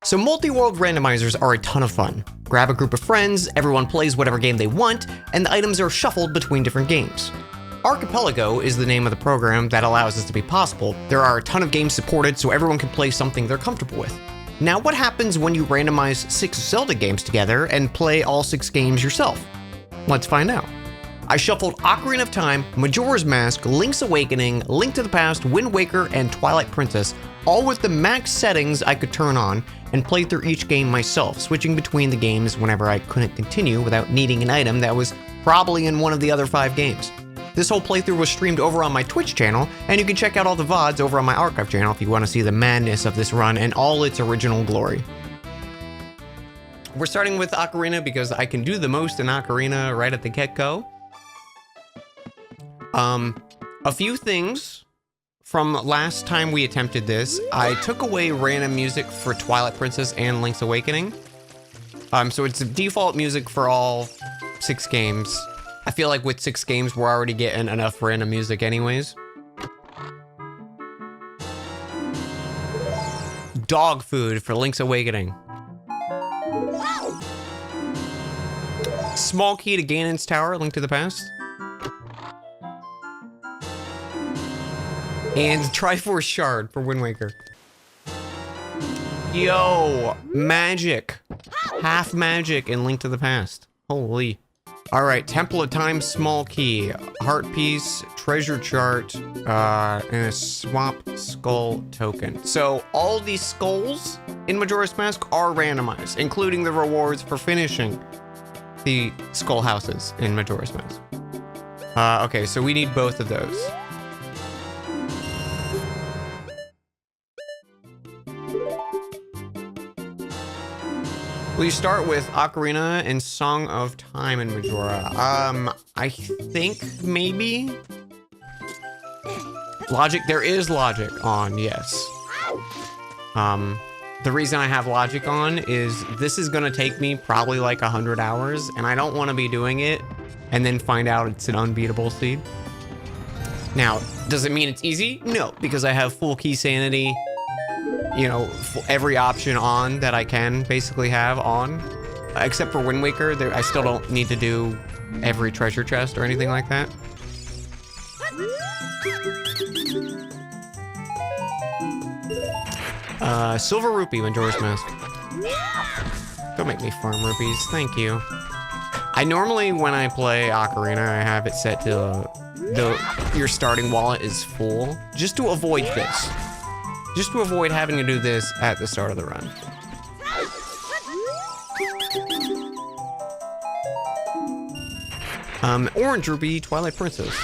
So multi-world randomizers are a ton of fun. Grab a group of friends, everyone plays whatever game they want, and the items are shuffled between different games. Archipelago is the name of the program that allows this to be possible. There are a ton of games supported, so everyone can play something they're comfortable with. Now, what happens when you randomize 6 Zelda games together and play all 6 games yourself? Let's find out. I shuffled Ocarina of Time, Majora's Mask, Link's Awakening, Link to the Past, Wind Waker, and Twilight Princess, all with the max settings I could turn on, and played through each game myself, switching between the games whenever I couldn't continue without needing an item that was probably in one of the other 5 games. This whole playthrough was streamed over on my Twitch channel, and you can check out all the VODs over on my archive channel if you want to see the madness of this run and all its original glory. We're starting with Ocarina because I can do the most in Ocarina right at the get-go. A few things from last time we attempted this. I took away random music for Twilight Princess and Link's Awakening. So it's default music for all 6 games. I feel like with 6 games, we're already getting enough random music anyways. Dog food for Link's Awakening. Small key to Ganon's Tower, Link to the Past. And Triforce Shard for Wind Waker. Yo, magic. Half magic in Link to the Past. Holy. All right, Temple of Time, small key, heart piece, treasure chart, and a swap skull token. So all these skulls in Majora's Mask are randomized, including the rewards for finishing the skull houses in Majora's Mask. Okay, so we need both of those. We start with Ocarina and Song of Time in Majora. I think maybe logic. There is logic on, yes. The reason I have logic on is this is gonna take me probably like 100 hours, and I don't want to be doing it and then find out it's an unbeatable seed. Now, does it mean it's easy? No, because I have full key sanity. You know, every option on that I can basically have on, except for Wind Waker. I still don't need to do every treasure chest or anything like that. Silver Rupee, Majora's Mask. Don't make me farm rupees, thank you. I normally, when I play Ocarina, I have it set to your starting wallet is full, just to avoid this. Just to avoid having to do this at the start of the run. Orange Rupee, Twilight Princess.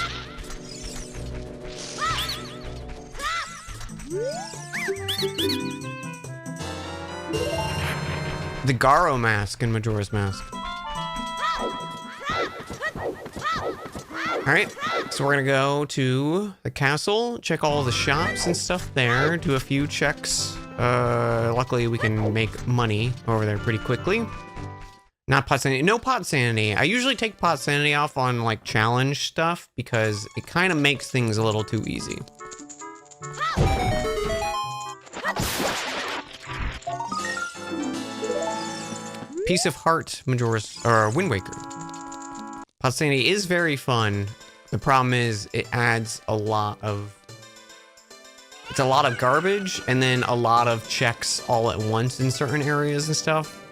The Garo Mask in Majora's Mask. Alright, so we're gonna go to the castle, check all the shops and stuff there, do a few checks. Luckily we can make money over there pretty quickly. Not pot sanity, no pot sanity. I usually take pot sanity off on like challenge stuff because it kind of makes things a little too easy. Piece of Heart, Majora's, or Wind Waker. Pot sanity is very fun. The problem is it adds a lot of... It's a lot of garbage and then a lot of checks all at once in certain areas and stuff.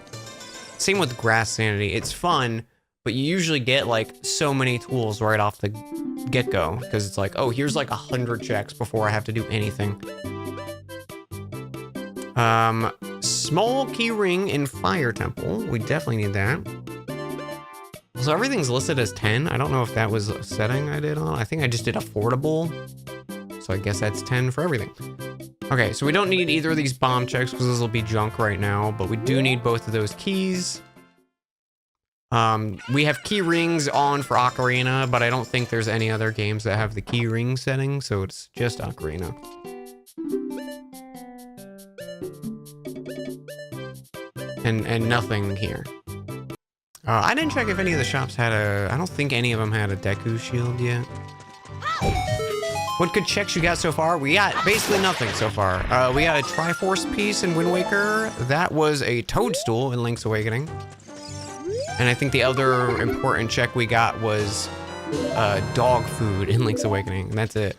Same with grass sanity. It's fun, but you usually get like so many tools right off the get-go because it's like, oh, here's like 100 checks before I have to do anything. Small key ring in Fire Temple. We definitely need that. So everything's listed as 10. I don't know if that was a setting I did on. I think I just did affordable. So I guess that's 10 for everything. Okay, so we don't need either of these bomb checks because this will be junk right now, but we do need both of those keys. We have key rings on for Ocarina, but I don't think there's any other games that have the key ring setting, so it's just Ocarina. And nothing here. I didn't check if any of the shops had a... I don't think any of them had a Deku shield yet. What good checks you got so far? We got basically nothing so far. We got a Triforce piece in Wind Waker. That was a Toadstool in Link's Awakening. And I think the other important check we got was dog food in Link's Awakening. And that's it.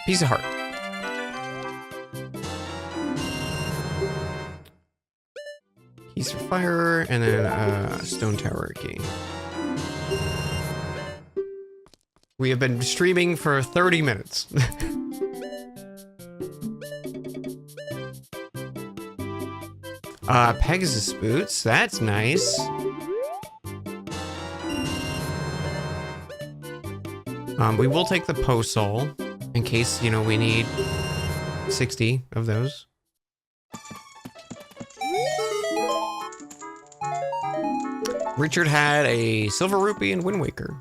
Piece of heart. Keys for fire, and then stone tower key. We have been streaming for 30 minutes. Pegasus boots, that's nice. We will take the Posol in case, you know, we need 60 of those. Richard had a silver rupee and Wind Waker.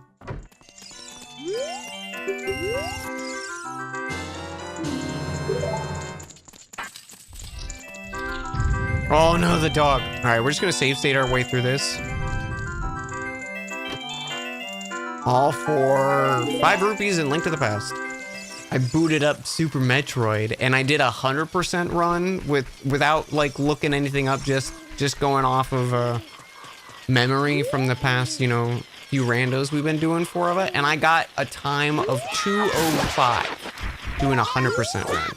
Oh no, the dog. All right, we're just gonna save state our way through this. All for 5 rupees and Link to the Past. I booted up Super Metroid and I did a 100% run without like looking anything up, just going off of memory from the past, you know, few randos we've been doing for of it, and I got a time of 2:05 doing a 100% run,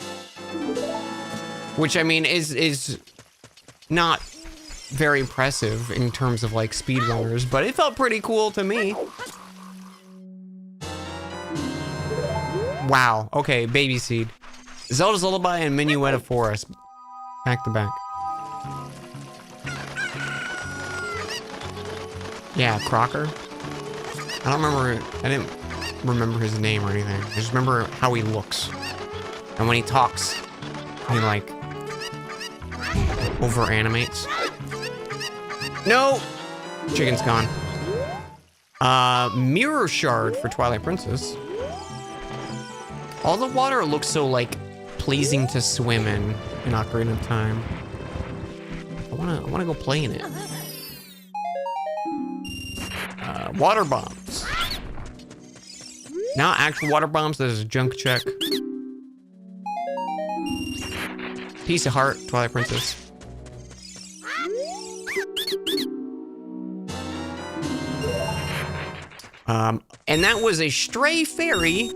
which I mean is not very impressive in terms of like speedrunners, but it felt pretty cool to me. Wow, okay, Baby Seed. Zelda's Lullaby and Minuet of Forest. Back to back. Yeah, Crocker. I didn't remember his name or anything. I just remember how he looks. And when he talks, he like over animates. No! Chicken's gone. Mirror Shard for Twilight Princess. All the water looks so like pleasing to swim in Ocarina of Time. I wanna go play in it. Water bombs. Not actual water bombs, there's a junk check. Piece of heart, Twilight Princess. And that was a stray fairy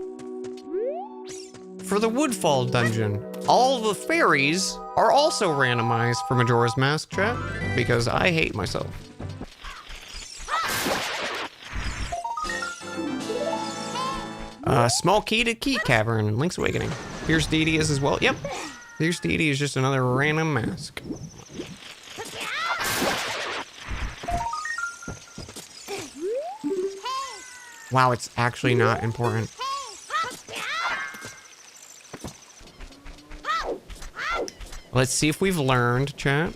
for the Woodfall dungeon. All the fairies are also randomized for Majora's Mask, chat, because I hate myself. Small key to Key Cavern, Link's Awakening. Fierce Deity is as well. Yep. Fierce Deity is just another random mask. Wow, it's actually not important. Let's see if we've learned, chat.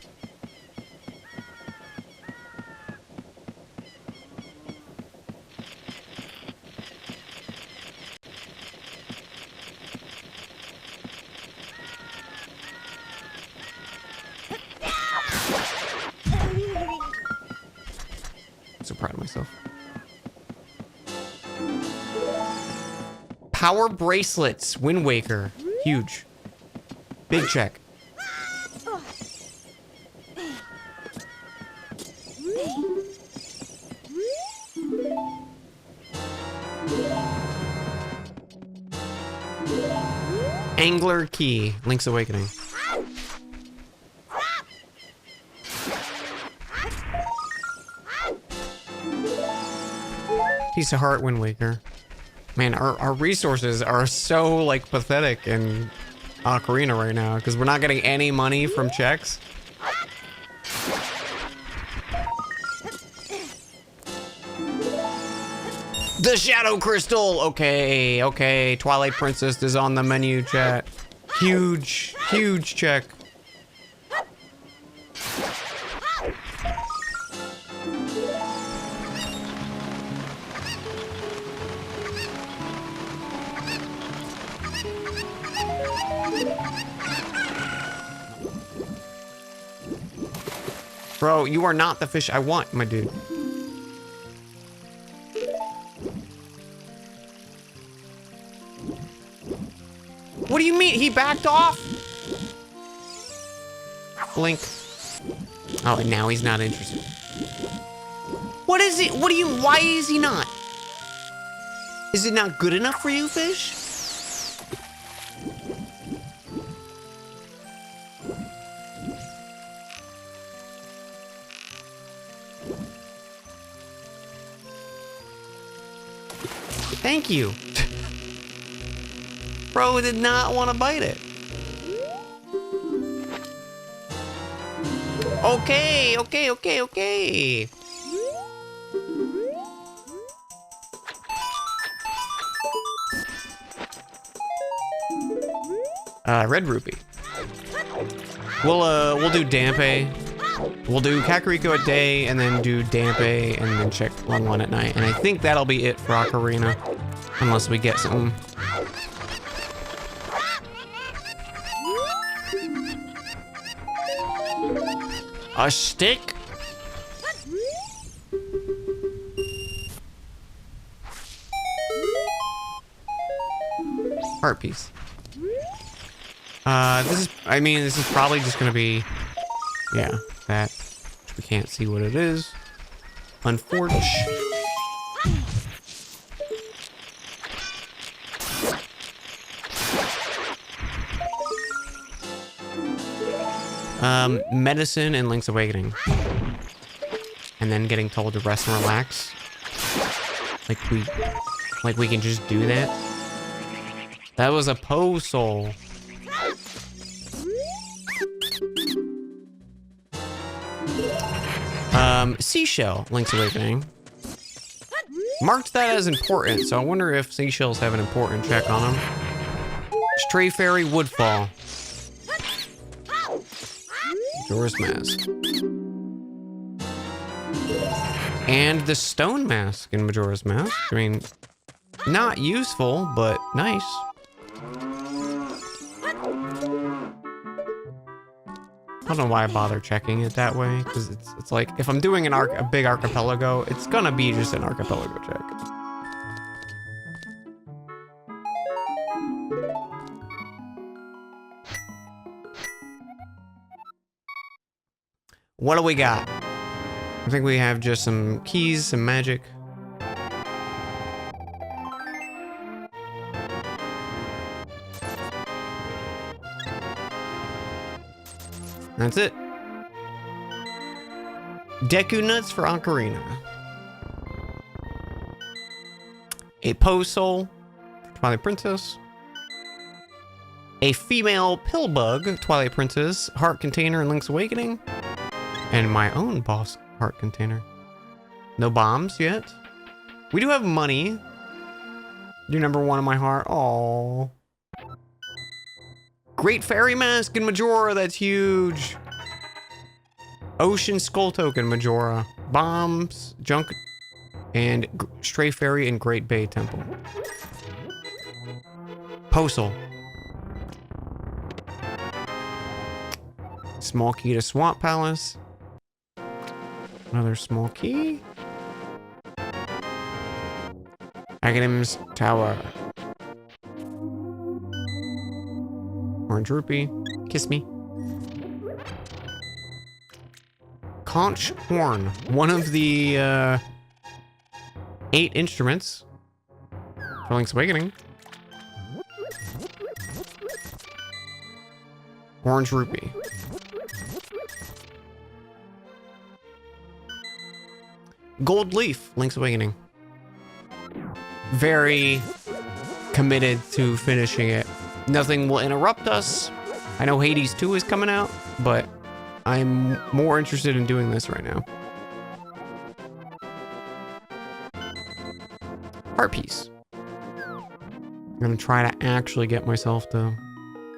So proud of myself. Power bracelets, Wind Waker, huge. Big check. Angler key, Link's Awakening. Piece of heart, Wind Waker. Man, our resources are so like pathetic in Ocarina right now because we're not getting any money from checks. The Shadow Crystal! Okay, okay. Twilight Princess is on the menu, chat. Huge, huge check. Bro, you are not the fish I want, my dude. What do you mean? He backed off? Blink. Oh, and now he's not interested. What is it? What do you, why is he not? Is it not good enough for you, fish? Thank you. Bro did not want to bite it. Okay, okay, okay, okay. Red rupee. We'll do Dampe. We'll do Kakariko at day, and then do Dampe, and then check one at night. And I think that'll be it for Ocarina, unless we get some. A stick? Heart piece. This is probably just gonna be, yeah, that. We can't see what it is. Unfortunate. Medicine and Link's Awakening. And then getting told to rest and relax. Like we can just do that. That was a Poe soul. Seashell, Link's Awakening. Marked that as important, so I wonder if seashells have an important check on them. Stray Fairy Woodfall. Majora's Mask. And the Stone Mask in Majora's Mask. I mean, not useful, but nice. I don't know why I bother checking it that way, because it's like, if I'm doing a big archipelago, it's gonna be just an archipelago check. What do we got? I think we have just some keys, some magic. That's it. Deku Nuts for Ocarina. A Poe Soul for Twilight Princess. A female pill bug, Twilight Princess, heart container in Link's Awakening. And my own boss heart container. No bombs yet. We do have money. You're number one in my heart. Aww. Great Fairy Mask in Majora, that's huge. Ocean Skull Token, Majora. Bombs, Junk, and Stray Fairy in Great Bay Temple. Postal. Small key to Swamp Palace. Another small key. Aghanim's Tower. Orange rupee. Kiss me. Conch horn. One of the 8 instruments for Link's Awakening. Orange rupee. Gold leaf. Link's Awakening. Very committed to finishing it. Nothing will interrupt us. I know Hades 2 is coming out, but I'm more interested in doing this right now. Heart piece. I'm gonna try to actually get myself to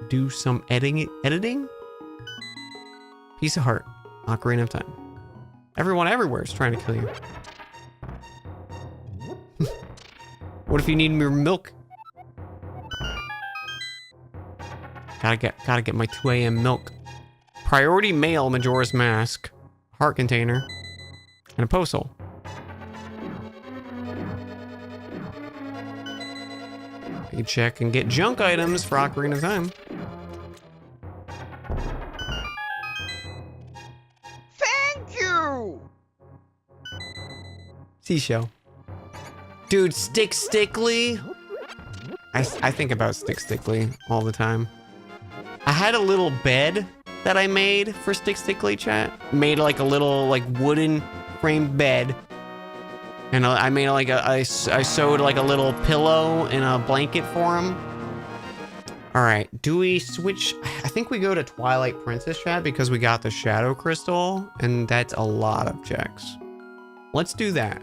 do some editing. Piece of heart. Ocarina of Time. Everyone everywhere is trying to kill you. What if you need more milk? Gotta get my 2 a.m. milk. Priority mail, Majora's Mask. heart container, and a postal. You check and get junk items for Ocarina of Time. Thank you! Seashell. Dude, Stickly. I think about Stickly all the time. I had a little bed that I made for Stickly, chat. Made like a little like wooden framed bed. And I made like I sewed like a little pillow and a blanket for him. All right, do we switch? I think we go to Twilight Princess, chat, because we got the Shadow Crystal, and that's a lot of checks. Let's do that.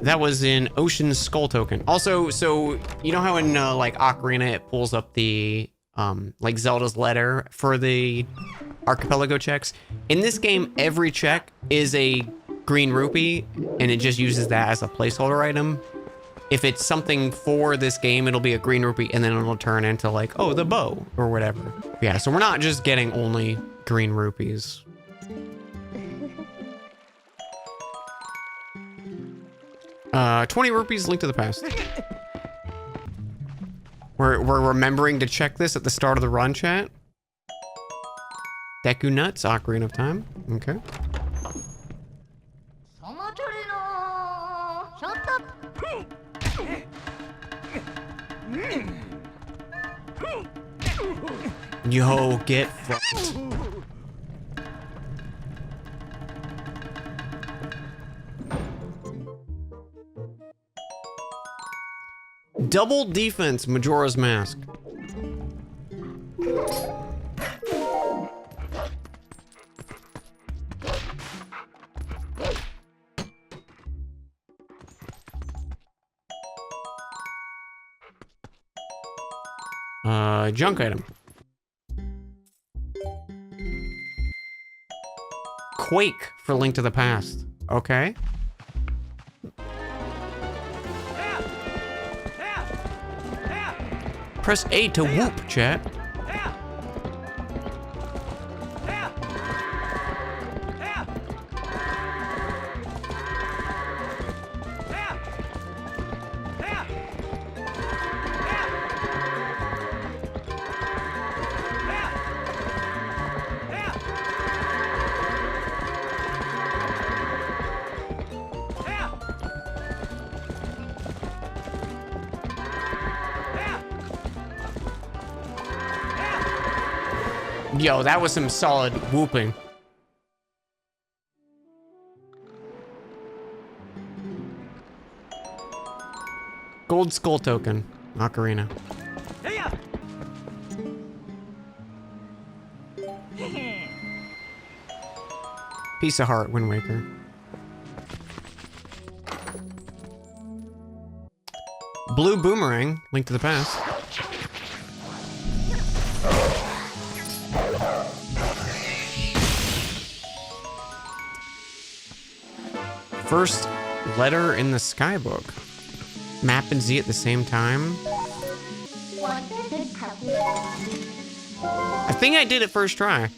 That was in Ocean Skull Token. Also, so you know how in like Ocarina it pulls up the like Zelda's letter for the archipelago checks. In this game, every check is a green rupee, and it just uses that as a placeholder item. If it's something for this game, it'll be a green rupee, and then it'll turn into like, oh, the bow or whatever. Yeah, so we're not just getting only green rupees. 20 rupees, Link to the Past. We're remembering to check this at the start of the run, chat. Deku Nuts, Ocarina of Time. Okay. Yo, get fucked. Double defense, Majora's Mask. Junk item. Quake for Link to the Past. Okay. Press A to whoop, chat. Yo, that was some solid whooping. Gold skull token, Ocarina. Piece of heart, Wind Waker. Blue boomerang, Link to the Past. First letter in the skybook. Map and Z at the same time. I think I did it first try.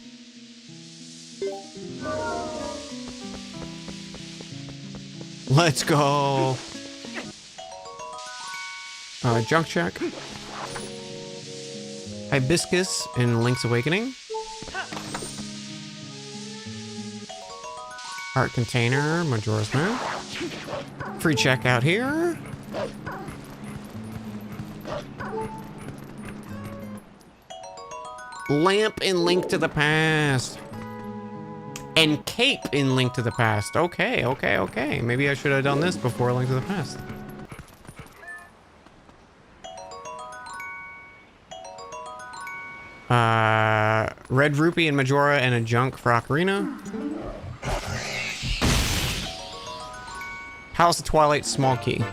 Let's go. Junk check. Hibiscus in Link's Awakening. Heart container, Majora's Mask. Free checkout here. Lamp in Link to the Past. And cape in Link to the Past. Okay, okay, okay. Maybe I should have done this before Link to the Past. Red rupee in Majora and a junk for Ocarina. Palace of Twilight, small key.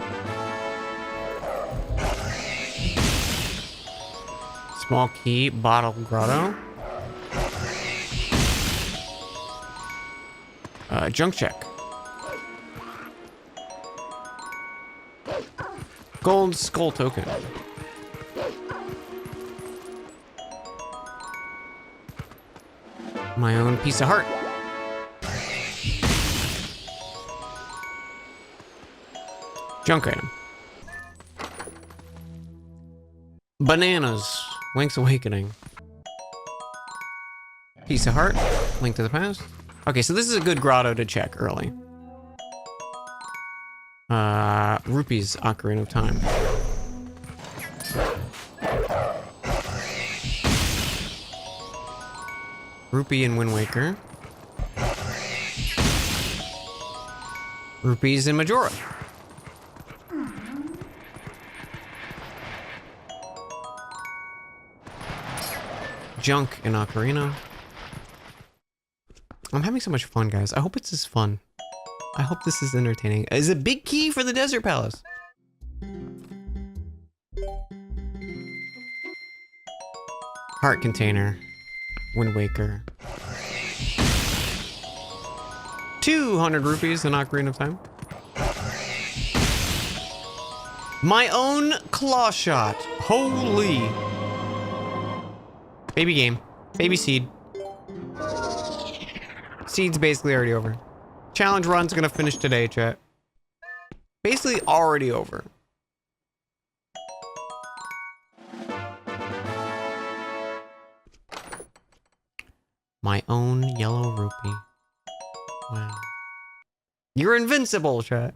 Small key, bottle grotto. Junk check. Gold skull token. My own piece of heart. Junk item. Bananas. Link's Awakening. Piece of heart. Link to the past. Okay, so this is a good grotto to check early. Rupees, Ocarina of Time. Rupee in Wind Waker. Rupees in Majora. Junk in Ocarina. I'm having so much fun, guys. I hope it's as fun. I hope this is entertaining. Is a big key for the Desert Palace. Heart container. Wind Waker. 200 rupees in Ocarina of Time. My own claw shot. Holy. Baby game. Baby seed. Seed's basically already over. Challenge run's gonna finish today, chat. Basically already over. My own yellow rupee. Wow. You're invincible, chat.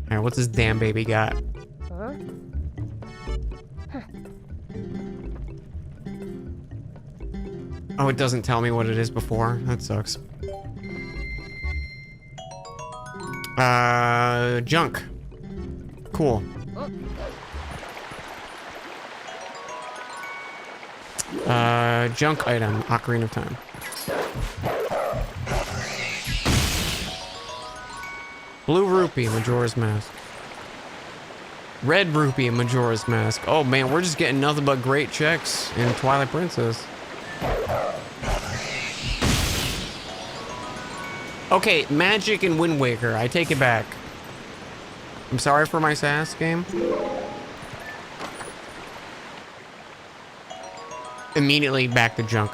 Alright, what's this damn baby got? Huh? Oh, it doesn't tell me what it is before. That sucks. Junk. Cool. Junk item, Ocarina of Time. Blue rupee, Majora's Mask. Red rupee, Majora's Mask. Oh man, we're just getting nothing but great checks in Twilight Princess. Okay, magic and Wind Waker. I take it back. I'm sorry for my sass game. Immediately back to junk.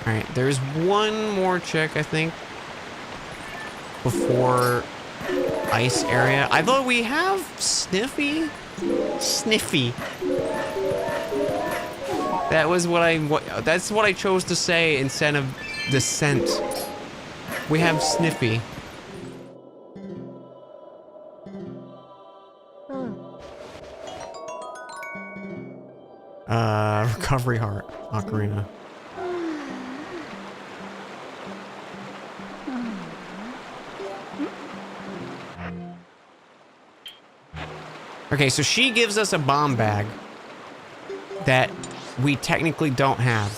Alright, there's one more check, I think, before ice area. I thought we have Sniffy. Sniffy. That was that's what I chose to say instead of the scent. We have Sniffy. Recovery heart, Ocarina. Okay, so she gives us a bomb bag that we technically don't have,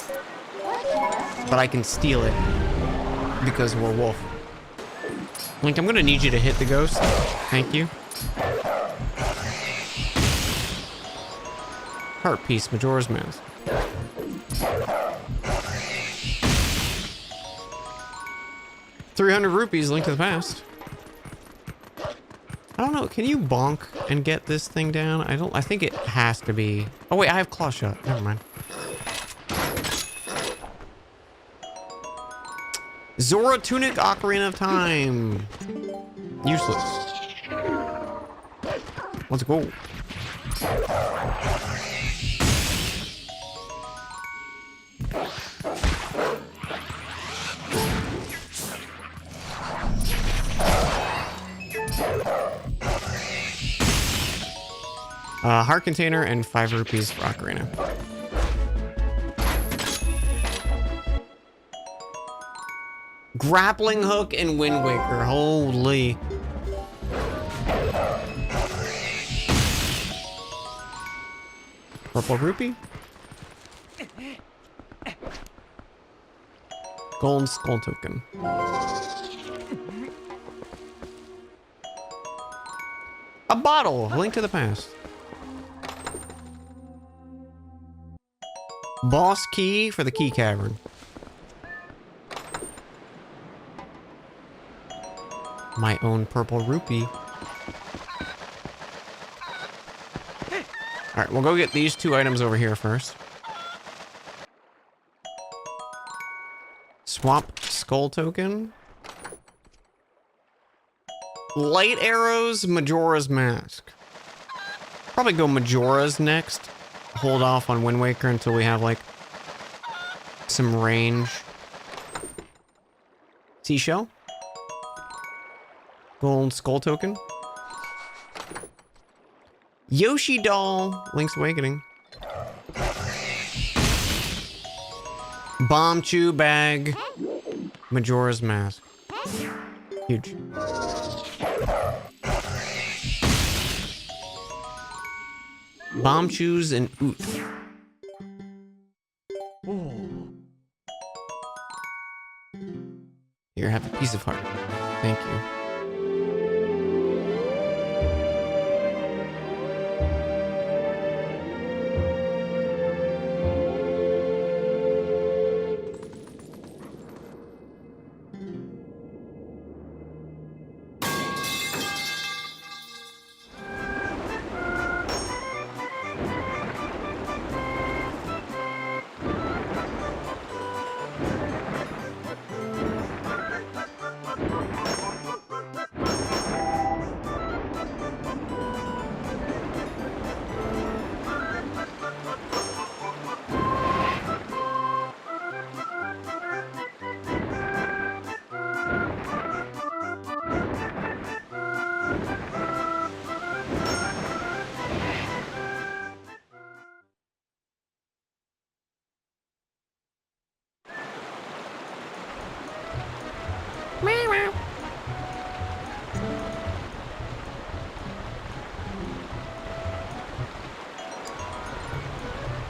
but I can steal it because we're wolf. Link, I'm gonna need you to hit the ghost. Thank you. Heart piece, Majora's Mask. $300, Link to the Past. I don't know, can you bonk and get this thing down? I think it has to be. Oh wait, I have claw shot, never mind. Zora Tunic, Ocarina of Time. Useless. Let's go. Heart container and 5 rupees for Ocarina. Grappling hook and Wind Waker. Holy. Purple rupee. Golden skull token. A bottle. Link to the Past. Boss key for the key cavern. My own purple rupee. All right, we'll go get these 2 items over here first. Swap skull token. Light arrows, Majora's Mask. Probably go Majora's next. Hold off on Wind Waker until we have like some range. Seashell. Gold skull token. Yoshi doll, Link's Awakening. Bomb chew bag, Majora's Mask. Huge. Bomb chews and oot. Here, have a piece of heart. Thank you.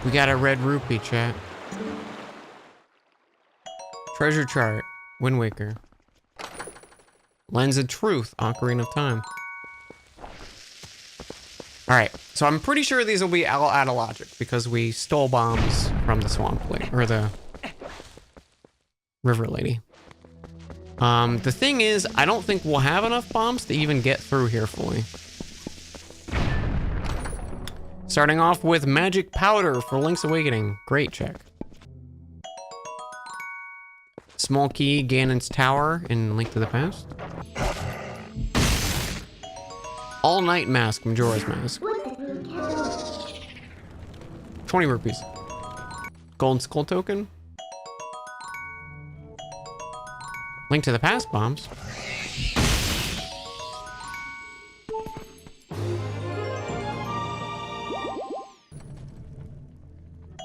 We got a red rupee, chat. Treasure chart, Wind Waker. Lens of Truth, Ocarina of Time. Alright, so I'm pretty sure these will be out of logic because we stole bombs from the swamp lady, or the river lady. The thing is, I don't think we'll have enough bombs to even get through here fully. Starting off with magic powder for Link's Awakening. Great check. Small key, Ganon's Tower in Link to the Past. All Night Mask, Majora's Mask. 20 rupees. Golden Skull Token. Link to the Past bombs.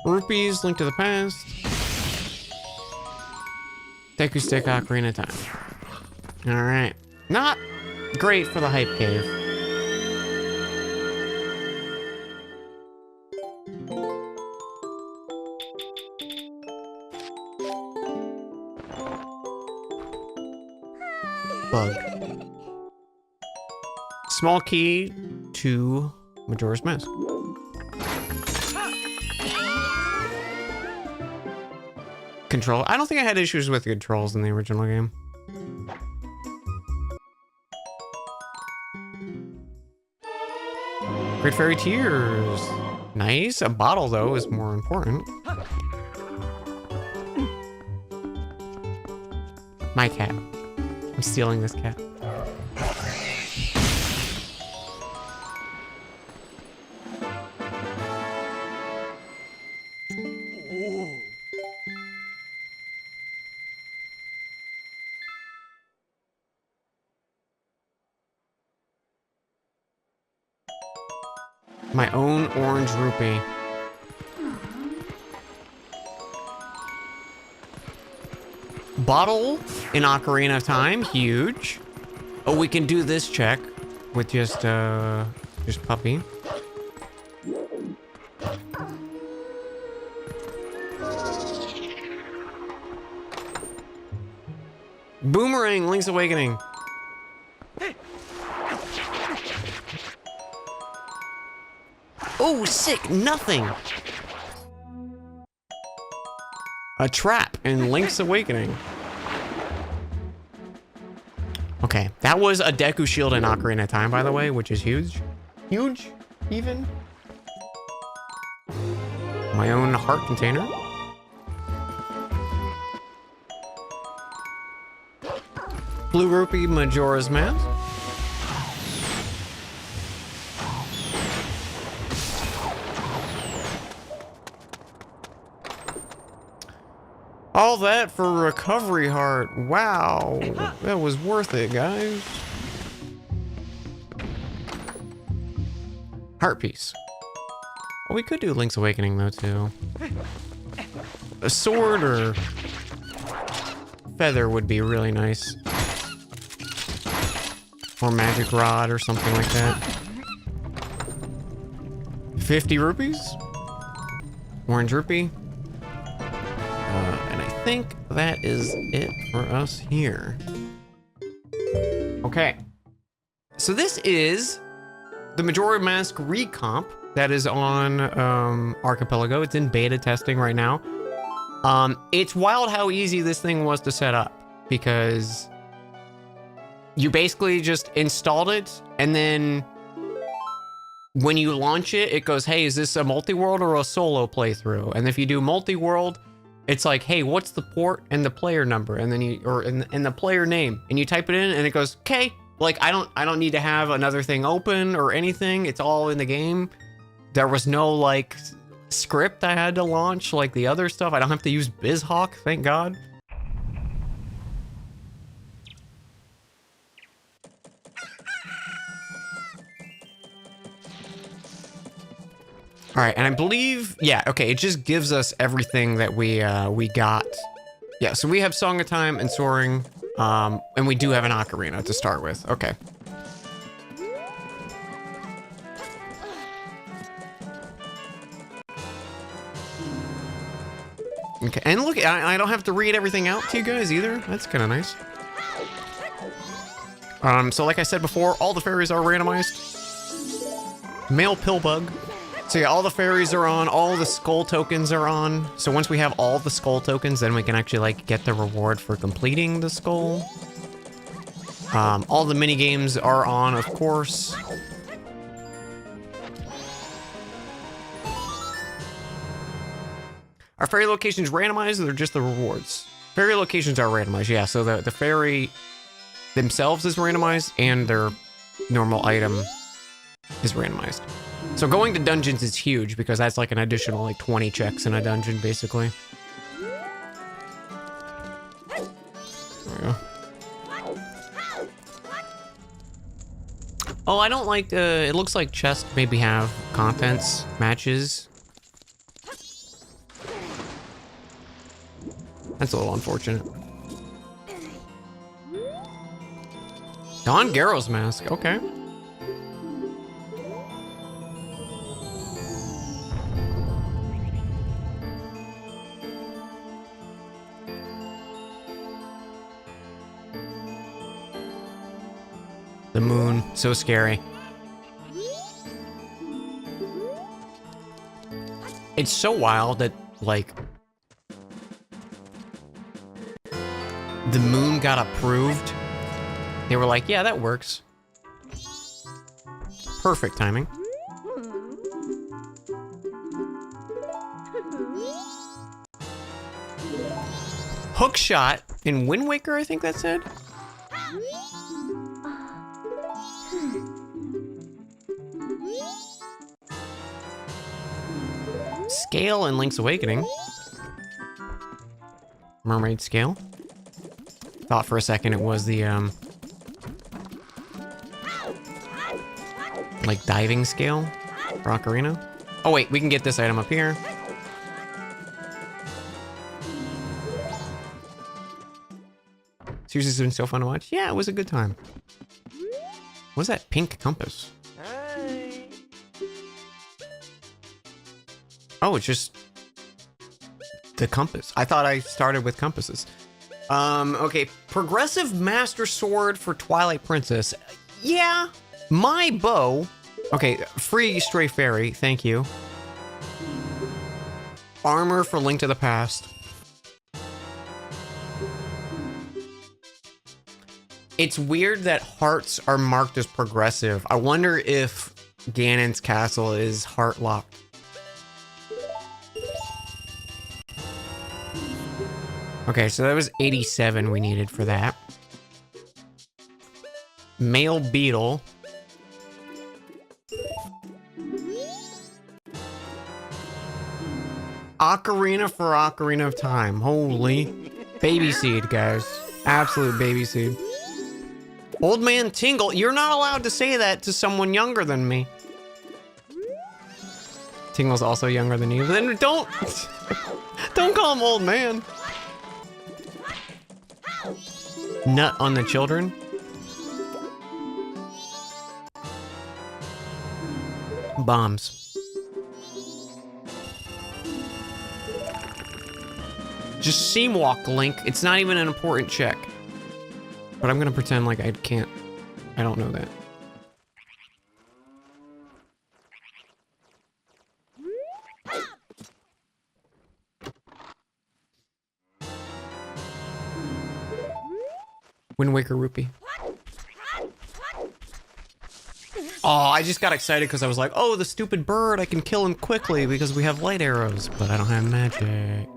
Rupees, Link to the Past. Deku Stick, Ocarina of Time. Alright. Not great for the hype cave. Bug. Small key to Majora's Mask. Control. I don't think I had issues with the controls in the original game. Great Fairy Tears. Nice. A bottle, though, is more important. My cat. I'm stealing this cat. My own orange rupee. Bottle in Ocarina of Time, huge. Oh, we can do this check with just puppy. Boomerang, Link's Awakening. Oh, sick, nothing. A trap in Link's Awakening. Okay, that was a Deku Shield in Ocarina of Time, by the way, which is huge. Huge, even. my own heart container. Blue rupee, Majora's Mask. All that for recovery heart. Wow, that was worth it, guys. Heart piece. Oh, we could do Link's Awakening though too. A sword or feather would be really nice. Or magic rod or something like that. 50 rupees? Orange rupee. And I think that is it for us here. Okay. So this is the Majora Mask recomp that is on Archipelago. It's in beta testing right now. It's wild how easy this thing was to set up, because you basically just installed it, and then when you launch it, it goes, hey, is this a multi-world or a solo playthrough? And if you do multi-world, it's like, hey, what's the port and the player number? And then and the player name, and you type it in and it goes, okay. Like, I don't need to have another thing open or anything. It's all in the game. There was no like script I had to launch like the other stuff. I don't have to use BizHawk, thank God. All right, and I believe, yeah, okay, it just gives us everything that we got. Yeah, so we have Song of Time and Soaring, and we do have an Ocarina to start with. Okay. Okay, and look, I don't have to read everything out to you guys either. That's kind of nice. So like I said before, all the fairies are randomized. Male Pillbug. So yeah, all the fairies are on, all the skull tokens are on. So once we have all the skull tokens, then we can actually like get the reward for completing the skull. All the mini games are on, of course. Are fairy locations randomized, or they're just the rewards? Fairy locations are randomized, yeah. So the fairy themselves is randomized, and their normal item is randomized. So going to dungeons is huge, because that's like an additional like 20 checks in a dungeon, basically. There we go. Oh, I don't like, it looks like chests maybe have contents, matches. That's a little unfortunate. Don Garrow's mask, okay. The moon, so scary. It's so wild that, like, the moon got approved. They were like, yeah, that works. Perfect timing. Hook shot in Wind Waker, I think that said. Scale in Link's Awakening. Mermaid scale. Thought for a second it was the, like diving scale for Ocarina. Oh wait, we can get this item up here. Seriously, it's been so fun to watch. Yeah, it was a good time. What's that pink compass? Oh, it's just the compass. I thought I started with compasses. Okay, progressive master sword for Twilight Princess. Yeah, my bow. Okay, free stray fairy, thank you. Armor for Link to the Past. It's weird that hearts are marked as progressive. I wonder if Ganon's castle is heart locked. Okay, so that was 87 we needed for that. Male beetle. Ocarina for Ocarina of Time. Holy. Baby seed, guys. Absolute baby seed. Old man Tingle, you're not allowed to say that to someone younger than me. Tingle's also younger than you. Then don't call him old man. Nut on the children. Bombs. Just seam walk, Link. It's not even an important check. But I'm gonna pretend like I can't. I don't know that. Wind Waker Rupee. Oh, I just got excited because I was like, oh, the stupid bird, I can kill him quickly because we have light arrows, but I don't have magic.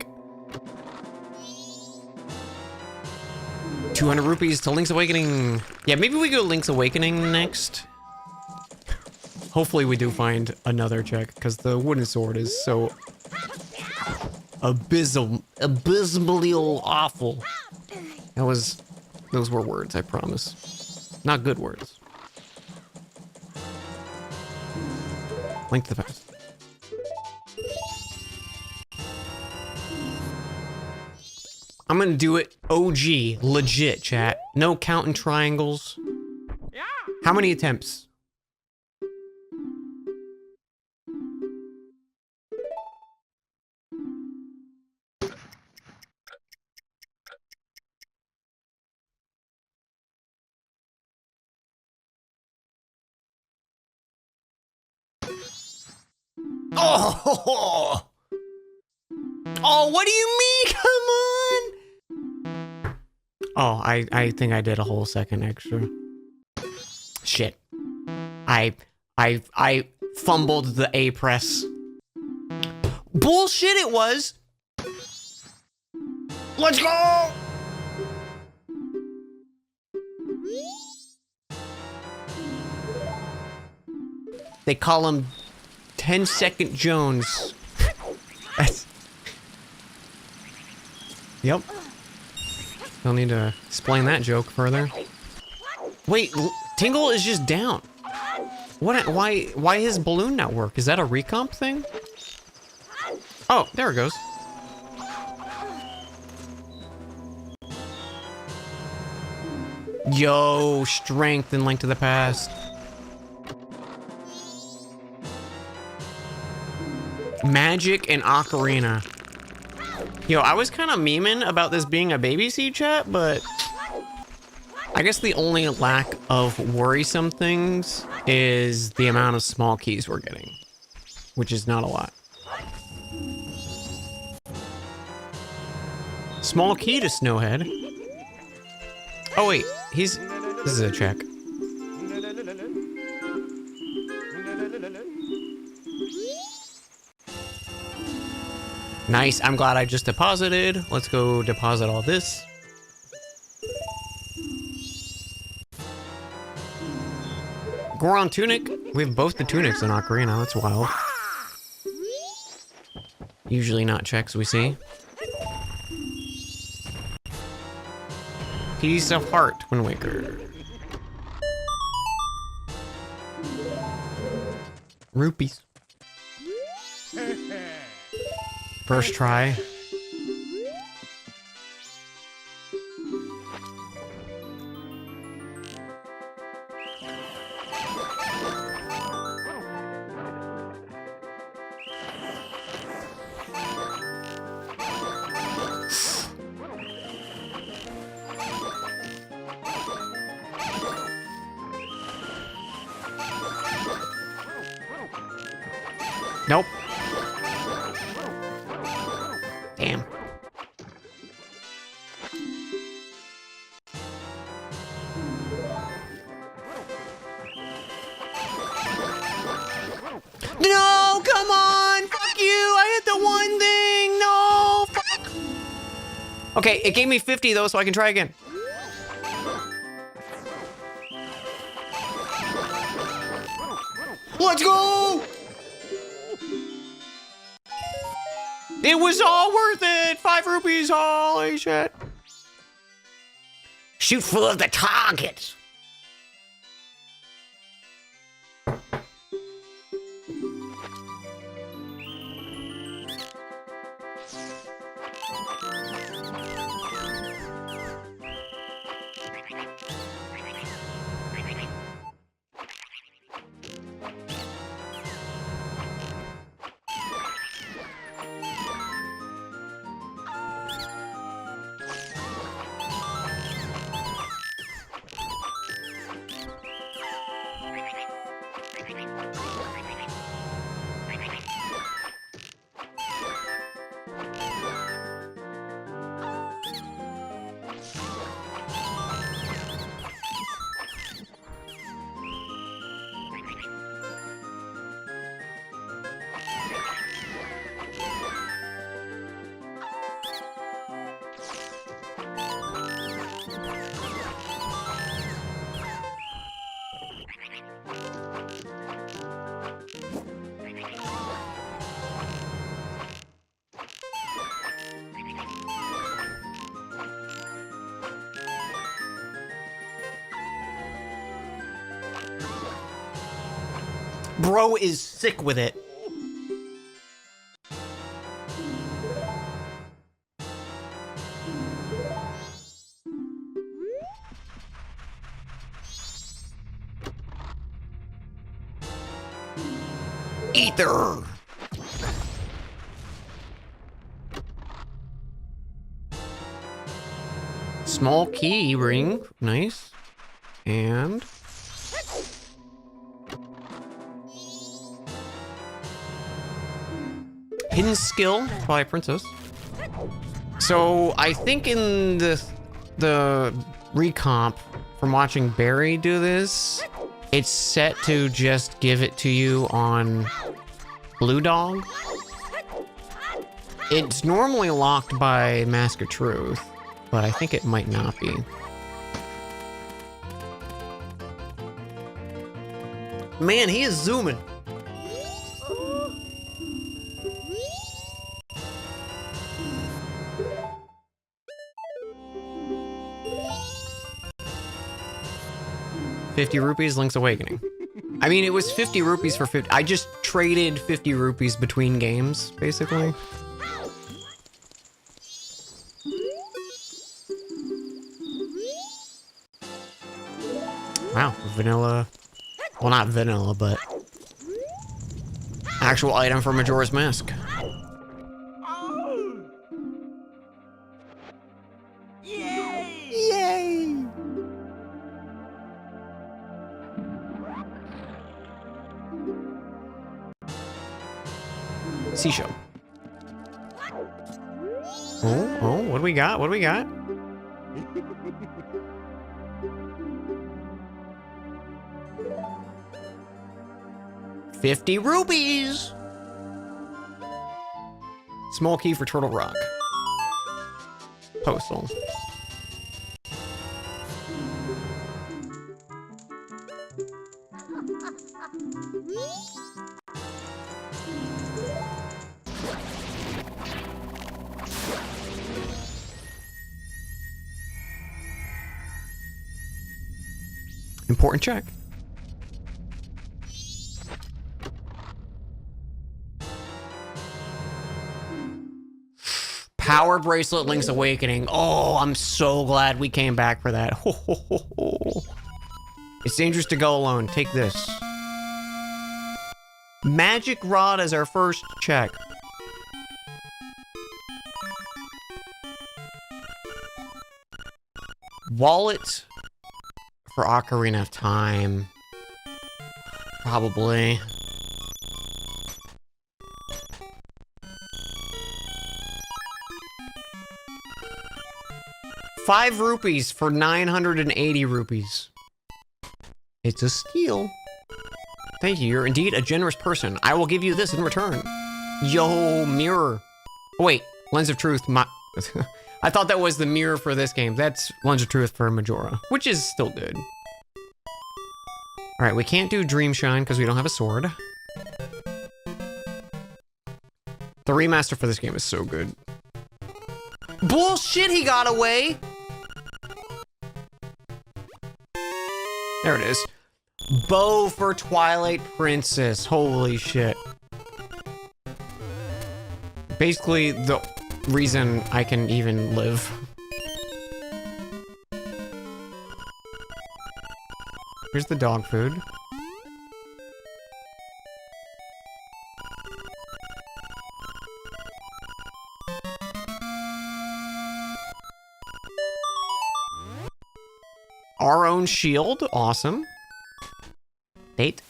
200 rupees to Link's Awakening. Yeah, maybe we go Link's Awakening next. Hopefully we do find another check, because the wooden sword is so abysmally awful. Those were words, I promise. Not good words. Link to the past. I'm gonna do it OG, legit, chat. No counting triangles. How many attempts? Oh! Oh, what do you mean? Come on! Oh, I think I did a whole second extra. Shit. I fumbled the A press. Bullshit it was! Let's go! They call him 10-second Jones. That's... Yep. Don't need to explain that joke further. Wait, Tingle is just down. What? Why his balloon not work? Is that a recomp thing? Oh, there it goes. Yo, strength and Link to the Past. Magic and Ocarina. Yo, I was kind of memeing about this being a baby seed chat, but I guess the only lack of worrisome things is the amount of small keys we're getting, which is not a lot. Small key to Snowhead. Oh wait, this is a check. Nice, I'm glad I just deposited. Let's go deposit all this. Goron Tunic. We have both the tunics in Ocarina, that's wild. Usually not checks we see. Piece of Heart, Wind Waker. Rupees. First try. Nope. Damn. No, come on! Fuck you! I hit the one thing! No! Fuck! Okay, it gave me 50 though, so I can try again. Let's go! It was all worth it! 5 rupees, holy shit. Shoot for the target. Bro is sick with it. Ether. Small key ring, nice. And hidden skill, Twilight Princess. So I think in the recomp from watching Barry do this, it's set to just give it to you on Blue Dog. It's normally locked by Mask of Truth, but I think it might not be. Man, he is zooming. ₹50, Link's Awakening. I mean, it was 50 rupees for 50. I just traded 50 rupees between games, basically. Wow, vanilla. Well, not vanilla, but actual item for Majora's Mask. Seashell. Oh, what do we got? What do we got? ₹50. Small key for Turtle Rock. Postal. Important check. Power Bracelet, Link's Awakening. Oh, I'm so glad we came back for that. Ho, ho, ho, ho. It's dangerous to go alone. Take this. Magic Rod as our first check. Wallet for Ocarina of Time. Probably. ₹5 for 980 rupees. It's a steal. Thank you, you're indeed a generous person. I will give you this in return. Yo, mirror. Oh, wait, Lens of Truth. I thought that was the mirror for this game. That's Lunge of Truth for Majora, which is still good. All right, we can't do Dream Shine because we don't have a sword. The remaster for this game is so good. Bullshit, he got away! There it is. Bow for Twilight Princess. Holy shit. Basically, the reason I can even live. Here's the dog food. Our own shield, awesome. Date.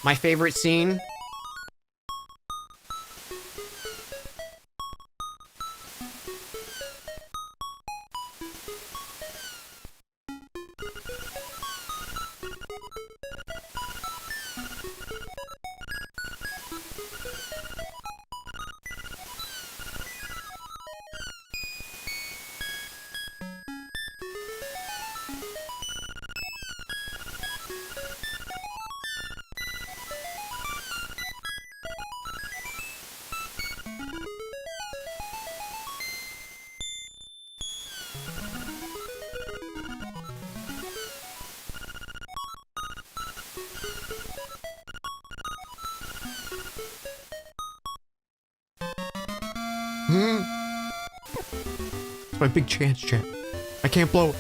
My favorite scene. It's my big chance, chat. I can't blow it.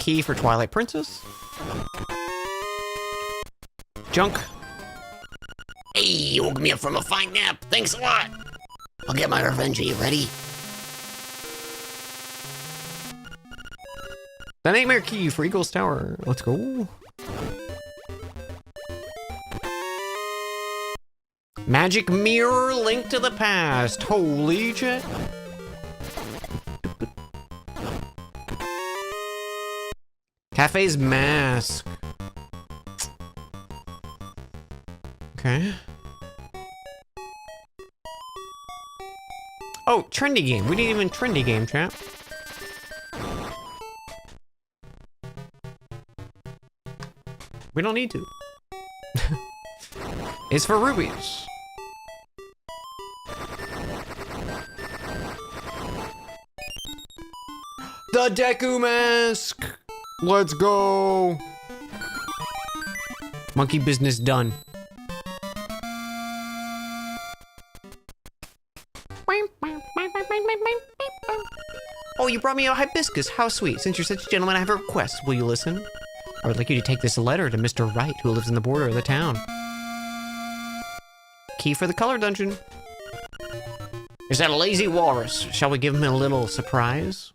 Key for Twilight Princess. Junk. Hey, you woke me up from a fine nap. Thanks a lot. I'll get my revenge. Are you ready? The Nightmare Key for Eagle's Tower. Let's go. Magic Mirror, Link to the Past. Holy shit. Cafe's Mask. Okay. Oh, trendy game. We didn't even trendy game, chat. We don't need to. It's for rubies. The Deku Mask! Let's go! Monkey business done. Oh, you brought me a hibiscus. How sweet. Since you're such a gentleman, I have a request. Will you listen? I would like you to take this letter to Mr. Wright, who lives in the border of the town. Key for the color dungeon. Is that a lazy walrus? Shall we give him a little surprise?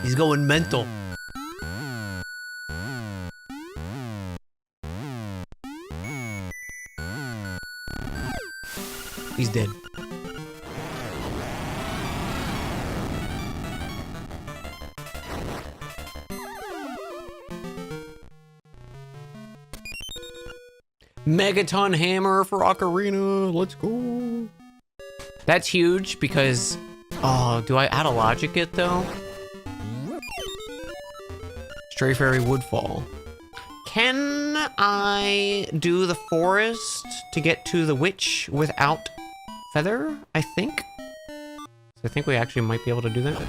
He's going mental. He's dead. Megaton hammer for Ocarina. Let's go. That's huge because... Oh, do I add a logic it though? Stray Fairy Woodfall. Can I do the forest to get to the witch without feather? I think. So I think we actually might be able to do that.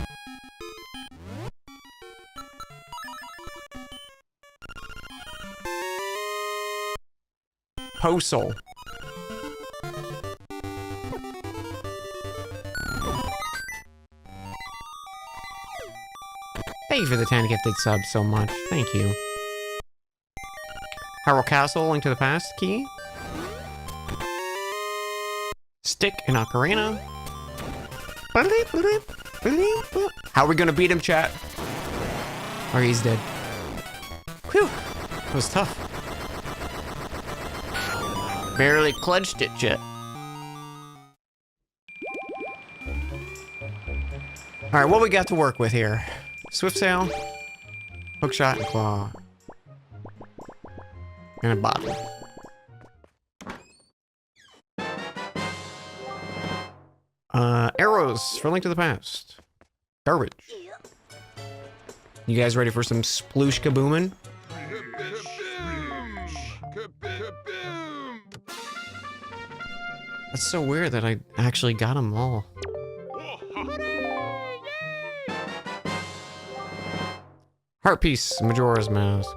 Postal. Thank you for the 10 gifted subs so much. Thank you. Hyrule Castle, Link to the Past key. Stick in Ocarina. How are we gonna beat him, chat? Or he's dead. Whew. That was tough. Barely clutched it, chat. Alright, what we got to work with here? Swift sail, hook shot, and claw. And a bottle. Arrows for Link to the Past. Garbage. You guys ready for some sploosh kaboomin'? That's so weird that I actually got them all. Heart piece, Majora's Mask.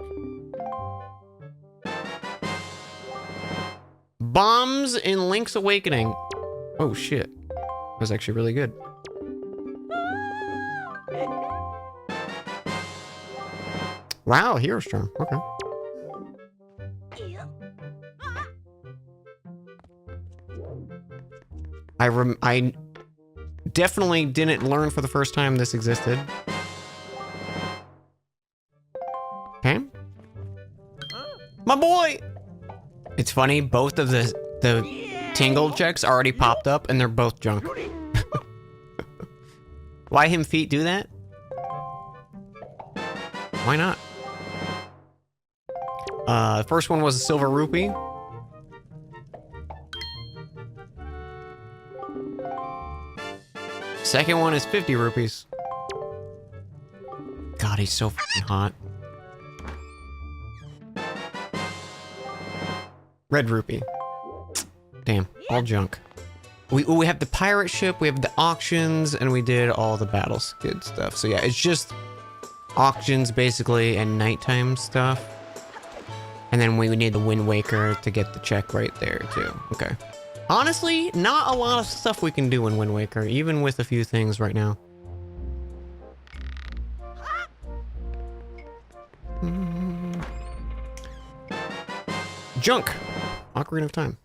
Bombs in Link's Awakening. Oh shit. That was actually really good. Wow, hero charm. Okay. I definitely didn't learn for the first time this existed. Okay. My boy! It's funny, both of the tingle checks already popped up and they're both junk. Why him feet do that? Why not? The first one was a silver rupee. Second one is 50 rupees. God, he's so fucking hot. Red rupee. Damn, all junk. We have the pirate ship, we have the auctions, and we did all the battles. Good stuff. So yeah, it's just auctions basically and nighttime stuff. And then we need the Wind Waker to get the check right there too. Okay. Honestly, not a lot of stuff we can do in Wind Waker, even with a few things right now. Junk! Ocarina of Time.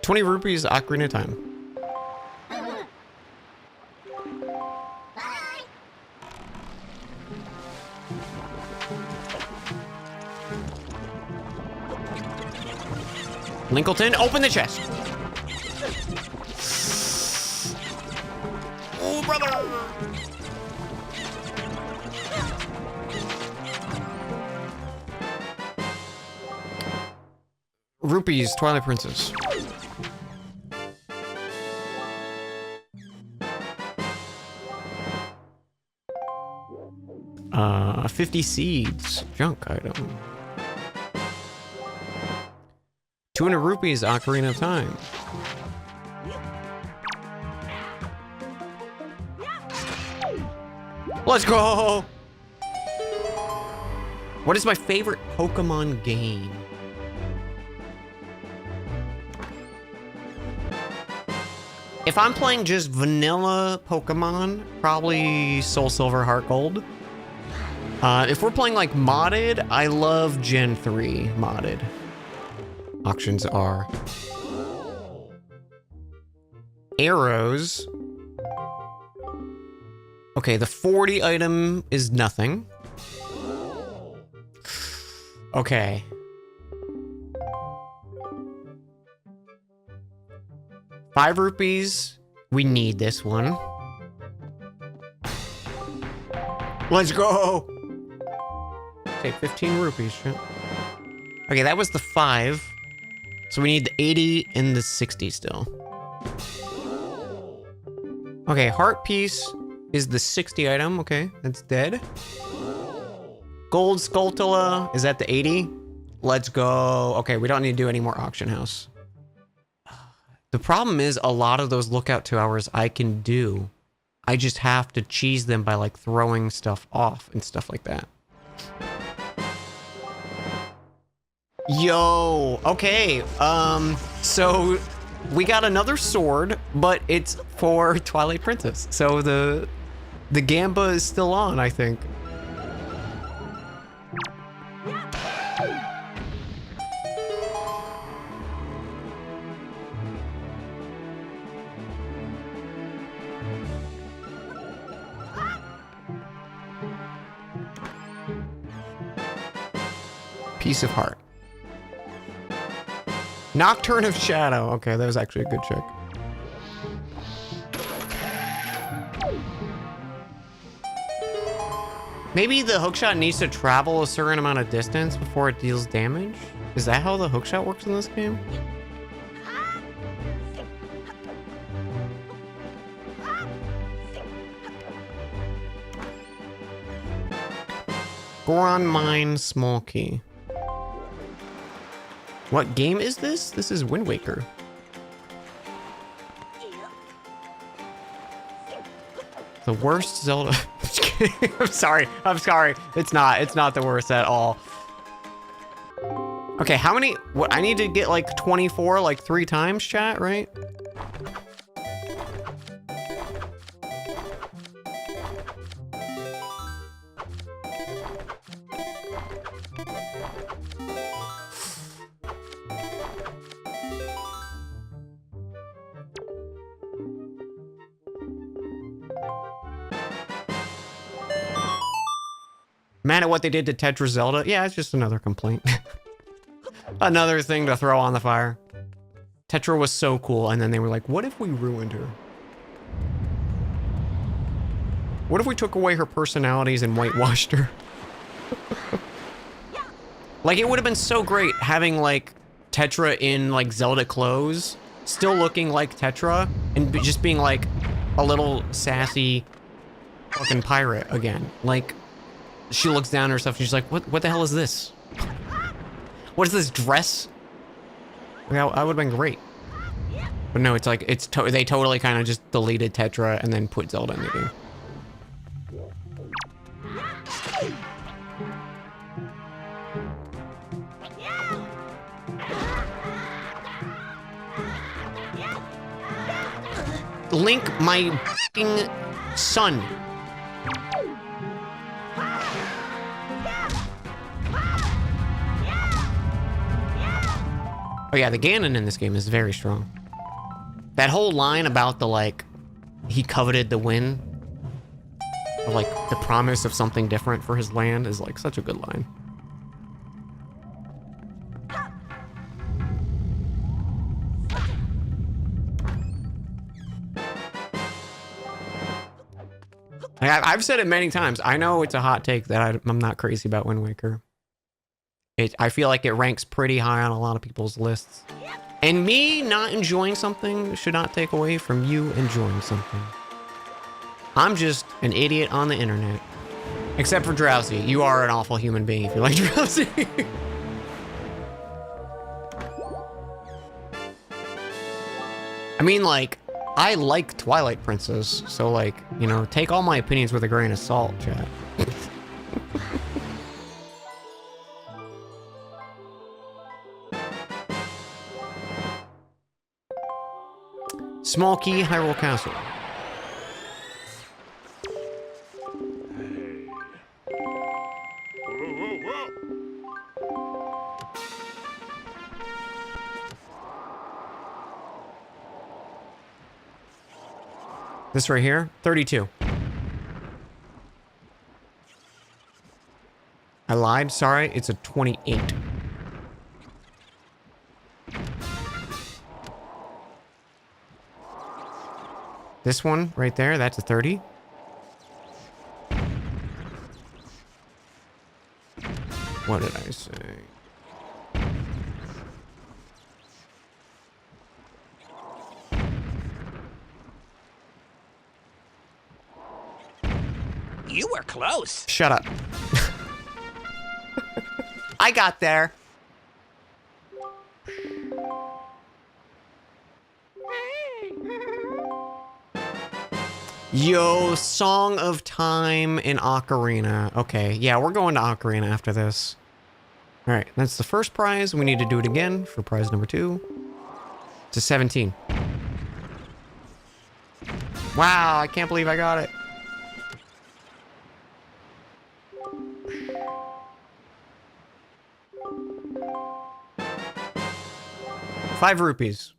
₹20, Ocarina of Time. Lincoln, open the chest. Oh, brother. Rupees, Twilight Princess. 50 seeds, junk item. 200 rupees, Ocarina of Time. Let's go! What is my favorite Pokemon game? If I'm playing just vanilla Pokemon, probably Soul Silver, Heart Gold. If we're playing like modded, I love Gen 3 modded. Auctions are arrows. Okay, the 40 item is nothing. Okay. ₹5. We need this one. Let's go. Take 15 rupees. Shit. Okay, that was the 5. So we need the 80 and the 60 still. Okay, heart piece is the 60 item. Okay, that's dead. Gold Skulltula is at the 80. Let's go. Okay, we don't need to do any more auction house. The problem is a lot of those lookout 2 hours I can do. I just have to cheese them by like throwing stuff off and stuff like that. Yo, okay, so we got another sword, but it's for Twilight Princess. So the Gamba is still on, I think. Piece of heart. Nocturne of Shadow. Okay, that was actually a good check. Maybe the hookshot needs to travel a certain amount of distance before it deals damage? Is that how the hookshot works in this game? Goron Mine Small Key. What game is this? This is Wind Waker. The worst Zelda. Just kidding. I'm sorry. I'm sorry. It's not the worst at all. Okay, how many? What? I need to get like 24 like 3 times, chat, right? Mad at what they did to Tetra Zelda? Yeah, it's just another complaint. Another thing to throw on the fire. Tetra was so cool, and then they were like, what if we ruined her? What if we took away her personalities and whitewashed her? Like, it would have been so great having, like, Tetra in, like, Zelda clothes, still looking like Tetra, and just being, like, a little sassy fucking pirate again. Like, she looks down at her stuff and she's like, what the hell is this? What is this dress? Well, that would have been great. But no, it's like, they totally kind of just deleted Tetra and then put Zelda in the game. Link, my f***ing son. Oh yeah, the Ganon in this game is very strong. That whole line about the, like, he coveted the win, or, like, the promise of something different for his land is, like, such a good line. I've said it many times. I know it's a hot take that I'm not crazy about Wind Waker. I feel like it ranks pretty high on a lot of people's lists. And me not enjoying something should not take away from you enjoying something. I'm just an idiot on the internet. Except for Drowsy. You are an awful human being if you like Drowsy. I mean, like, I like Twilight Princess, so, like, you know, take all my opinions with a grain of salt, chat. Small Key, Hyrule Castle. This right here, 32. I lied, sorry, it's a 28. This one right there, that's a 30. What did I say? You were close. Shut up. I got there. Yo, Song of Time in Ocarina. Okay, yeah, we're going to Ocarina after this. All right, that's the first prize. We need to do it again for prize number 2. To 17. Wow, I can't believe I got it. ₹5.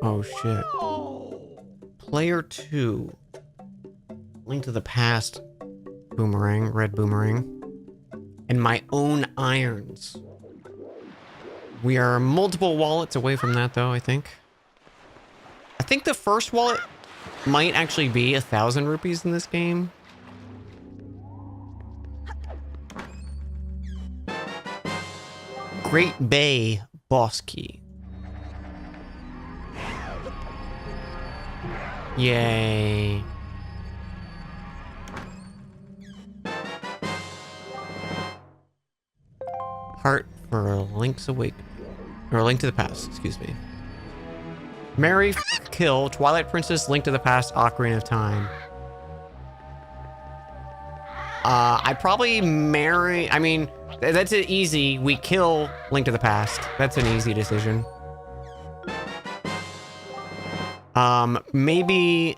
Oh shit. Player 2. Link to the Past. Boomerang, red boomerang. And my own irons. We are multiple wallets away from that though, I think. I think the first wallet might actually be 1,000 rupees in this game. Great Bay boss key. Yay. Heart for Link's Awakening. Or A Link to the Past, excuse me. Marry, kill, Twilight Princess, Link to the Past, Ocarina of Time. I probably marry, I mean, that's an easy, we kill Link to the Past. That's an easy decision. Maybe,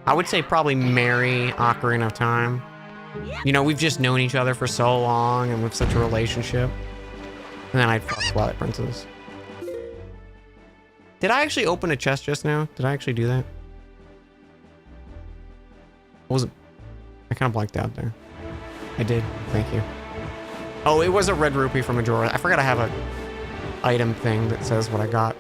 I would say probably marry Ocarina of Time. You know, we've just known each other for so long and with such a relationship. And then I'd fuck Twilight Princess. Did I actually open a chest just now? Did I actually do that? Was it? I kind of blanked out there. I did. Thank you. Oh, it was a red rupee from Majora. I forgot I have a item thing that says what I got.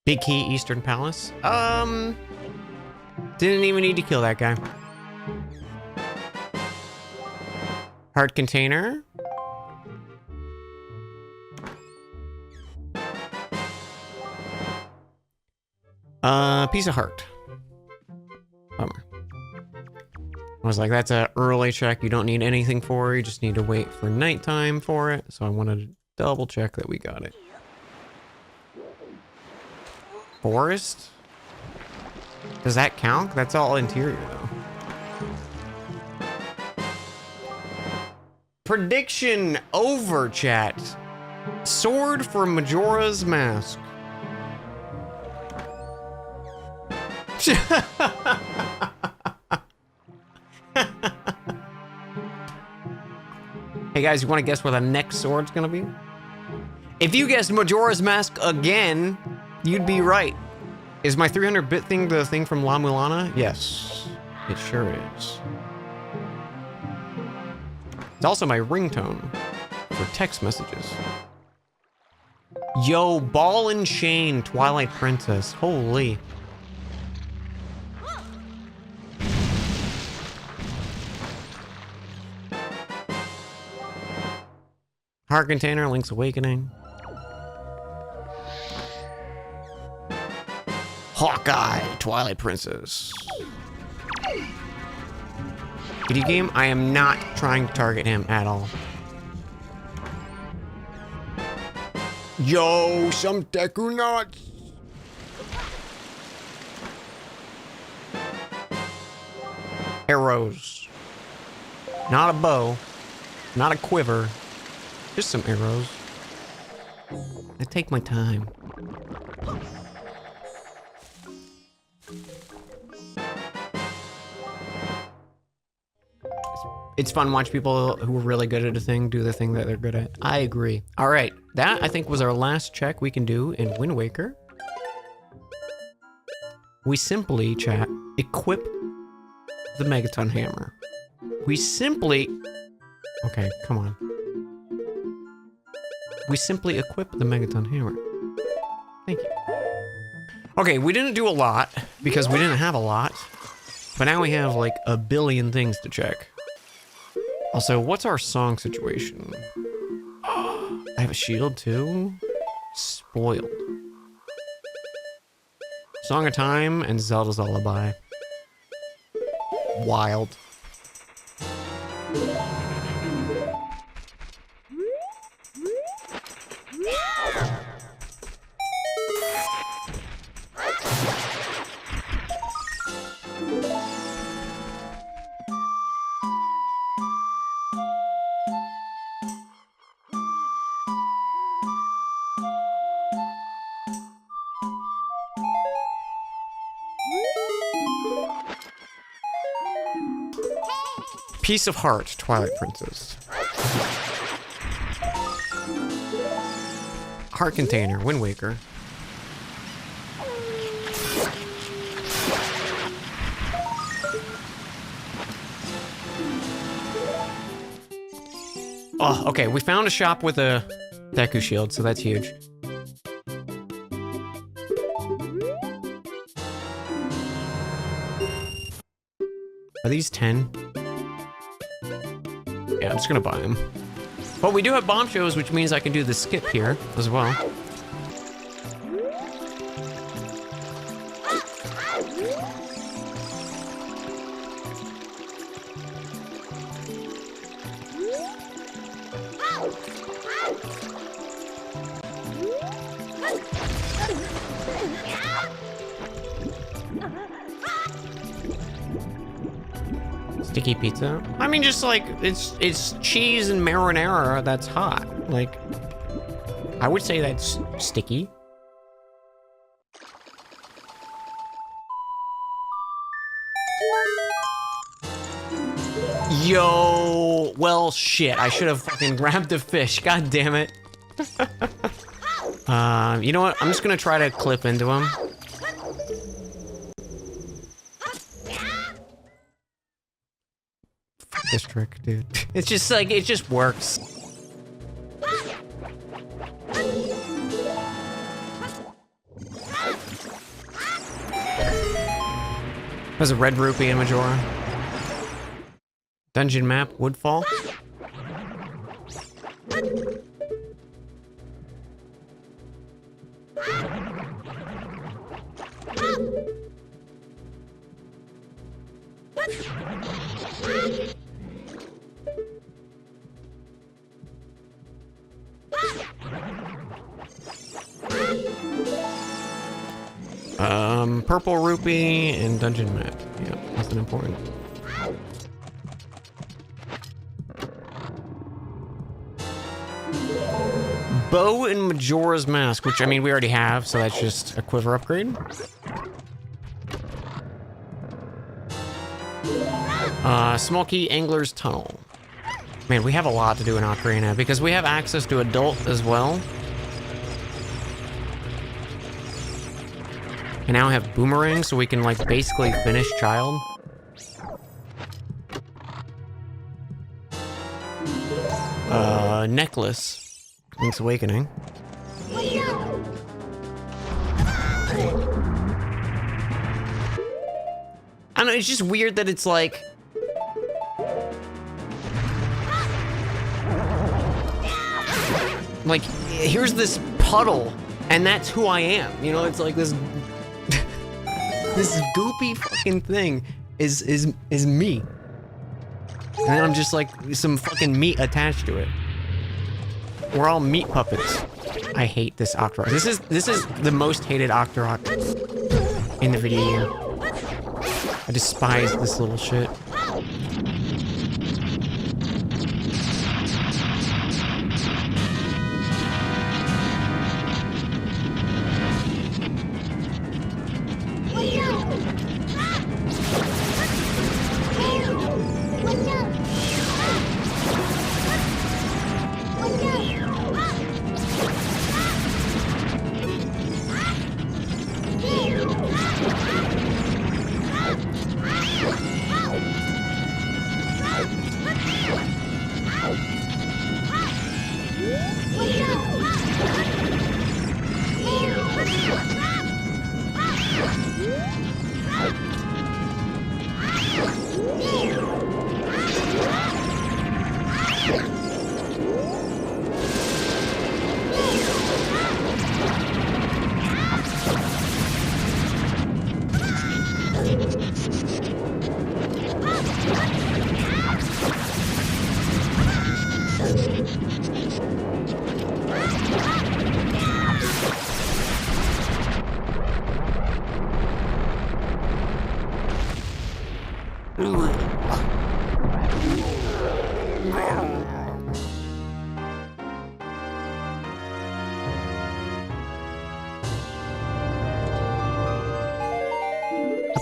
Big Key, Eastern Palace. Didn't even need to kill that guy. Heart container. Piece of heart. Bummer. I was like, that's an early check. You don't need anything for it. You just need to wait for nighttime for it. So I wanted to double check that we got it. Forest? Does that count? That's all interior, though. Prediction over, chat. Sword for Majora's Mask. Hey guys, you want to guess where the next sword's gonna be? If you guessed Majora's Mask again, you'd be right. Is my 300-bit thing the thing from La Mulana? Yes, it sure is. It's also my ringtone for text messages. Yo, Ball and Chain, Twilight Princess. Holy. Heart container, Link's Awakening. Hawkeye, Twilight Princess. Video game, I am not trying to target him at all. Yo, some Deku nuts. Arrows. Not a bow. Not a quiver. Just some arrows. I take my time. It's fun to watch people who are really good at a thing do the thing that they're good at. I agree. All right, that I think was our last check we can do in Wind Waker. We simply, chat, equip the Megaton Hammer. We simply... Okay, come on. We simply equip the Megaton Hammer. Thank you. Okay, we didn't do a lot because we didn't have a lot. But now we have like a billion things to check. Also, what's our song situation? I have a shield too? Spoiled. Song of Time and Zelda's Lullaby. Wild. Piece of Heart, Twilight Princess. Heart container, Wind Waker. Oh, okay, we found a shop with a Deku shield, so that's huge. Are these 10? Yeah, I'm just gonna buy them. But we do have bomb shows, which means I can do the skip here as well. Sticky pizza? I mean, just like, it's cheese and marinara that's hot. Like, I would say that's sticky. Yo, well, shit. I should have fucking grabbed the fish. God damn it. You know what? I'm just gonna try to clip into him. Fuck this trick, dude. It's just like, it just works. There's a red rupee in Majora. Dungeon map, Woodfall. Purple rupee and dungeon map. Yeah, nothing important. Bow and Majora's Mask, which, I mean, we already have, so that's just a quiver upgrade. Small Key Angler's Tunnel. Man, we have a lot to do in Ocarina, because we have access to Adult as well. And now I have Boomerang, so we can, like, basically finish Child. Necklace. Link's Awakening. I don't know, it's just weird that it's like... Like, here's this puddle, and that's who I am. You know, it's like this... this goopy fucking thing is me. And then I'm just like some fucking meat attached to it. We're all meat puppets. I hate this Octorok. This is the most hated Octorok in the video game. I despise this little shit.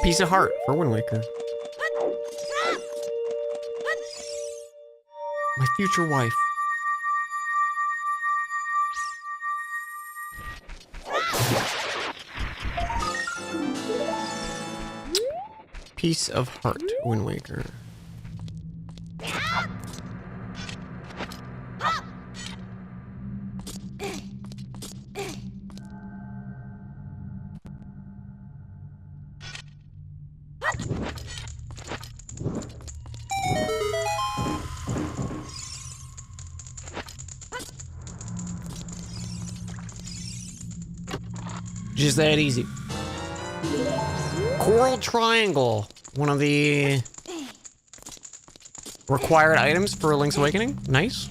Piece of heart for Wind Waker. My future wife. Piece of Heart, Wind Waker. Just that easy. Coral Triangle, one of the required items for Link's Awakening. Nice.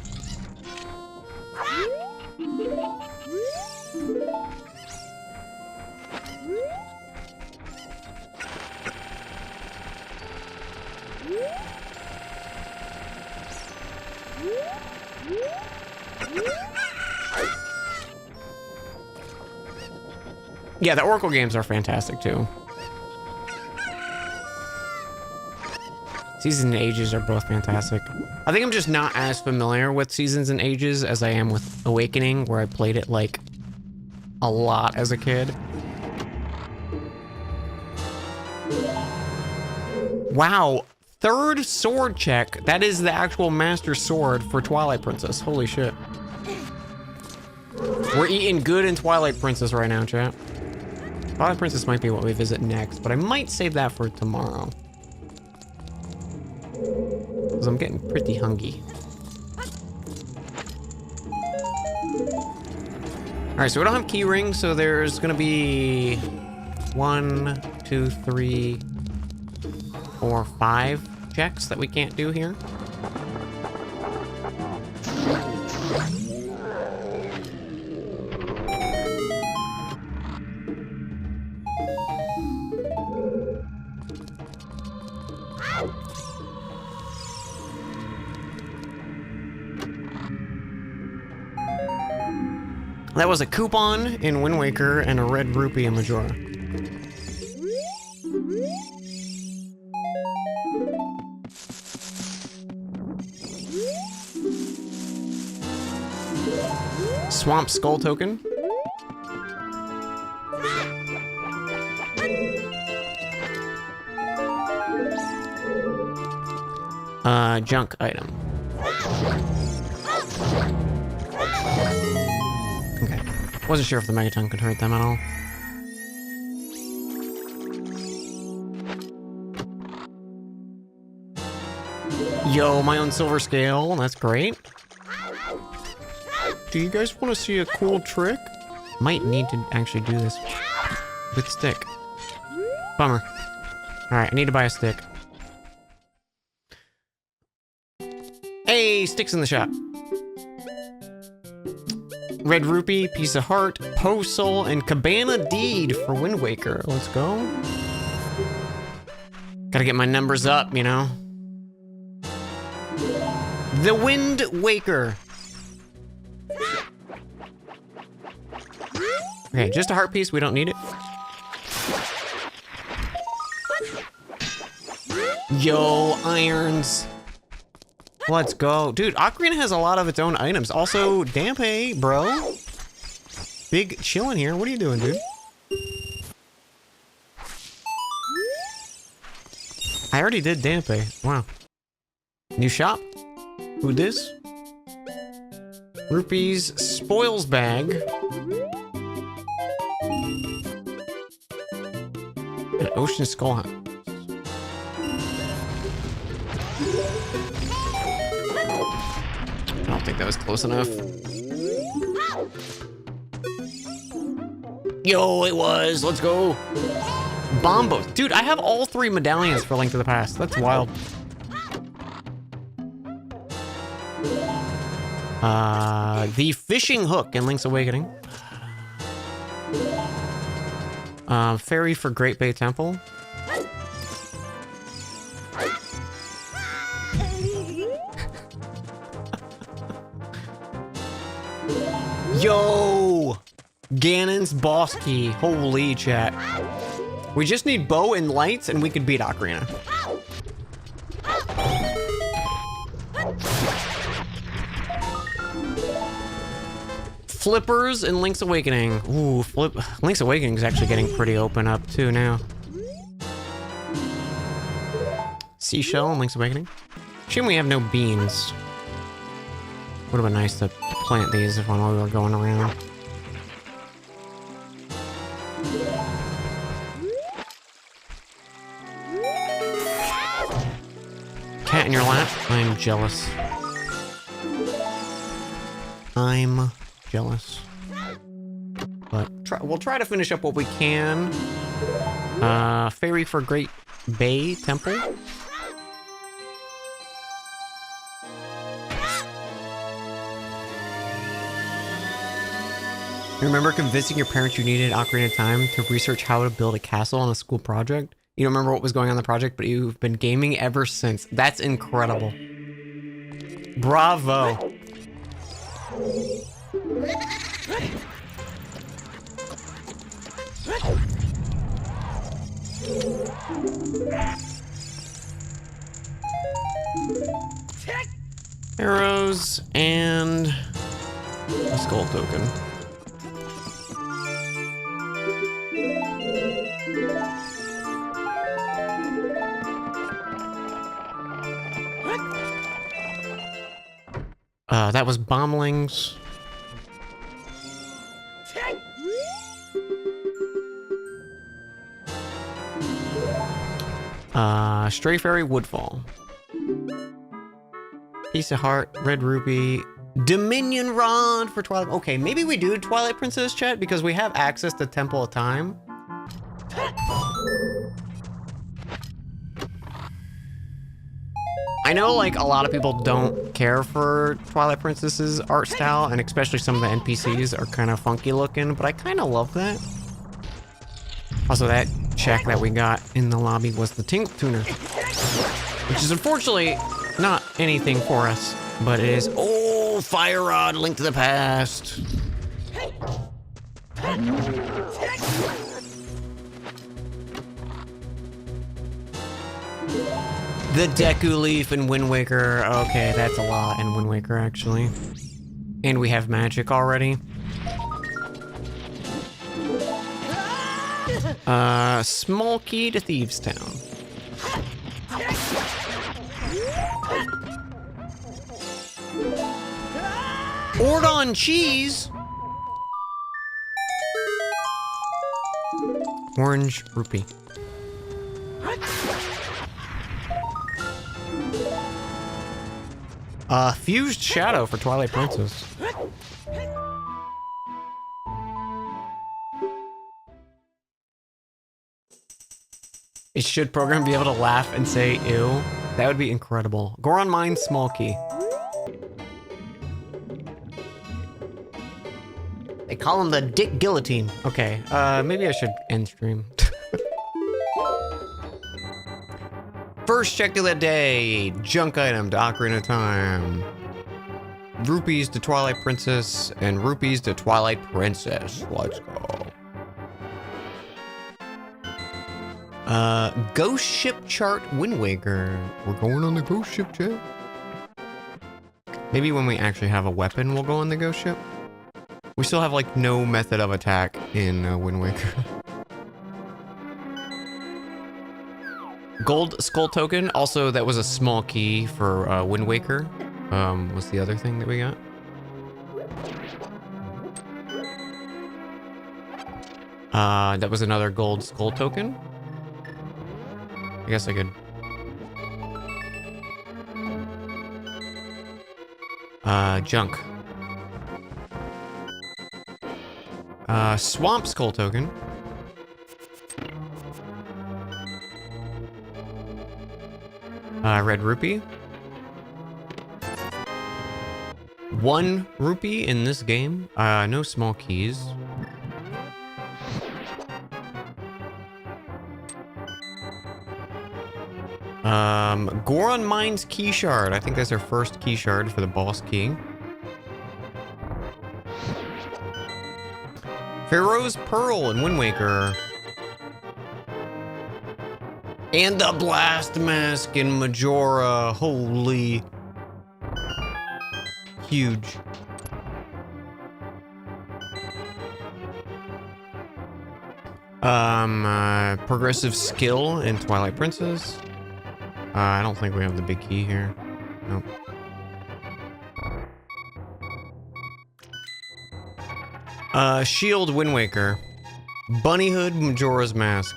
Yeah, the Oracle games are fantastic too. Seasons and Ages are both fantastic. I think I'm just not as familiar with Seasons and Ages as I am with Awakening, where I played it like a lot as a kid. Wow, 3rd sword check. That is the actual master sword for Twilight Princess. Holy shit. We're eating good in Twilight Princess right now, chat. Twilight Princess might be what we visit next, but I might save that for tomorrow. Because I'm getting pretty hungry. Alright, so we don't have key rings, so there's gonna be 1, 2, 3, 4, 5 checks that we can't do here. That was a coupon in Wind Waker and a red rupee in Majora. Swamp Skull token. Junk item. Okay. Wasn't sure if the Megaton could hurt them at all. Yo, my own silver scale. That's great. Do you guys want to see a cool trick? Might need to actually do this with stick. Bummer. Alright, I need to buy a stick. Hey, sticks in the shop. Red rupee, piece of heart, post soul, and cabana deed for Wind Waker. Let's go. Gotta get my numbers up, you know. The Wind Waker. Okay, just a heart piece. We don't need it. Yo, irons. Let's go. Dude, Ocarina has a lot of its own items. Also, Dampe, bro. Big chillin' here. What are you doing, dude? I already did Dampe. Wow. New shop? Who this? Rupees, spoils bag. An ocean skull hunt. I don't think that was close enough. Yo, it was. Let's go. Bombos. Dude, I have all 3 medallions for Link to the Past. That's wild. The fishing hook in Link's Awakening. Fairy for Great Bay Temple. Yo! Ganon's boss key. Holy chat. We just need bow and lights and we could beat Ocarina. Flippers in Link's Awakening. Ooh, Link's Awakening is actually getting pretty open up too now. Seashell in Link's Awakening. Shame we have no beans. Would have been nice to plant these if while we were going around. Cat in your lap? I'm jealous. I'm jealous. But we'll try to finish up what we can. Ferry for Great Bay Temple. Remember convincing your parents you needed Ocarina of Time to research how to build a castle on a school project? You don't remember what was going on in the project, but you've been gaming ever since. That's incredible. Bravo. Arrows and a skull token. That was bomblings. Stray Fairy Woodfall. Piece of Heart, Red Rupee, Dominion Rod for Twilight. Okay, maybe we do Twilight Princess, chat, because we have access to Temple of Time. I know, like, a lot of people don't care for Twilight Princess's art style, and especially some of the NPCs are kind of funky looking, but I kind of love that. Also, that check that we got in the lobby was the Tingle Tuner, which is unfortunately not anything for us, but it is. Oh, Fire Rod, Link to the Past. The Deku Leaf in Wind Waker. Okay, that's a lot in Wind Waker, actually. And we have magic already. Small key to Thieves Town. Ordon cheese. Orange rupee. Fused Shadow for Twilight Princess. It should program be able to laugh and say ew? That would be incredible. Goron Mine Small Key. They call him the Dick Guillotine. Okay, maybe I should end stream. First check of the day. Junk item to Ocarina of Time. Rupees to Twilight Princess and rupees to Twilight Princess. Let's go. Ghost Ship Chart Wind Waker. We're going on the Ghost Ship chat. Maybe when we actually have a weapon, we'll go on the Ghost Ship. We still have like no method of attack in Wind Waker. Gold Skull Token. Also, that was a small key for Wind Waker. What's the other thing that we got? That was another Gold Skull Token. I guess I could... junk. Swamp Skull Token. Red Rupee. 1 rupee in this game. No small keys. Goron Mines Key Shard. I think that's our first key shard for the boss key. Pharaoh's Pearl in Wind Waker. And the Blast Mask in Majora. Holy. Huge. Progressive skill in Twilight Princess. I don't think we have the big key here. Nope. Shield Wind Waker. Bunny Hood Majora's Mask.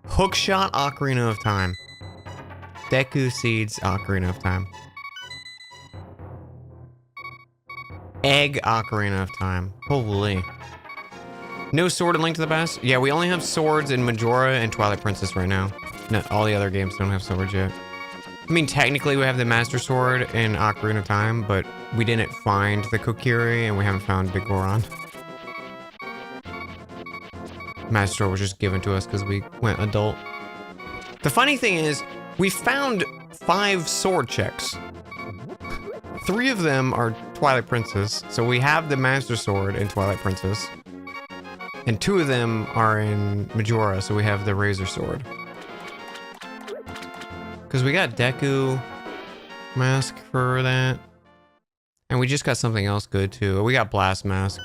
Hookshot Ocarina of Time. Deku Seeds Ocarina of Time. Egg Ocarina of Time. Holy. No sword in Link to the Past? Yeah, we only have swords in Majora and Twilight Princess right now. No, all the other games don't have swords yet. I mean, technically we have the Master Sword in Ocarina of Time, but we didn't find the Kokiri and we haven't found Big Goron. Master Sword was just given to us because we went adult. The funny thing is, we found 5 sword checks. 3 of them are Twilight Princess, so we have the Master Sword in Twilight Princess. And 2 of them are in Majora, so we have the Razor Sword. Because we got Deku Mask for that. And we just got something else good too. We got Blast Mask.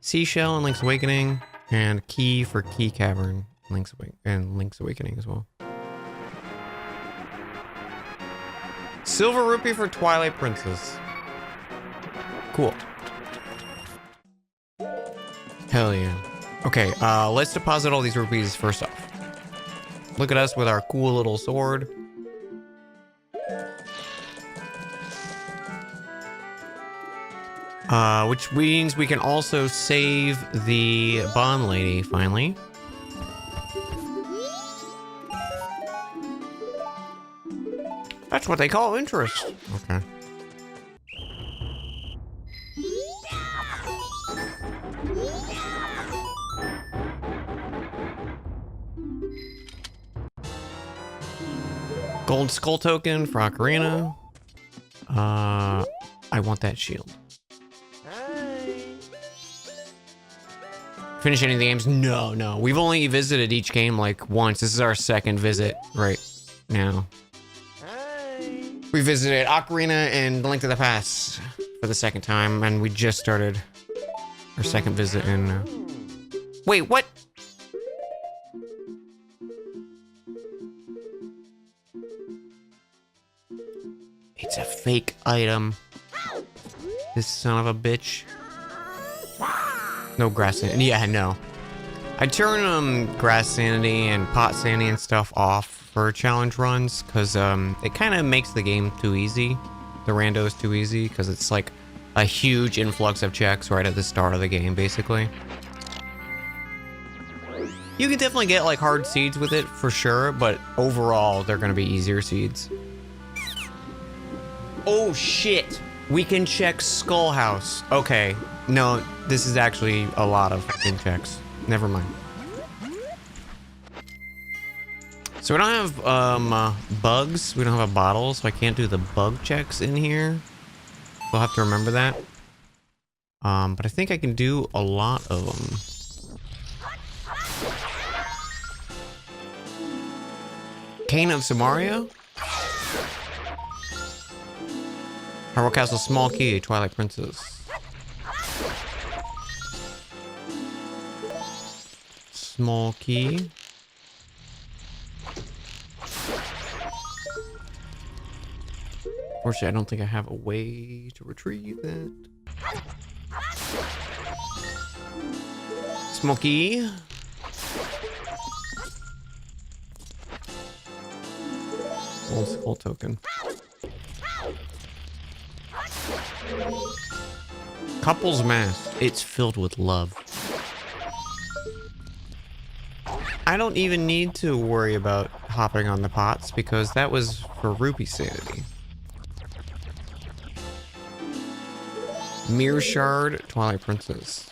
Seashell in Link's Awakening. And Key for Key Cavern in Link's Awakening as well. Silver Rupee for Twilight Princess. Cool. Hell yeah. Okay, let's deposit all these rupees first off. Look at us with our cool little sword. Which means we can also save the Bond Lady, finally. That's what they call interest. Okay. Gold skull token for Ocarina. I want that shield. Finish any of the games? No. We've only visited each game like once. This is our second visit right now. We visited Ocarina and Link to the Past for the second time, and we just started our second visit in... Wait, what? It's a fake item. This son of a bitch. No grass sanity. Yeah, no. I turn grass sanity and pot sanity and stuff off for challenge runs because it kind of makes the game too easy. The rando is too easy because it's like a huge influx of checks right at the start of the game, basically. You can definitely get like hard seeds with it for sure, but overall they're gonna be easier seeds. Oh shit! We can check Skull House. Okay, no, this is actually a lot of fucking checks. Never mind. So we don't have bugs. We don't have a bottle, so I can't do the bug checks in here. We'll have to remember that. But I think I can do a lot of them. Cane of Samaria? Hyrule Castle Small Key, Twilight Princess. Small Key. Unfortunately, I don't think I have a way to retrieve that. Small Key. Old skull token. Couple's Mask. It's filled with love. I don't even need to worry about hopping on the pots because that was for rupee sanity. Mirror Shard, Twilight Princess.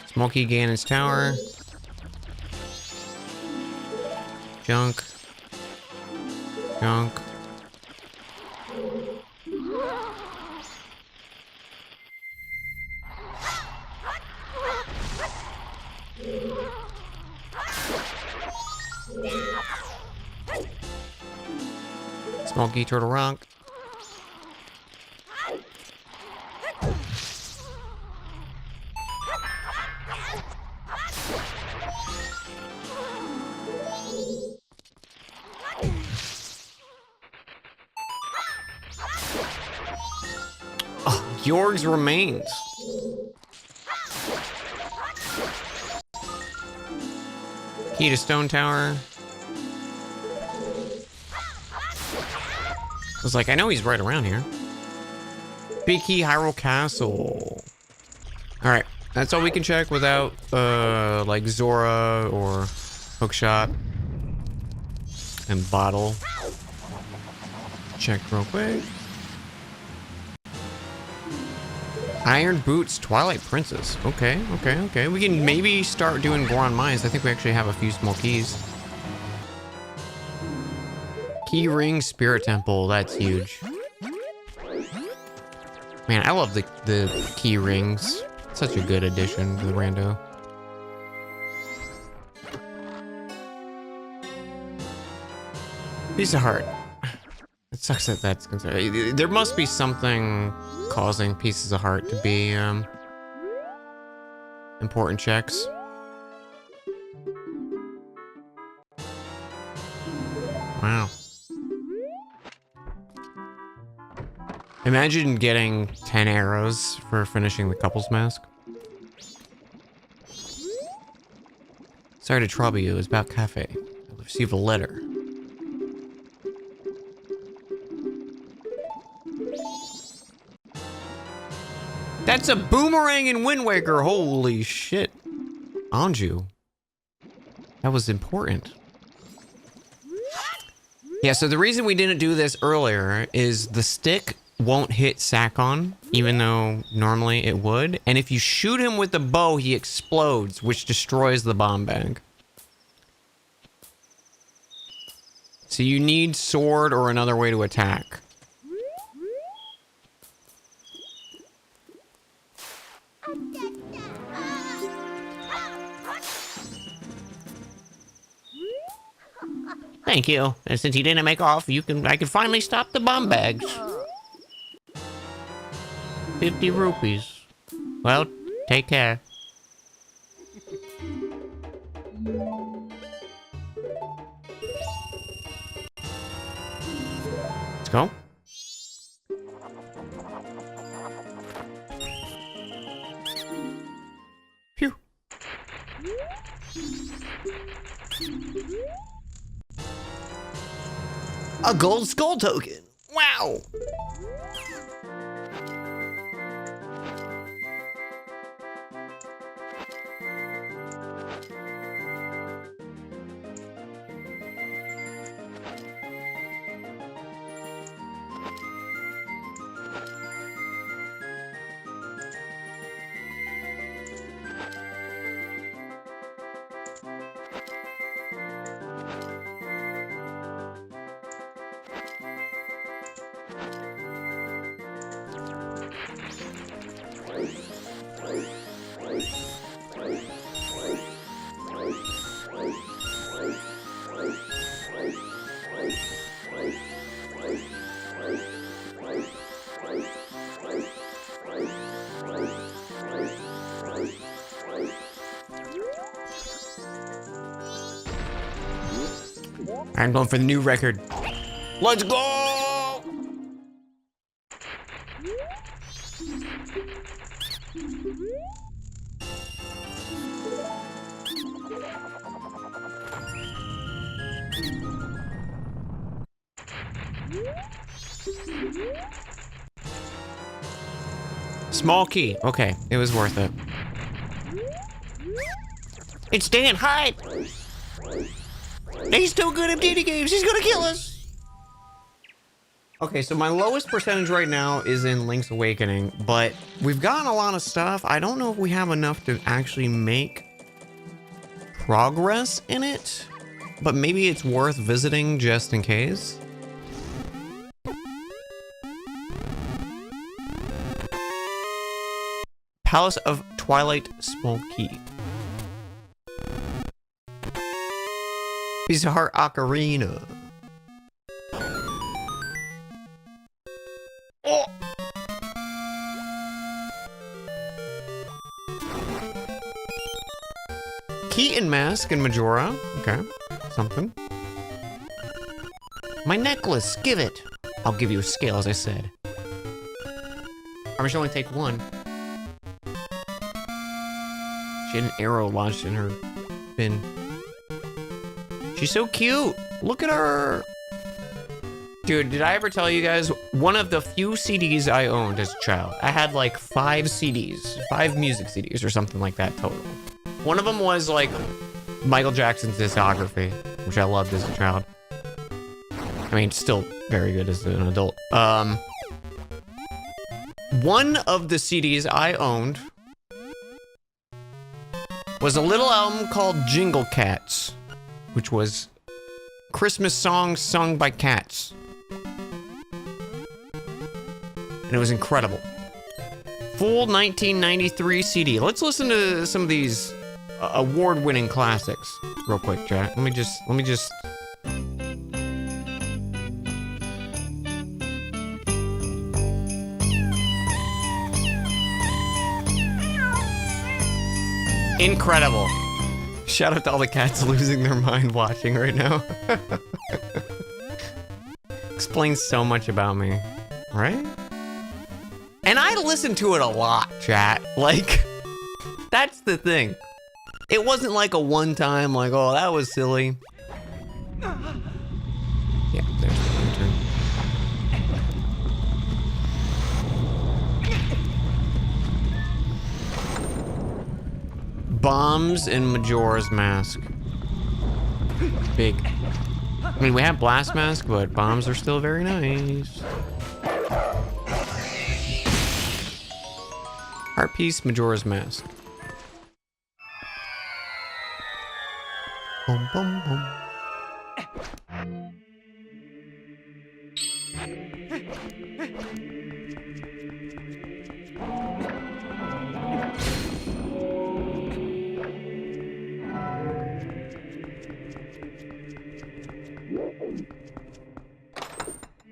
Smoky Ganon's Tower. Junk. Junk. Smoky Turtle Rock. Yorg's remains. Key to Stone Tower. I was like, I know he's right around here. Big Key, Hyrule Castle. Alright, that's all we can check without, like Zora or Hookshot. And Bottle. Check real quick. Iron Boots, Twilight Princess. Okay, okay, okay. We can maybe start doing Goron Mines. I think we actually have a few small keys. Key Ring, Spirit Temple. That's huge. Man, I love the key rings. Such a good addition to the rando. Piece of heart. It sucks that that's considered. There must be something causing pieces of heart to be important checks. Wow. Imagine getting 10 arrows for finishing the couple's mask. Sorry to trouble you, it's about cafe. I received a letter. That's a boomerang in Wind Waker, holy shit. Anju. That was important. Yeah, so the reason we didn't do this earlier is the stick won't hit Sakon, even though normally it would. And if you shoot him with the bow, he explodes, which destroys the bomb bag. So you need sword or another way to attack. Thank you. And since you didn't make off, I can finally stop the bomb bags. 50 rupees. Well, take care. Let's go. Phew. A gold skull token. Wow. I'm going for the new record. Let's go! Small key. Okay, it was worth it. It's Dan, hide! He's too good at dating games. He's gonna kill us. Okay, so my lowest percentage right now is in Link's Awakening, but we've gotten a lot of stuff. I don't know if we have enough to actually make progress in it, but maybe it's worth visiting just in case. Palace of Twilight, small key. Piece of heart, Ocarina. Oh! Key and mask and Majora. Okay, something. My necklace, give it. I'll give you a scale, as I said. I should only take one. She had an arrow launched in her fin. She's so cute. Look at her. Dude, did I ever tell you guys, one of the few CDs I owned as a child, I had like 5 CDs, 5 music CDs or something like that total. One of them was like Michael Jackson's discography, which I loved as a child. I mean, still very good as an adult. One of the CDs I owned was a little album called Jingle Cats, which was Christmas songs sung by cats. And it was incredible. Full 1993 CD. Let's listen to some of these award-winning classics real quick, Jack. Let me just incredible. Shout out to all the cats losing their mind watching right now. Explains so much about me, right? And I listen to it a lot, chat. Like, that's the thing. It wasn't like a one-time, like, oh, that was silly. Yeah, there's the lantern. Bombs and Majora's Mask. Big. I mean, we have Blast Mask, but bombs are still very nice. Heart piece, Majora's Mask. Boom, boom, boom.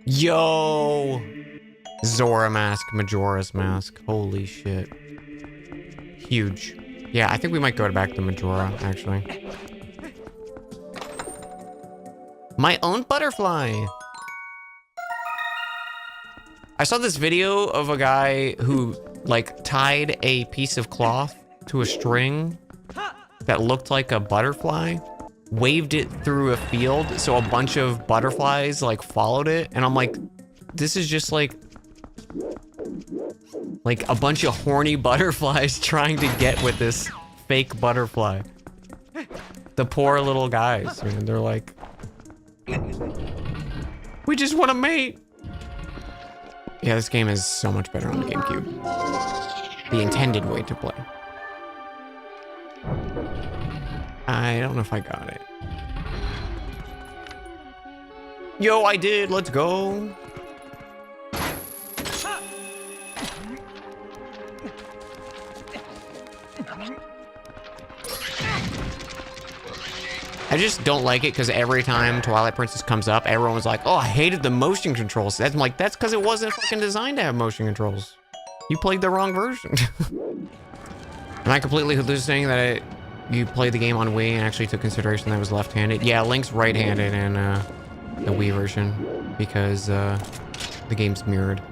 Yo! Zora Mask, Majora's Mask. Holy shit. Huge. Yeah, I think we might go back to Majora, actually. My own butterfly! I saw this video of a guy who, like, tied a piece of cloth to a string that looked like a butterfly, waved it through a field, so a bunch of butterflies, like, followed it, and I'm like, this is just, like a bunch of horny butterflies trying to get with this fake butterfly. The poor little guys, man, they're like, we just want to mate. Yeah, this game is so much better on the GameCube. The intended way to play. I don't know if I got it. Yo, I did, let's go. I just don't like it because every time Twilight Princess comes up, everyone's like, oh, I hated the motion controls. I'm like, that's because it wasn't fucking designed to have motion controls. You played the wrong version. Am I completely hallucinating that you played the game on Wii and actually took consideration that it was left-handed? Yeah, Link's right-handed in the Wii version because the game's mirrored.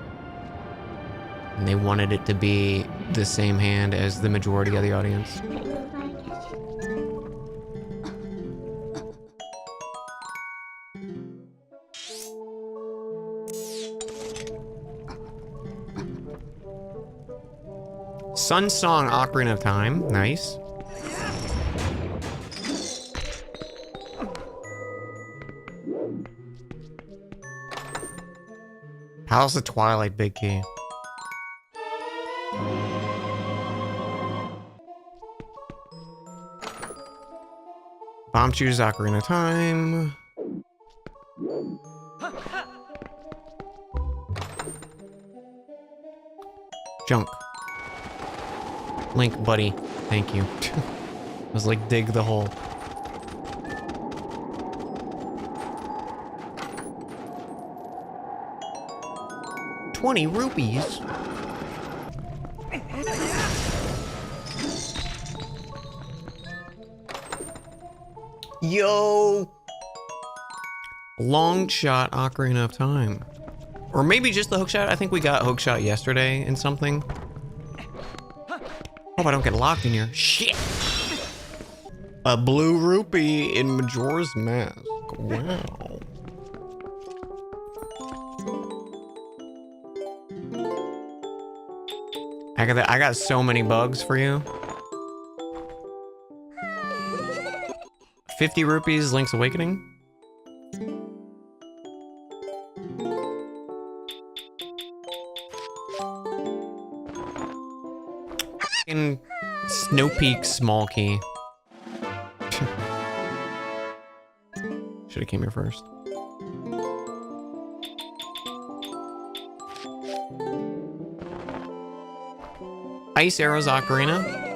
And they wanted it to be the same hand as the majority of the audience. Sun Song Ocarina of Time, nice. How's the Twilight big key? Bomb choose Ocarina of Time. Junk. Link, buddy. Thank you. I was like, dig the hole. $20 rupees. Yo. Long shot Ocarina of Time. Or maybe just the hookshot. I think we got hookshot yesterday in something. Hope I don't get locked in here. Shit! A blue rupee in Majora's Mask. Wow. I got so many bugs for you. 50 rupees, Link's Awakening. In Snow Peak small key. Should have came here first. Ice Arrows Ocarina.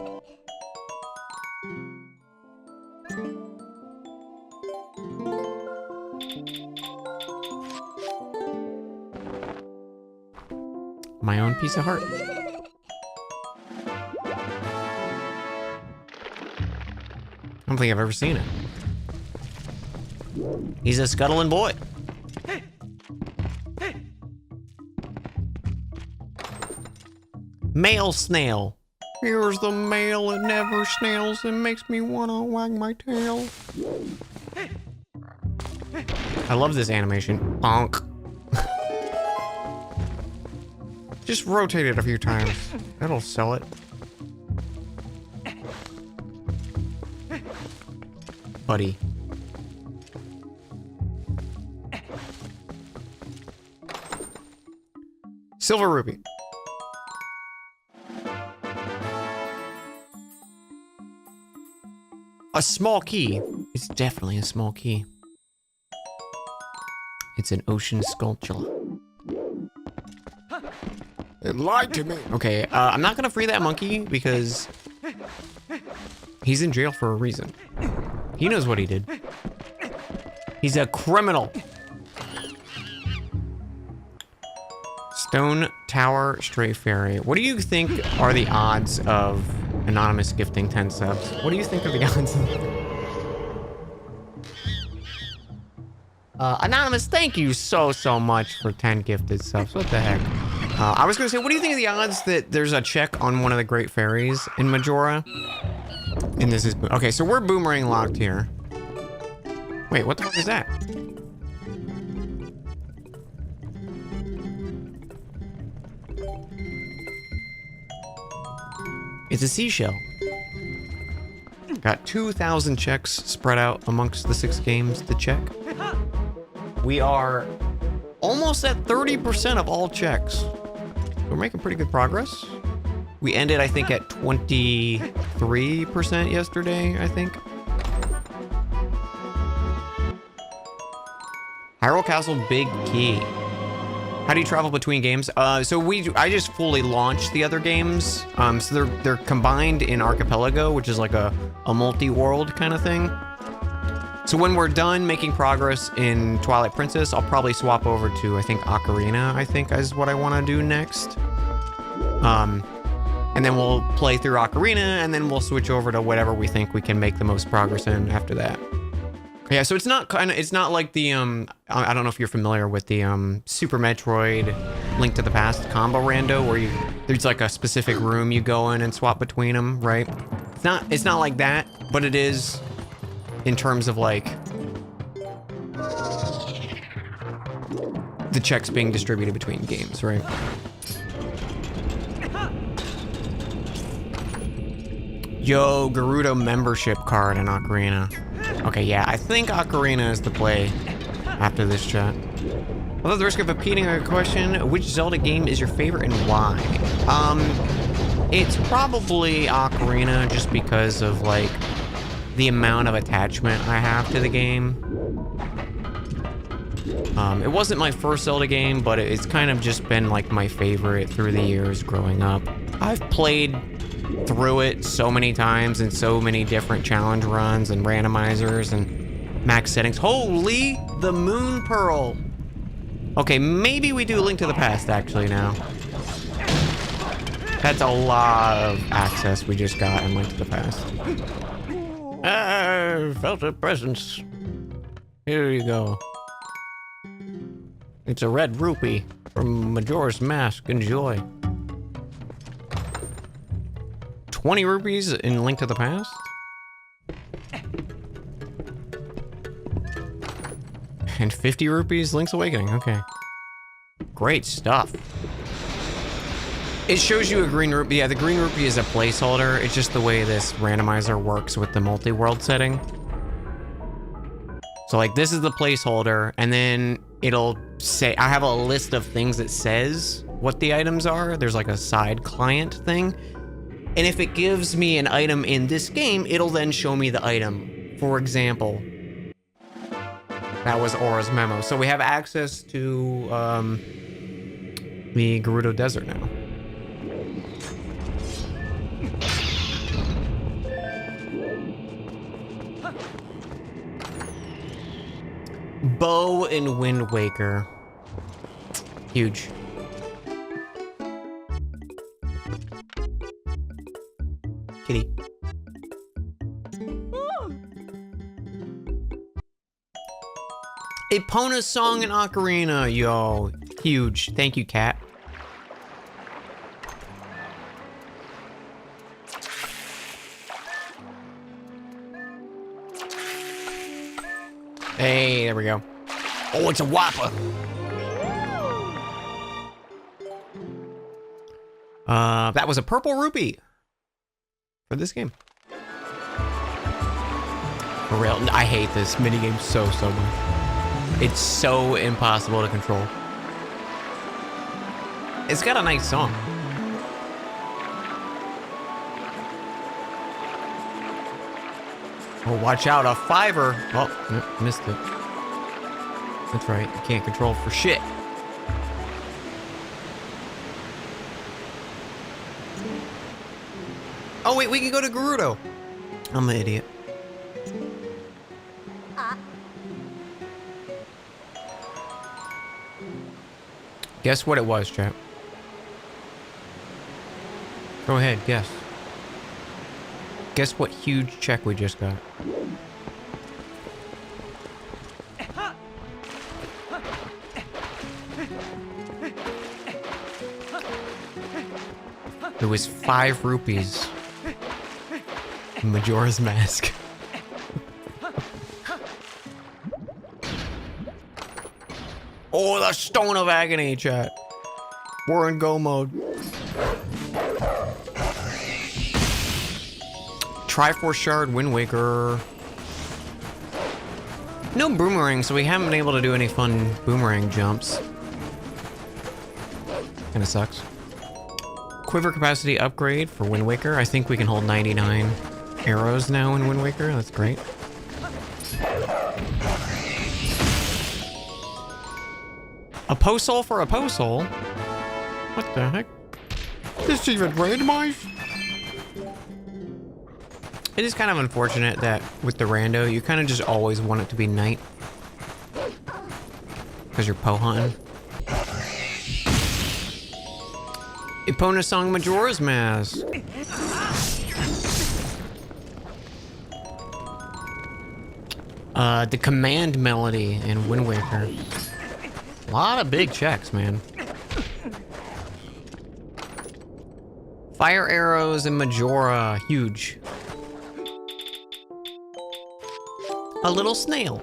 My own piece of heart. I don't think I've ever seen it. He's a scuttling boy. Male snail. Here's the mail, it never snails. It makes me wanna wag my tail. I love this animation. Bonk. Just rotate it a few times. That'll sell it. Buddy. Silver rupee. A small key. It's definitely a small key. It's an ocean sculpture. It lied to me. Okay, I'm not gonna free that monkey because he's in jail for a reason. He knows what he did. He's a criminal. Stone Tower Stray Fairy. What do you think are the odds of Anonymous gifting 10 subs? What do you think are the odds? Anonymous, thank you so much for 10 gifted subs. What the heck? I was gonna say, what do you think of the odds that there's a check on one of the Great Fairies in Majora? And this is... Okay, so we're boomerang locked here. Wait, what the fuck is that? It's a seashell. Got 2,000 checks spread out amongst the 6 games to check. We are almost at 30% of all checks. We're making pretty good progress. We ended, I think, at 23% yesterday, I think. Hyrule Castle Big Key. How do you travel between games? I just fully launched the other games. So they're combined in Archipelago, which is like a multi-world kind of thing. So when we're done making progress in Twilight Princess, I'll probably swap over to, I think, Ocarina, I think is what I want to do next. And then we'll play through Ocarina, and then we'll switch over to whatever we think we can make the most progress in after that. Yeah, so it's not like the I don't know if you're familiar with the Super Metroid Link to the Past combo rando where there's like a specific room you go in and swap between them, right? It's not like that, but it is in terms of like the checks being distributed between games, right? Yo, Gerudo membership card in Ocarina. Okay, yeah, I think Ocarina is the play after this chat. Without the risk of repeating a question, which Zelda game is your favorite and why? It's probably Ocarina just because of like the amount of attachment I have to the game. It wasn't my first Zelda game, but it's kind of just been like my favorite through the years growing up. I've played through it so many times in so many different challenge runs and randomizers and max settings. Holy, the Moon Pearl. Okay, maybe we do Link to the Past actually now. That's a lot of access we just got in Link to the Past. I felt a presence. Here you go. It's a red rupee from Majora's Mask. Enjoy. 20 rupees in Link to the Past? And 50 rupees Link's Awakening. Okay. Great stuff. It shows you a green rupee. Yeah, the green rupee is a placeholder. It's just the way this randomizer works with the multi-world setting. So like this is the placeholder, and then it'll say, I have a list of things that says what the items are. There's like a side client thing. And if it gives me an item in this game, it'll then show me the item. For example, that was Aura's memo. So we have access to the Gerudo Desert now. Bow in Wind Waker. Huge. Kitty. Epona song in Ocarina, yo. Huge. Thank you, cat. Hey, there we go. Oh, it's a whopper. That was a purple rupee for this game. For real, I hate this minigame so much. It's so impossible to control. It's got a nice song. Oh, watch out, a fiver. Oh, missed it. That's right, you can't control for shit. Oh wait, we can go to Gerudo. I'm an idiot. Guess what it was, chap? Go ahead, guess. Guess what huge check we just got? It was 5 rupees. Majora's Mask. Oh, the Stone of Agony, chat. We're in go mode. Triforce Shard, Wind Waker. No boomerang, so we haven't been able to do any fun boomerang jumps. Kinda sucks. Quiver capacity upgrade for Wind Waker. I think we can hold 99 arrows now in Wind Waker. That's great. A Posol for a Posol? What the heck? This even randomized? It is kind of unfortunate that with the rando, you kind of just always want it to be night. Because you're po-hunting. Epona song Majora's Mask. The command melody in Wind Waker. A lot of big checks, man. Fire arrows in Majora, huge. A little snail.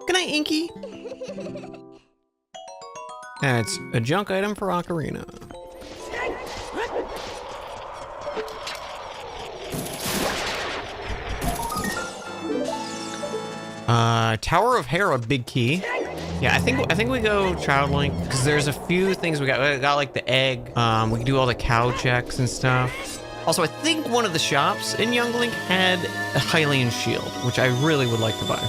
Good night, Inky. That's a junk item for Ocarina. Tower of Hera, big key. Yeah, I think we go Child Link because there's a few things we got. We got like the egg. We can do all the cow checks and stuff. Also, I think one of the shops in Young Link had a Hylian shield, which I really would like to buy.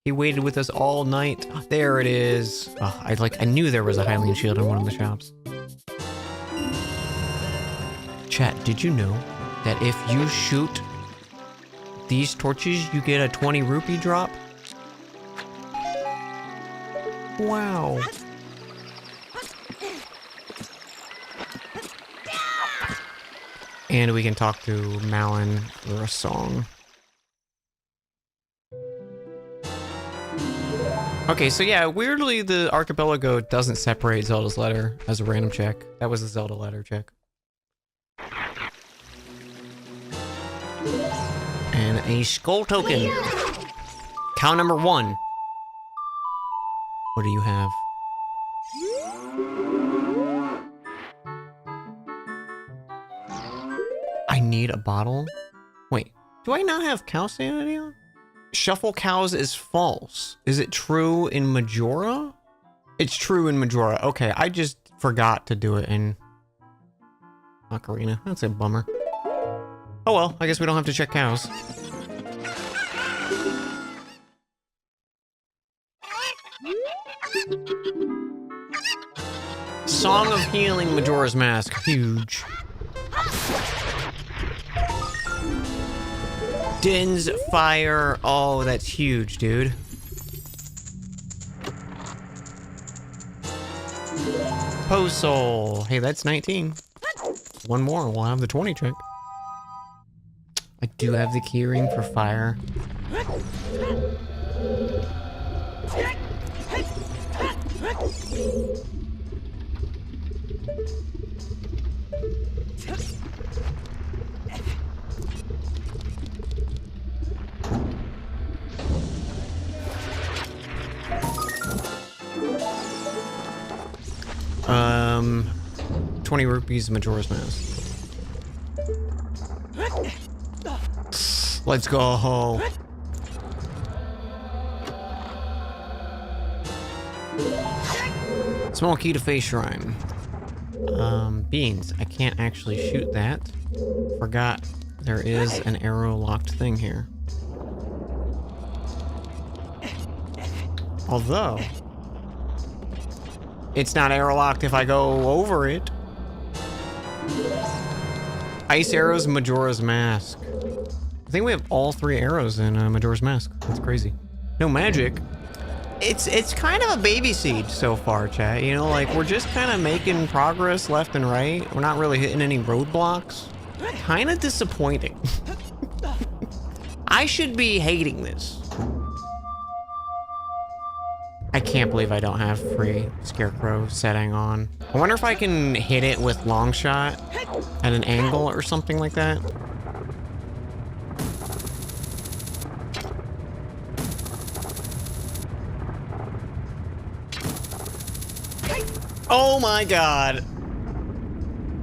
He waited with us all night. Oh, there it is. Oh, I knew there was a Hylian shield in one of the shops. Chat, did you know that if you shoot these torches, you get a 20 rupee drop? Wow. And we can talk to Malin for a song. Okay, so yeah, weirdly the archipelago doesn't separate Zelda's letter as a random check. That was a Zelda letter check. And a skull token. Cow number 1. What do you have? I need a bottle? Wait, do I not have cow sanity on? Shuffle cows is false. Is it true in Majora? It's true in Majora. Okay, I just forgot to do it in Ocarina. That's a bummer. Oh well, I guess we don't have to check cows. Song of Healing, Majora's Mask. Huge. Din's Fire. Oh, that's huge, dude. Posol. Hey, that's 19. One more, we'll have the 20 trick. I do have the keyring for fire. Um, 20 rupees, Majora's Mask. Let's go. Small key to face shrine. Beans. I can't actually shoot that. Forgot there is an arrow locked thing here. Although, it's not arrow locked if I go over it. Ice arrows, Majora's Mask. I think we have all 3 arrows in Majora's Mask. That's crazy. No magic. It's kind of a baby seed so far, chat. You know, like we're just kind of making progress left and right. We're not really hitting any roadblocks. Kind of disappointing. I should be hating this. I can't believe I don't have free Scarecrow setting on. I wonder if I can hit it with long shot at an angle or something like that. Oh my god.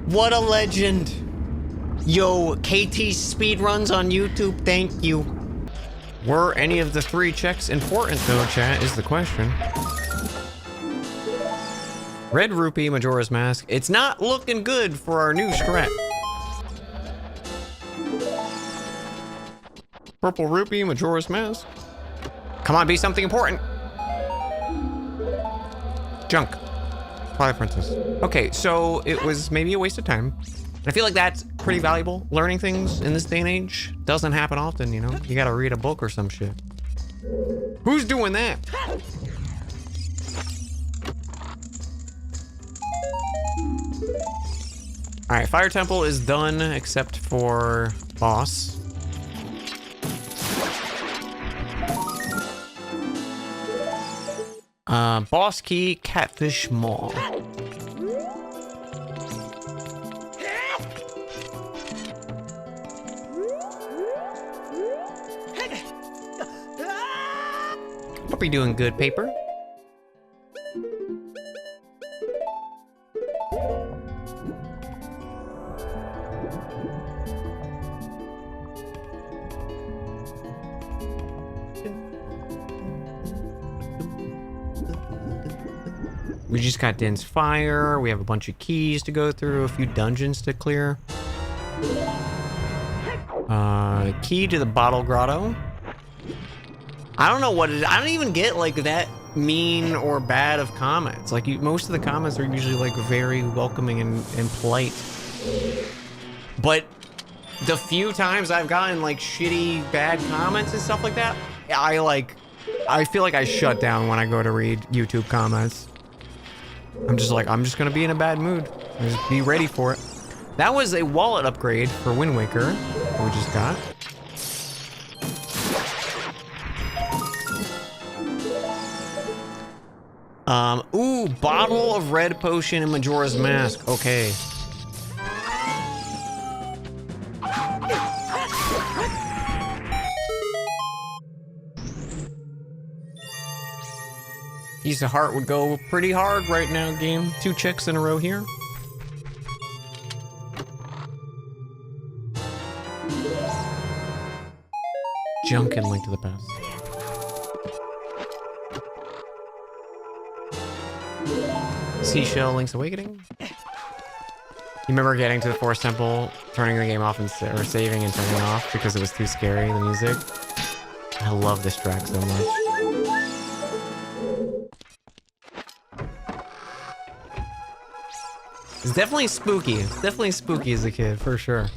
What a legend. Yo, KT speedruns on YouTube, thank you. Were any of the 3 checks important though, chat, is the question. Red Rupee, Majora's Mask. It's not looking good for our new strat. Purple Rupee, Majora's Mask. Come on, be something important. Junk. Twilight Princess. Okay, so it was maybe a waste of time. I feel like that's pretty valuable. Learning things in this day and age doesn't happen often, you know? You gotta read a book or some shit. Who's doing that? Alright, Fire Temple is done except for boss. Boss key, Catfish Maw. Hope you're doing good, paper. We just got Din's Fire. We have a bunch of keys to go through, a few dungeons to clear. Key to the Bottle Grotto. I don't know what it is. I don't even get like that mean or bad of comments. Like most of the comments are usually like very welcoming and polite. But the few times I've gotten like shitty bad comments and stuff like that, I feel like I shut down when I go to read YouTube comments. I'm just like, I'm just gonna be in a bad mood. Just be ready for it. That was a wallet upgrade for Wind Waker we just got. Ooh, bottle of red potion and Majora's Mask. Okay. Piece of heart would go pretty hard right now, game. 2 checks in a row here. Junk and Link to the Past. Seashell, Link's Awakening. You remember getting to the Forest Temple, turning the game off and or saving and turning it off because it was too scary, the music? I love this track so much. It's definitely spooky. It's definitely spooky as a kid, for sure.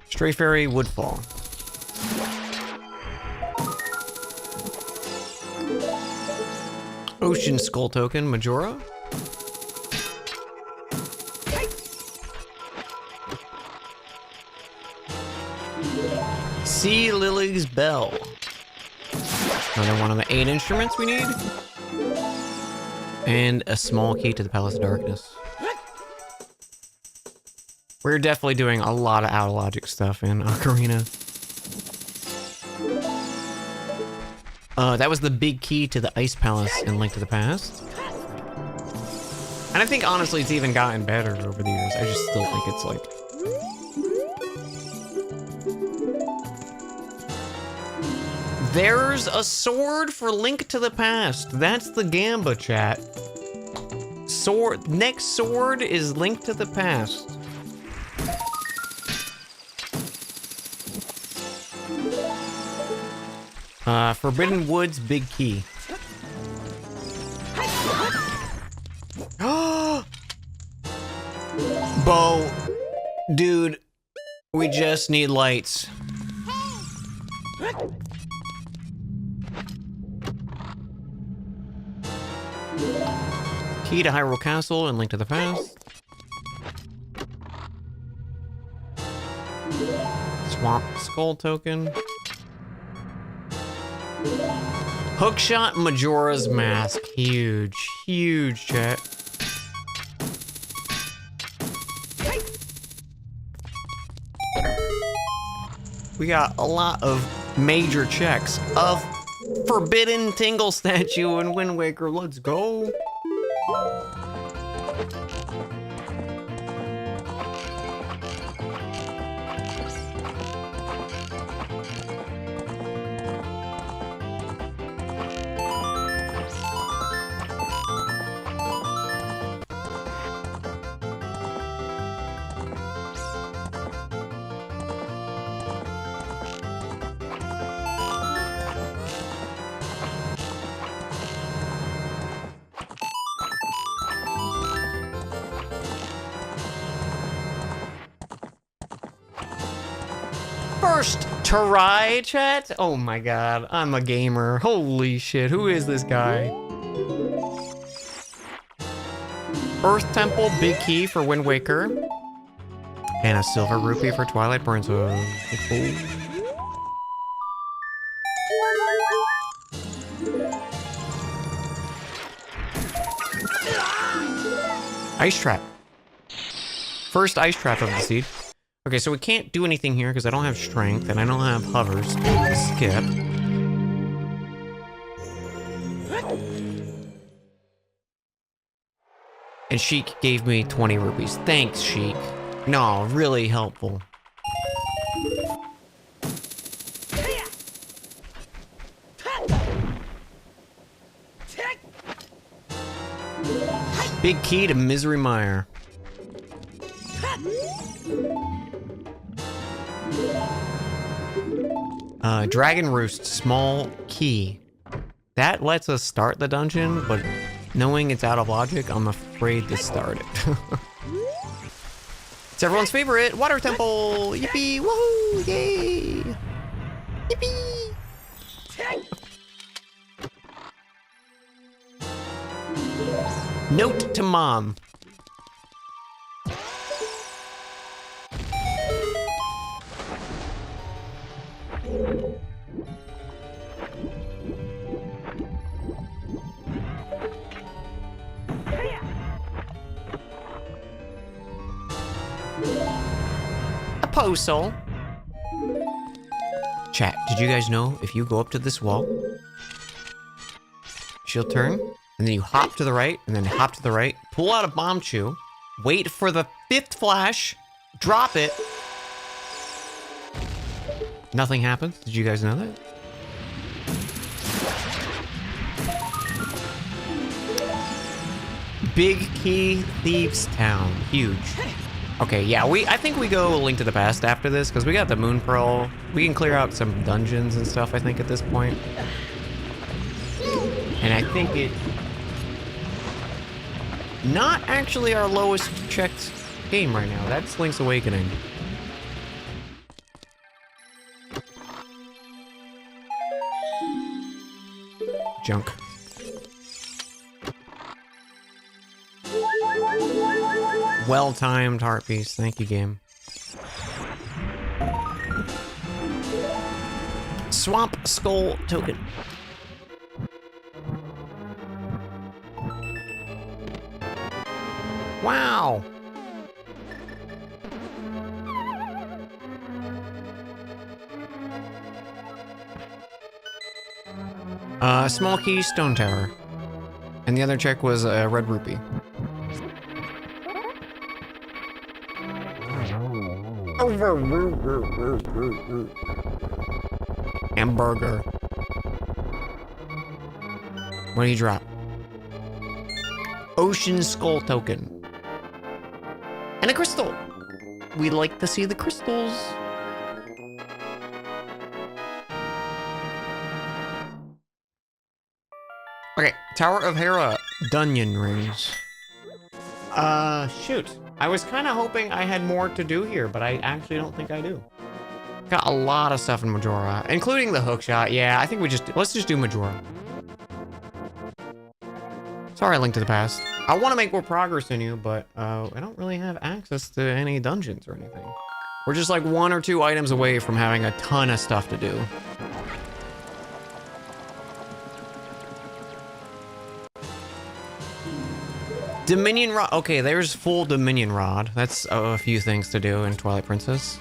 Stray Fairy Woodfall. Ocean Skull Token, Majora. Sea Lily's Bell. Another one of the 8 instruments we need. And a small key to the Palace of Darkness. We're definitely doing a lot of out-of-logic stuff in Ocarina. That was the big key to the Ice Palace in Link to the Past. And I think, honestly, it's even gotten better over the years. I just still think it's, like... There's a sword for Link to the Past. That's the Gamba, chat. Sword. Next sword is Link to the Past. Forbidden Woods, big key. Bo, dude, we just need lights. Key to Hyrule Castle and Link to the Past. Swamp Skull Token. Hookshot Majora's Mask. Huge, huge, chat. We got a lot of major checks. Of Forbidden Tingle Statue in Wind Waker. Let's go. First try, chat? Oh my god, I'm a gamer. Holy shit, who is this guy? Earth Temple, big key for Wind Waker. And a silver rupee for Twilight Princess. Ice Trap. First Ice Trap of the seed. Okay, so we can't do anything here because I don't have strength and I don't have hovers to skip. And Sheik gave me 20 rupees. Thanks, Sheik. No, really helpful. Big key to Misery Mire. Dragon Roost, small key. That lets us start the dungeon, but knowing it's out of logic, I'm afraid to start it. It's everyone's favorite, Water Temple! Yippee! Woohoo! Yay! Yippee! Note to Mom. proposal. Chat, did you guys know if you go up to this wall, she'll turn, and then you hop to the right, and then hop to the right, pull out a bomb chew, wait for the 5th flash, drop it. Nothing happens. Did you guys know that? Big Key Thieves Town. Huge. Okay, yeah, I think we go Link to the Past after this, because we got the Moon Pearl. We can clear out some dungeons and stuff, I think, at this point. And I think it's not actually our lowest checked game right now. That's Link's Awakening. Junk. Well-timed heart piece. Thank you, game. Swamp Skull Token. Wow. Small key, stone tower. And the other check was a red rupee. Hamburger. What do you drop? Ocean Skull Token. And a crystal. We like to see the crystals. Okay, Tower of Hera, Dungeon Rings. Shoot. I was kind of hoping I had more to do here, but I actually don't think I do. Got a lot of stuff in Majora, including the hookshot. Yeah, I think let's just do Majora. Sorry, Link to the Past. I want to make more progress in you, but I don't really have access to any dungeons or anything. We're just like 1 or 2 items away from having a ton of stuff to do. Dominion Rod. Okay, there's full Dominion Rod. That's a few things to do in Twilight Princess.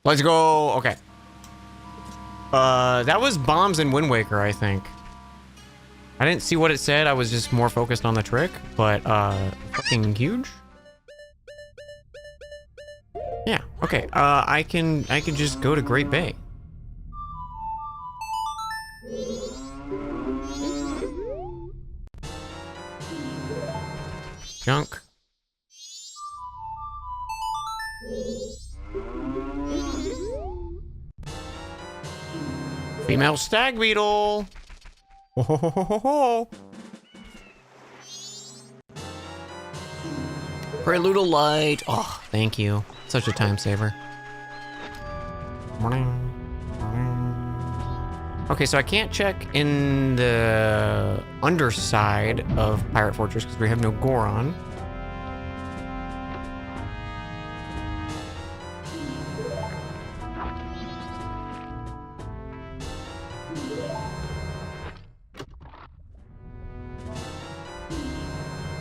Let's go. Okay. That was bombs in Wind Waker, I think. I didn't see what it said. I was just more focused on the trick, but fucking huge. Yeah. Okay. I can just go to Great Bay. Junk. Female stag beetle. Ho, ho, ho, ho, ho. Prelude light. Oh, thank you. Such a time saver. Okay, so I can't check in the underside of Pirate Fortress because we have no Goron.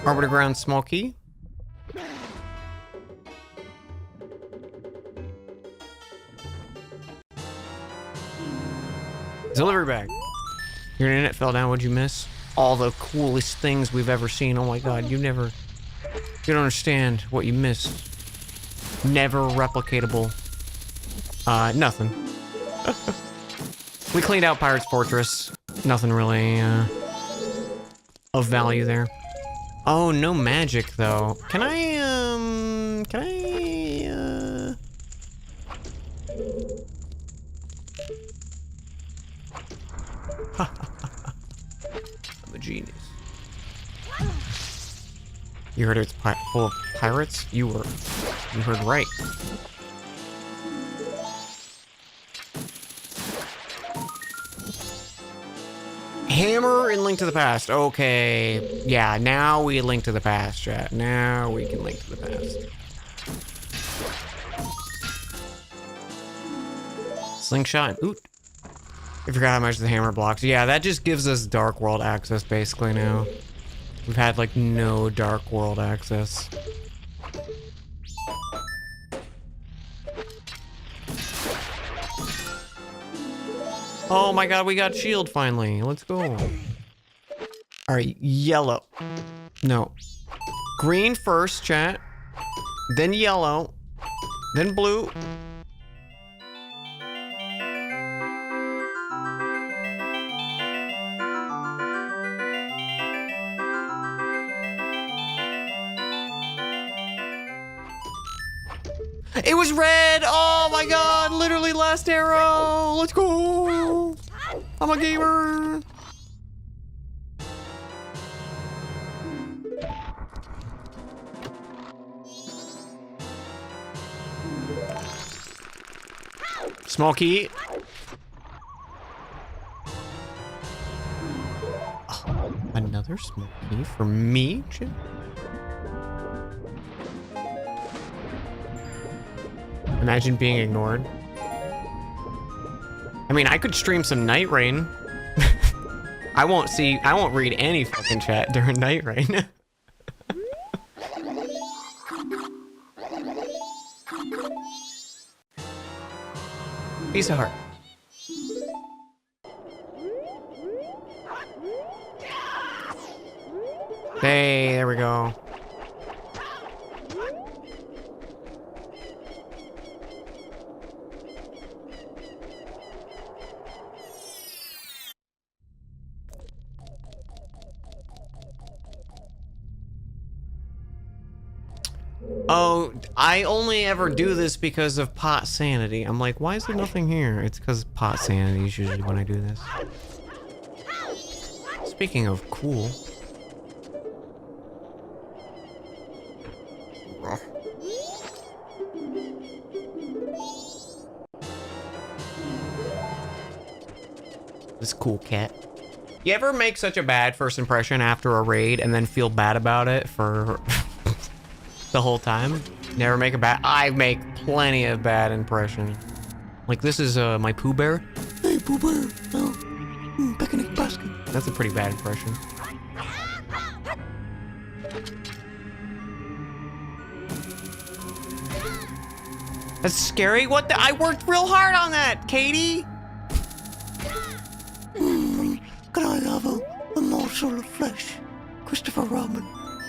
Arbiter Ground small key. Delivery bag. Your internet fell down. What'd you miss? All the coolest things we've ever seen. Oh my god, you don't understand what you missed. Never replicatable. Nothing. We cleaned out Pirate's Fortress. Nothing really of value there. Oh, no magic though. Can I I'm a genius. You heard it's full of pirates? You heard right. Hammer and Link to the Past. Okay. Yeah, now we link to the past, chat. Now we can link to the past. Slingshot. Ooh. I forgot how much the hammer blocks. Yeah, that just gives us Dark World access basically now. We've had like no Dark World access. Oh my god, we got shield finally. Let's go. Alright, yellow. No. Green first, chat. Then yellow. Then blue. It was red! Oh my god! Literally last arrow! Let's go! I'm a gamer! Small key. Oh, another small key for me? Imagine being ignored. I mean, I could stream some Night Rain. I won't read any fucking chat during Night Rain. Piece of heart. Hey, there we go. Oh, I only ever do this because of pot sanity. I'm like, why is there nothing here? It's because pot sanity is usually when I do this. Speaking of cool. This cool cat. You ever make such a bad first impression after a raid and then feel bad about it for the whole time? Never make a bad... I make plenty of bad impressions. Like this is my Pooh Bear. Hey Pooh Bear, no. Picnic basket. That's a pretty bad impression. That's scary. What the... I worked real hard on that, Katie. Can I have a morsel of flesh? Christopher Robin.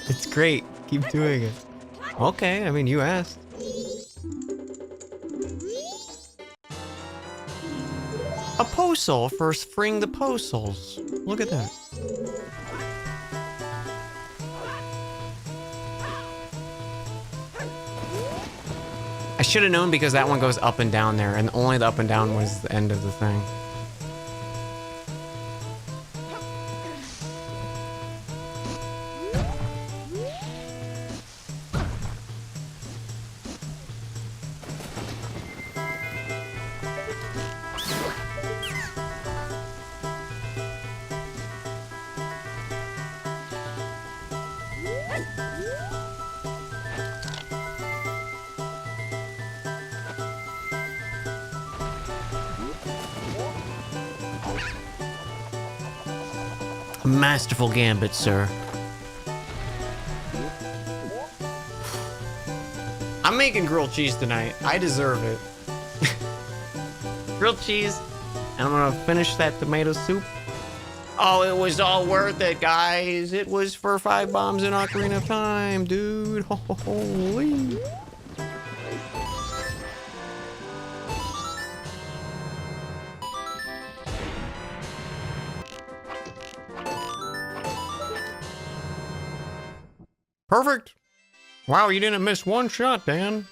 It's great. Keep doing it. Okay, I mean, you asked. A postal for freeing the postals. Look at that. I should have known because that one goes up and down there, and only the up and down was the end of the thing. Masterful gambit, sir. I'm making grilled cheese tonight. I deserve it. Grilled cheese. And I'm gonna finish that tomato soup. Oh, it was all worth it, guys. It was for 5 bombs in Ocarina of Time, dude. Holy. Perfect. Wow, you didn't miss one shot, Dan.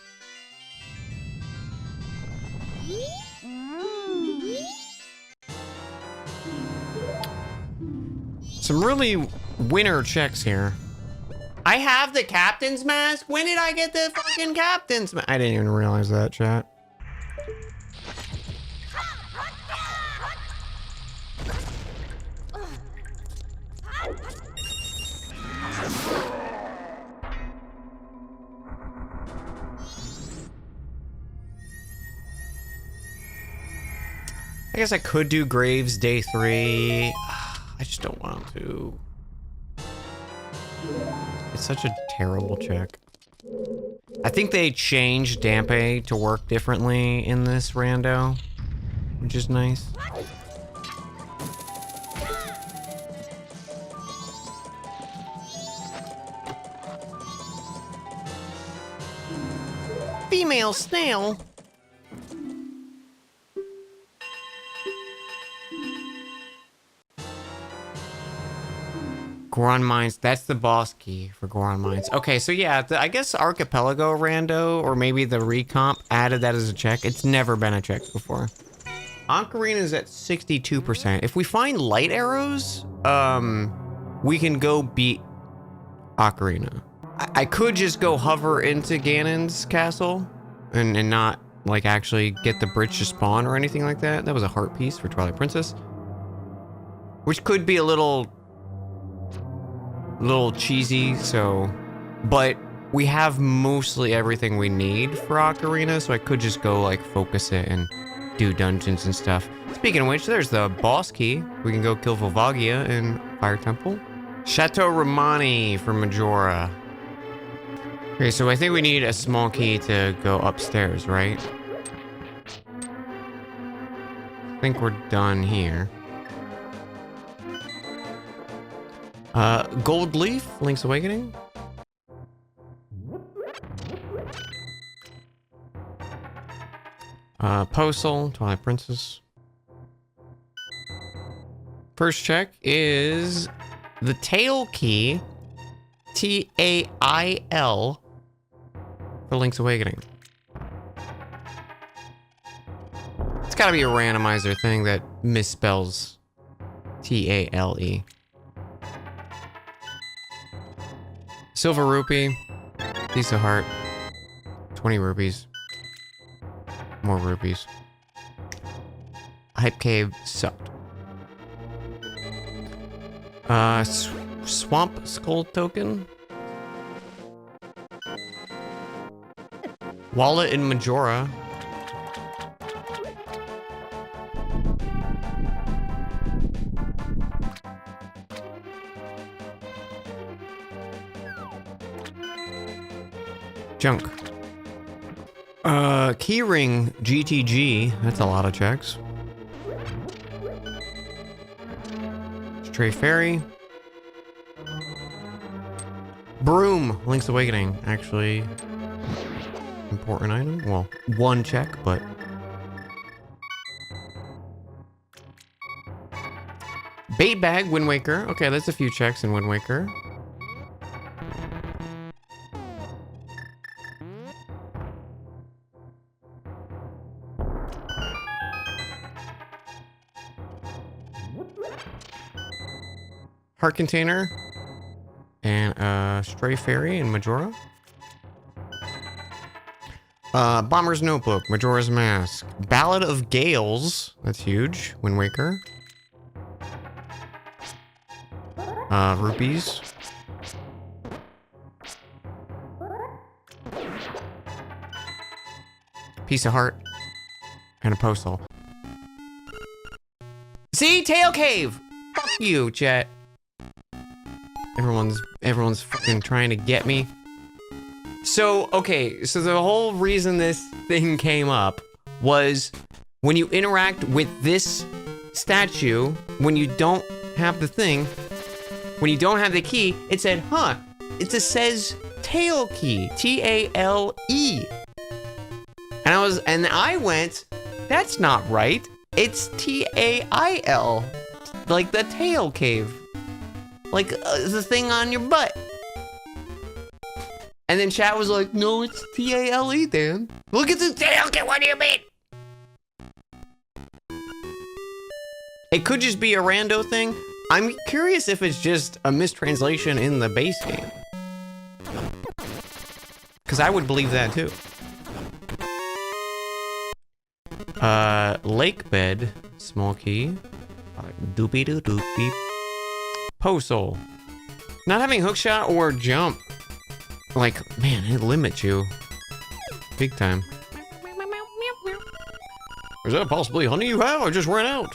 Some really winner checks here. I have the captain's mask? When did I get the fucking captain's mask? I didn't even realize that, chat. I guess I could do Graves day 3. I just don't want to. It's such a terrible check. I think they changed Dampe to work differently in this rando, which is nice. Female snail. Goron Mines, that's the boss key for Goron Mines. Okay, so yeah, I guess Archipelago Rando, or maybe the Recomp added that as a check. It's never been a check before. Ocarina is at 62%. If we find light arrows, we can go beat Ocarina. I could just go hover into Ganon's castle and not, like, actually get the bridge to spawn or anything like that. That was a heart piece for Twilight Princess. Which could be a little cheesy, so... But we have mostly everything we need for Ocarina, so I could just go, like, focus it and do dungeons and stuff. Speaking of which, there's the boss key. We can go kill Volvagia in Fire Temple. Chateau Romani for Majora. Okay, so I think we need a small key to go upstairs, right? I think we're done here. Gold Leaf, Link's Awakening. Postal, Twilight Princess. First check is the tail key, T-A-I-L, for Link's Awakening. It's gotta be a randomizer thing that misspells T-A-L-E. Silver rupee, piece of heart, 20 rupees, more rupees. Hype cave sucked. Swamp skull token. Wallet in Majora. Junk. Keyring GTG. That's a lot of checks. Stray Fairy. Broom. Link's Awakening. Actually, important item. Well, one check, but... Bait Bag, Wind Waker. Okay, that's a few checks in Wind Waker. Heart Container. And Stray Fairy and Majora. Bomber's Notebook, Majora's Mask. Ballad of Gales. That's huge. Wind Waker. Rupees. Piece of heart. And a postal. See? Tail Cave! Fuck you, chat. Everyone's fucking trying to get me. So, okay, so the whole reason this thing came up was when you interact with this statue, when you don't have the thing, when you don't have the key, it said, huh, it just says tail key, T-A-L-E. And I went, that's not right. It's T-A-I-L, like the tail cave. Like, the thing on your butt. And then chat was like, no, it's T-A-L-E, Dan. Look at the tail, what do you mean? It could just be a rando thing. I'm curious if it's just a mistranslation in the base game. Because I would believe that too. Lake bed, small key. Doopy doo doopy. Postal. Not having hookshot or jump. Like, man, it limits you. Big time. Is that possibly honey you have? I just ran out.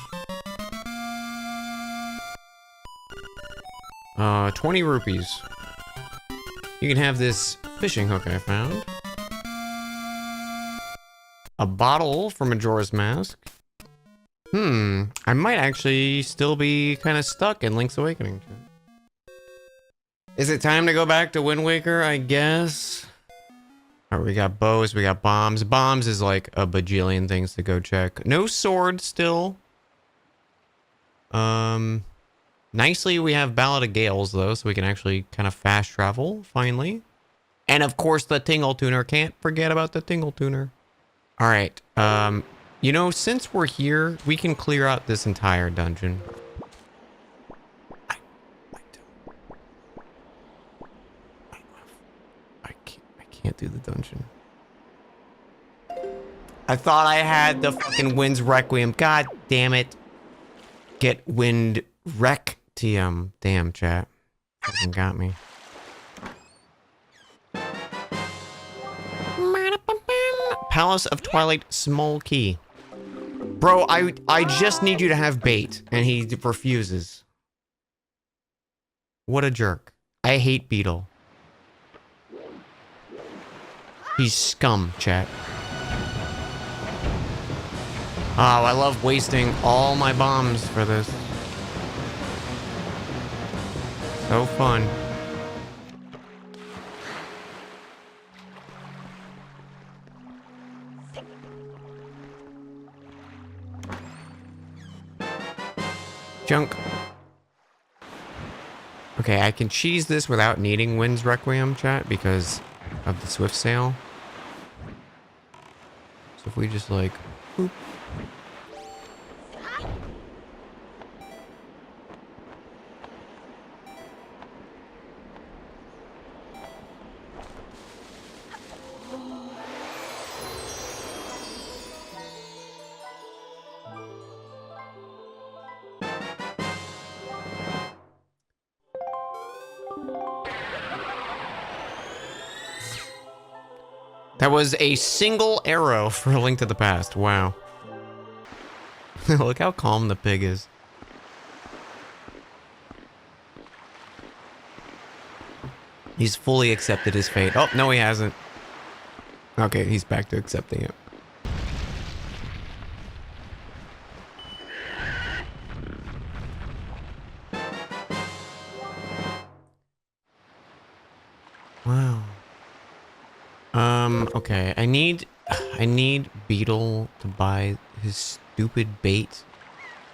20 rupees. You can have this fishing hook I found. A bottle for Majora's Mask. I might actually still be kind of stuck in Link's Awakening. Is it time to go back to Wind Waker, I guess? Alright, we got bows, we got bombs. Bombs is like a bajillion things to go check. No sword still. Nicely, we have Ballad of Gales, though, so we can actually kind of fast travel, finally. And of course, the Tingle Tuner. Can't forget about the Tingle Tuner. Alright, you know, since we're here, we can clear out this entire dungeon. I can't do the dungeon. I thought I had the fucking Wind's Requiem. God damn it. Get Wind Rectium. Damn, chat. Fucking got me. Palace of Twilight, small key. Bro, I just need you to have bait, and he refuses. What a jerk. I hate Beetle. He's scum, chat. Oh, I love wasting all my bombs for this. So fun. Junk. Okay, I can cheese this without needing Wind's Requiem, chat, because of the Swift Sail. So if we just like... Boop. That was a single arrow for A Link to the Past. Wow. Look how calm the pig is. He's fully accepted his fate. Oh, no, he hasn't. Okay, he's back to accepting it. Wow. Okay, I need Beetle to buy his stupid bait.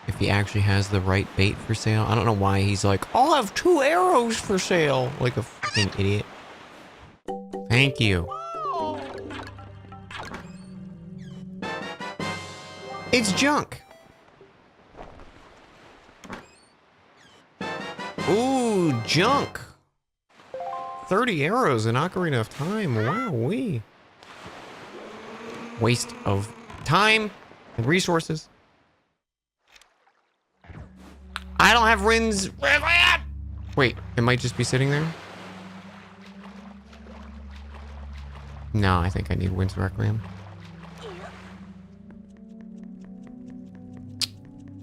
If he actually has the right bait for sale. I don't know why he's like, I'll have 2 arrows for sale. Like a fucking idiot. Thank you. It's junk. Ooh, junk. 30 arrows in Ocarina of Time. Wow-wee. Waste of time and resources. I don't have Rin's. Wait, it might just be sitting there. No, I think I need Wind's Requiem.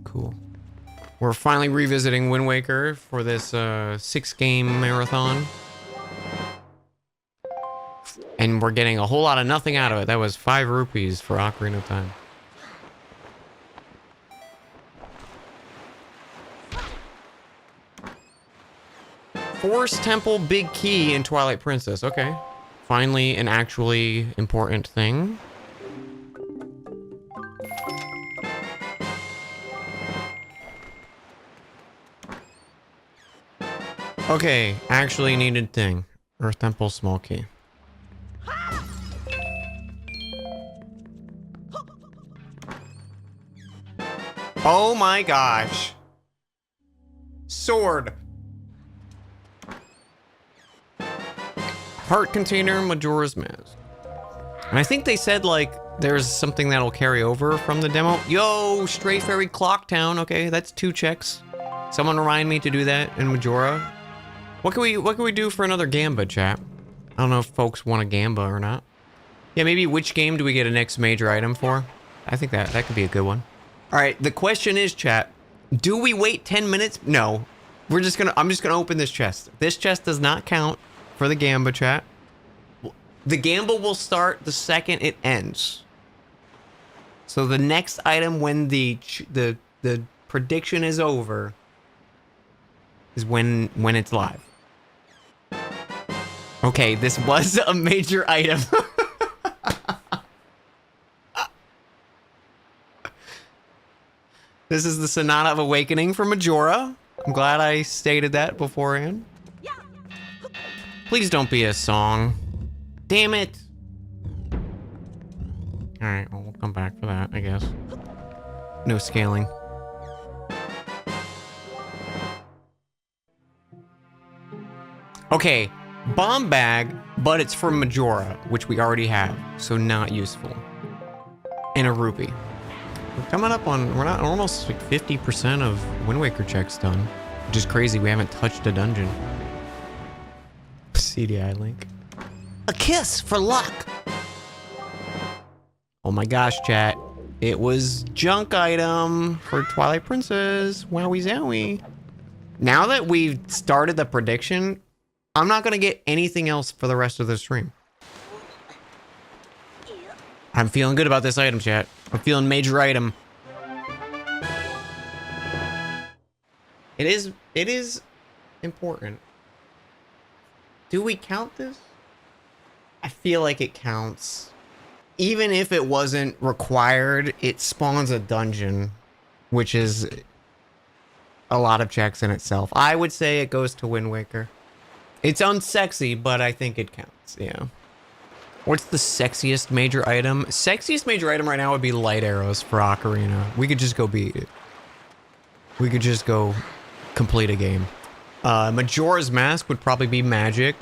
Cool. We're finally revisiting Wind Waker for this 6-game marathon. And we're getting a whole lot of nothing out of it. That was 5 rupees for Ocarina of Time. Forest Temple Big Key in Twilight Princess. Okay. Finally an actually important thing. Okay, actually needed thing. Earth Temple small key. Oh my gosh. Sword. Heart container, Majora's Mask. And I think they said, like, there's something that'll carry over from the demo. Yo, Stray Fairy Clock Town. Okay, that's 2 checks. Someone remind me to do that in Majora. What can we do for another Gamba, chat? I don't know if folks want a Gamba or not. Yeah, maybe which game do we get a next major item for? I think that could be a good one. All right, the question is, chat, do we wait 10 minutes? No. I'm just gonna open this chest. This chest does not count for the Gamba, chat. The Gamba will start the second it ends. So the next item when the prediction is over is when it's live. Okay, this was a major item. This is the Sonata of Awakening from Majora. I'm glad I stated that beforehand. Please don't be a song. Damn it. Alright, well, we'll come back for that, I guess. No scaling. Okay, bomb bag, but it's from Majora, which we already have, so not useful. And a rupee. We're coming up on, we're not almost like 50% of Wind Waker checks done, which is crazy. We haven't touched a dungeon. CDI link. A kiss for luck. Oh my gosh, chat. It was junk item for Twilight Princess. Wowie zowie. Now that we've started the prediction, I'm not going to get anything else for the rest of the stream. I'm feeling good about this item, chat. I'm feeling major item. It is important. Do we count this? I feel like it counts. Even if it wasn't required, it spawns a dungeon, which is a lot of checks in itself. I would say it goes to Wind Waker. It's unsexy, but I think it counts, yeah. What's the sexiest major item? Sexiest major item right now would be light arrows for Ocarina. We could just go beat it. We could just go complete a game. Majora's Mask would probably be magic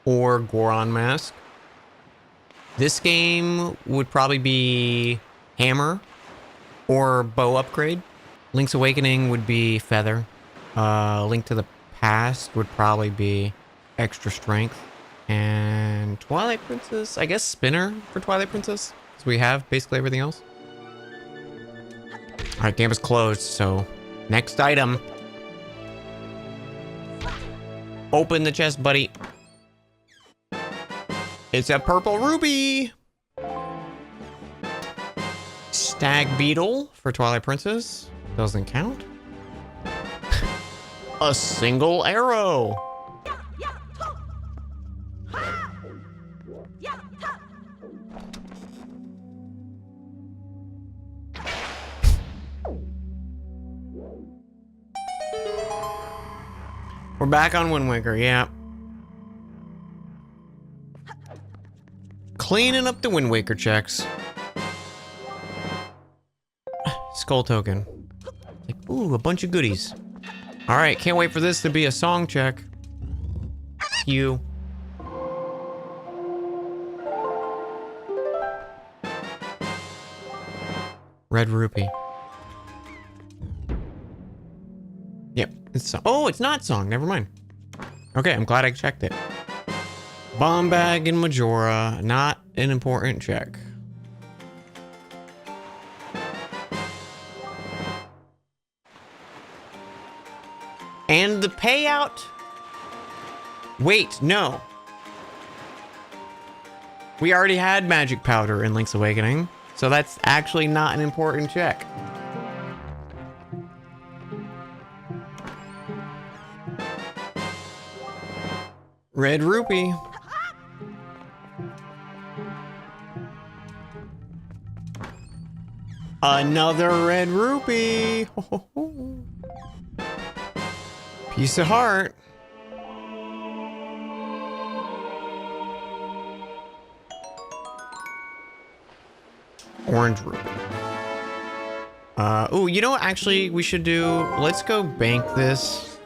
or Goron Mask. This game would probably be hammer or bow upgrade. Link's Awakening would be feather. Link to the Past would probably be extra strength. And Twilight Princess, I guess spinner for Twilight Princess, because we have basically everything else. All right, game is closed, so next item. Open the chest, buddy. It's a purple ruby. Stag beetle for Twilight Princess. Doesn't count. A single arrow. We're back on Wind Waker, yeah. Cleaning up the Wind Waker checks. Skull token. Like, ooh, a bunch of goodies. All right, can't wait for this to be a song check. You. Red rupee. Yep, it's song. Oh, it's not song. Never mind. Okay, I'm glad I checked it. Bomb bag and Majora, not an important check. And the payout? Wait, no. We already had magic powder in Link's Awakening, so that's actually not an important check. Red rupee. Another red rupee. Piece of heart. Orange rupee. Oh, you know what actually we should do? Let's go bank this.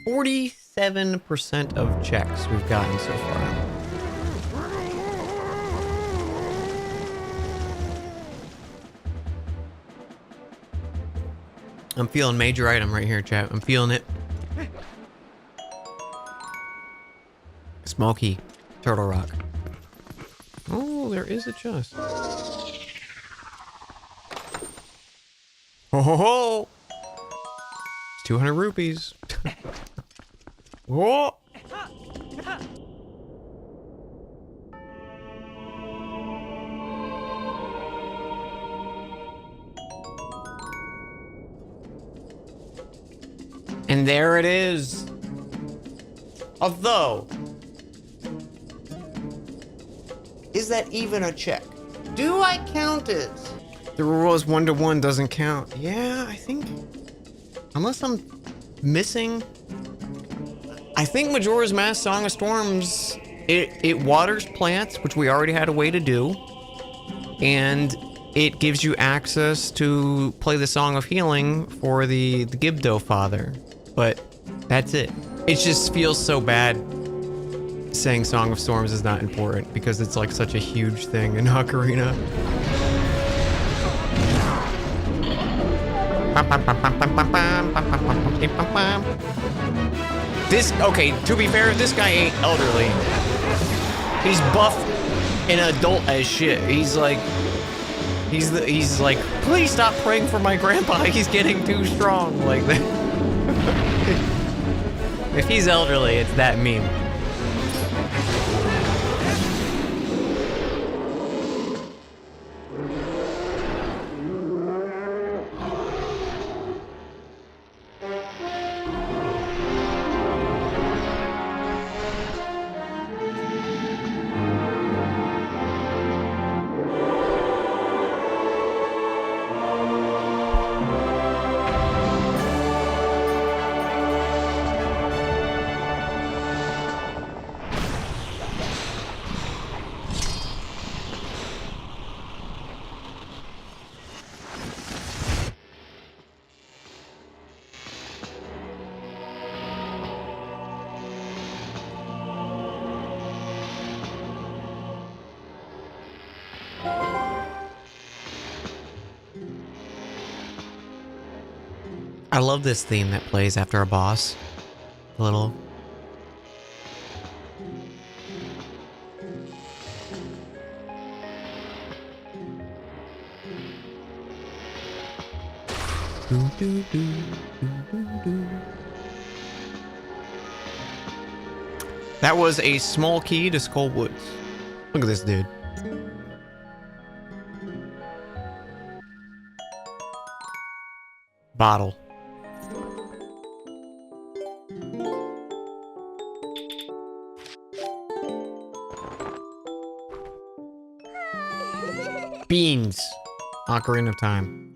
47% of checks we've gotten so far. I'm feeling major item right here, chat. I'm feeling it. Smoky. Turtle Rock. Oh, there is a chest. Ho ho ho! It's 200 rupees. Whoa! And there it is. Although, is that even a check? Do I count it? The rule is 1-to-1 doesn't count. Yeah, I think, unless I'm missing, I think Majora's Mask Song of Storms, it waters plants, which we already had a way to do, and it gives you access to play the Song of Healing for the Gibdo Father, but that's it. It just feels so bad saying Song of Storms is not important because it's like such a huge thing in Ocarina. This, okay, to be fair, this guy ain't elderly. He's buff and adult as shit. He's like, he's like, please stop praying for my grandpa. He's getting too strong. Like that. If he's elderly, it's that meme. I love this theme that plays after a boss. A little. That was a small key to Skull Woods. Look at this dude. Bottle. Beans. Ocarina of Time.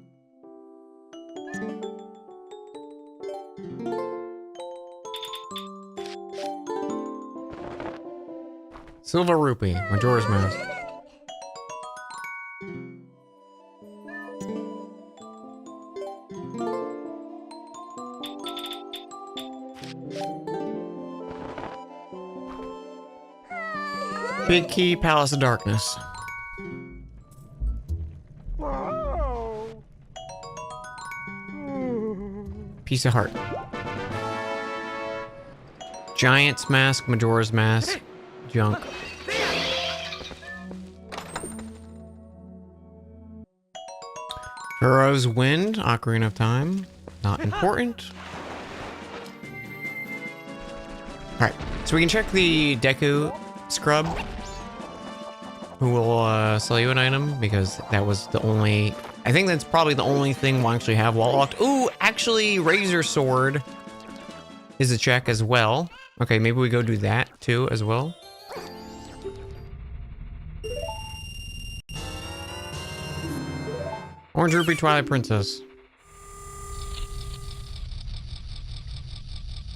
Silver Rupee. Majora's Mask. Big Key, Palace of Darkness. Piece of Heart. Giant's Mask, Majora's Mask, junk. Pharaoh's Wind, Ocarina of Time, not important. Alright, so we can check the Deku Scrub, who will sell you an item, because that was the only... I think that's probably the only thing we'll actually have wall locked. Ooh, actually, Razor Sword is a check as well. Okay, maybe we go do that too as well. Orange Rupee, Twilight Princess.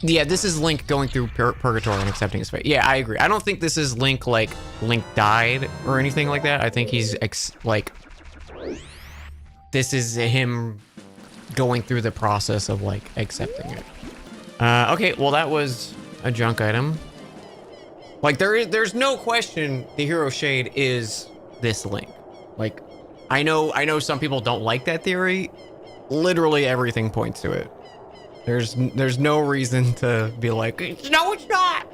Yeah, this is Link going through Purgatory and accepting his fate. Yeah, I agree. I don't think this is Link, like, Link died or anything like that. I think he's, like... This is him going through the process of, like, accepting it. Okay, well, that was a junk item. Like, there's no question the Hero Shade is this Link. Like, I know some people don't like that theory. Literally everything points to it. There's no reason to be like, no, it's not.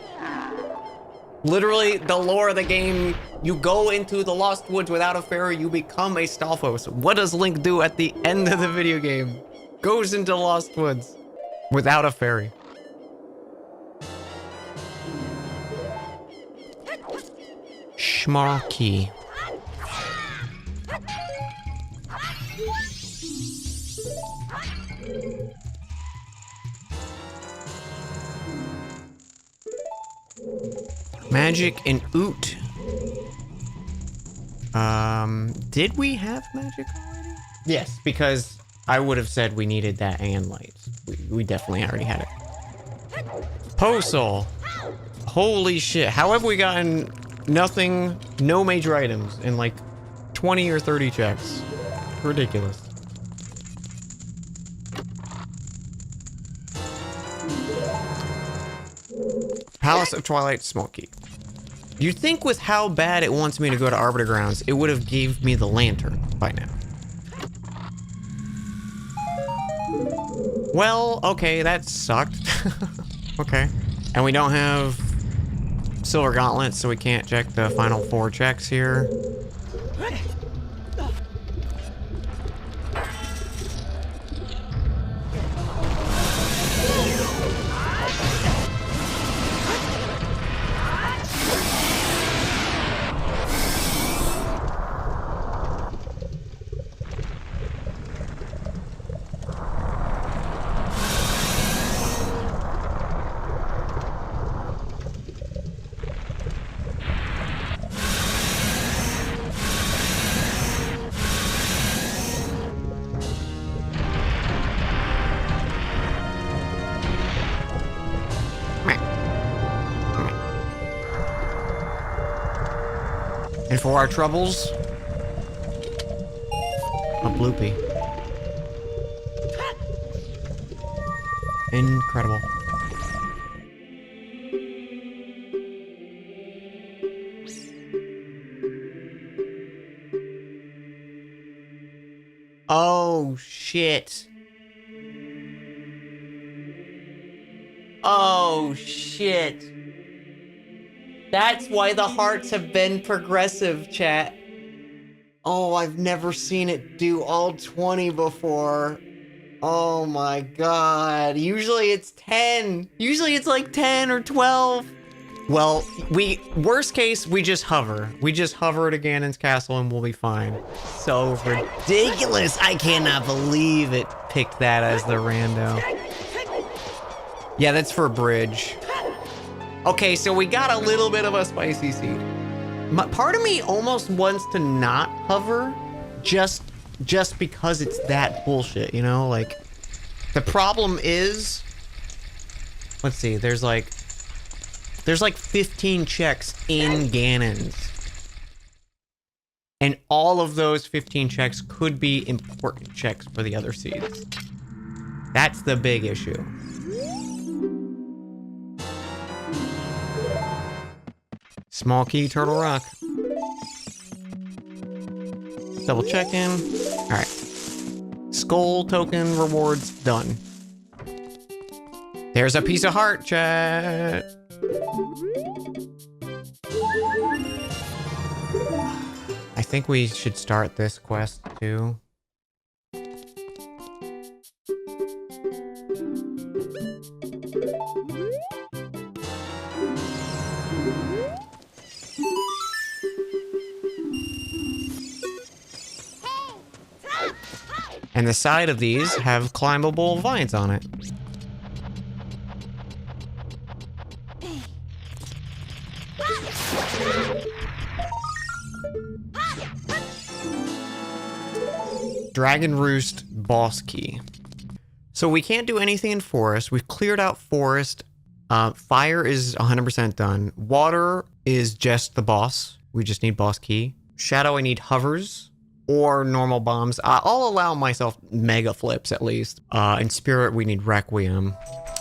Literally, the lore of the game, you go into the Lost Woods without a fairy, you become a Stalfos. What does Link do at the end of the video game? Goes into Lost Woods without a fairy. Schmarky. Magic and Oot. Did we have magic already? Yes, because I would have said we needed that and lights. We definitely already had it. Postal. Holy shit. How have we gotten nothing, no major items in like 20 or 30 checks? Ridiculous. Palace of Twilight, small key. You'd think with how bad it wants me to go to Arbiter Grounds, it would have gave me the lantern by now. Well, okay, that sucked. Okay. And we don't have silver gauntlets, so we can't check the final 4 checks here. And for our troubles, a bloopy. Incredible. Oh, shit. Oh, shit. That's why the hearts have been progressive, chat. Oh, I've never seen it do all 20 before. Oh my god. Usually it's 10. Usually it's like 10 or 12. Well, worst case, we just hover. We just hover to Ganon's castle and we'll be fine. So ridiculous. I cannot believe it picked that as the rando. Yeah, that's for a bridge. Okay, so we got a little bit of a spicy seed. Part of me almost wants to not hover just because it's that bullshit, you know? Like, the problem is, let's see, there's like 15 checks in Ganon's. And all of those 15 checks could be important checks for the other seeds. That's the big issue. Small key, Turtle Rock. Double check-in. All right. Skull token rewards done. There's a piece of heart, chat. I think we should start this quest too. And the side of these have climbable vines on it. Dragon Roost boss key. So we can't do anything in forest. We've cleared out forest. Fire is 100% done. Water is just the boss. We just need boss key. Shadow, I need hovers or normal bombs. I'll allow myself mega flips at least. In spirit, we need Requiem.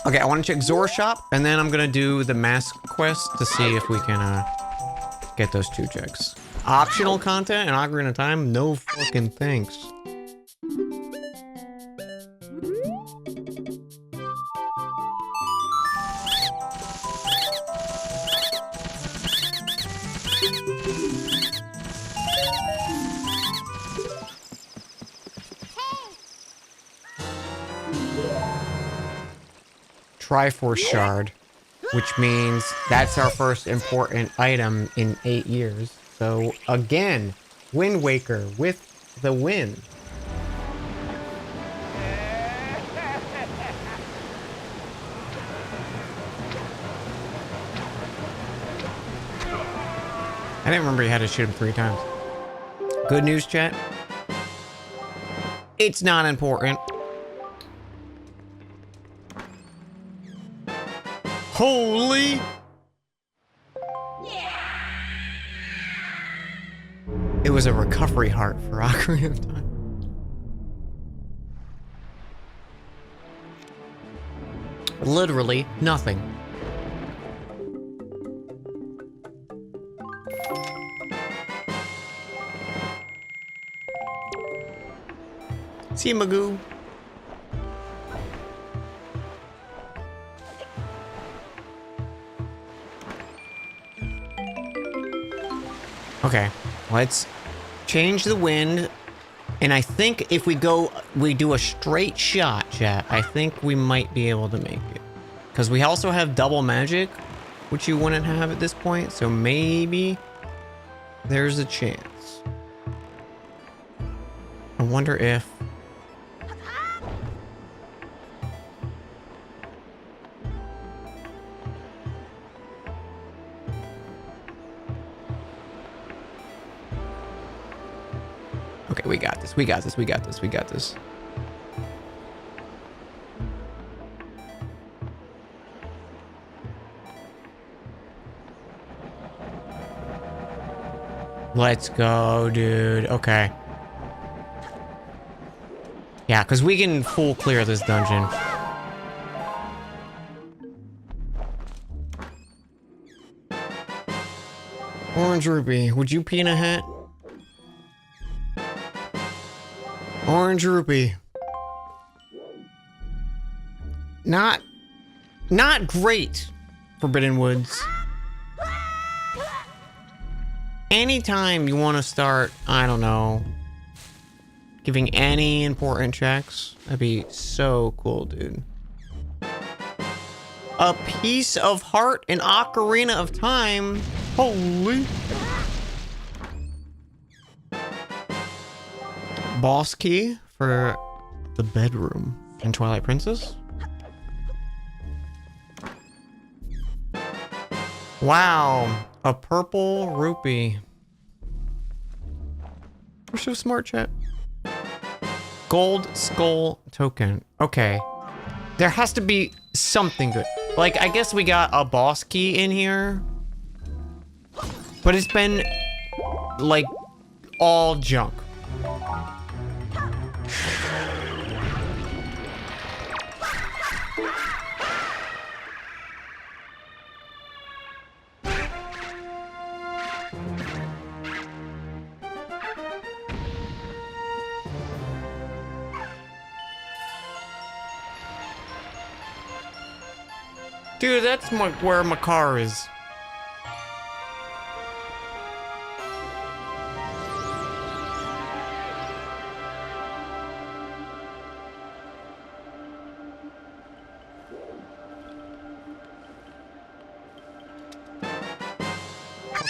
Okay, I want to check Zora shop, and then I'm gonna do the mask quest to see if we can get those 2 checks. Optional content and Ocarina of Time? No fucking thanks. Triforce Shard, which means that's our first important item in 8 years. So again, Wind Waker with the win. I didn't remember you had to shoot him 3 times. Good news, chat. It's not important. Holy! It was a recovery heart for Ocarina of Time. Literally nothing. See you, Magoo. Okay, let's change the wind. And I think if we do a straight shot, chat, I think we might be able to make it. Because we also have double magic, which you wouldn't have at this point. So maybe there's a chance. I wonder if... Okay, we got this. We got this. We got this. We got this. Let's go, dude. Okay. Yeah, because we can full clear this dungeon. Orange Rupee, would you pee in a hat? Orange Rupee. Not great, Forbidden Woods. Anytime you want to start, I don't know, giving any important checks, that'd be so cool, dude. A piece of heart in Ocarina of Time. Holy. Boss key for the bedroom in Twilight Princess. Wow, a purple rupee. We're so smart, chat. Gold skull token. Okay. There has to be something good. Like, I guess we got a boss key in here. But it's been, like, all junk. Dude, that's where my car is.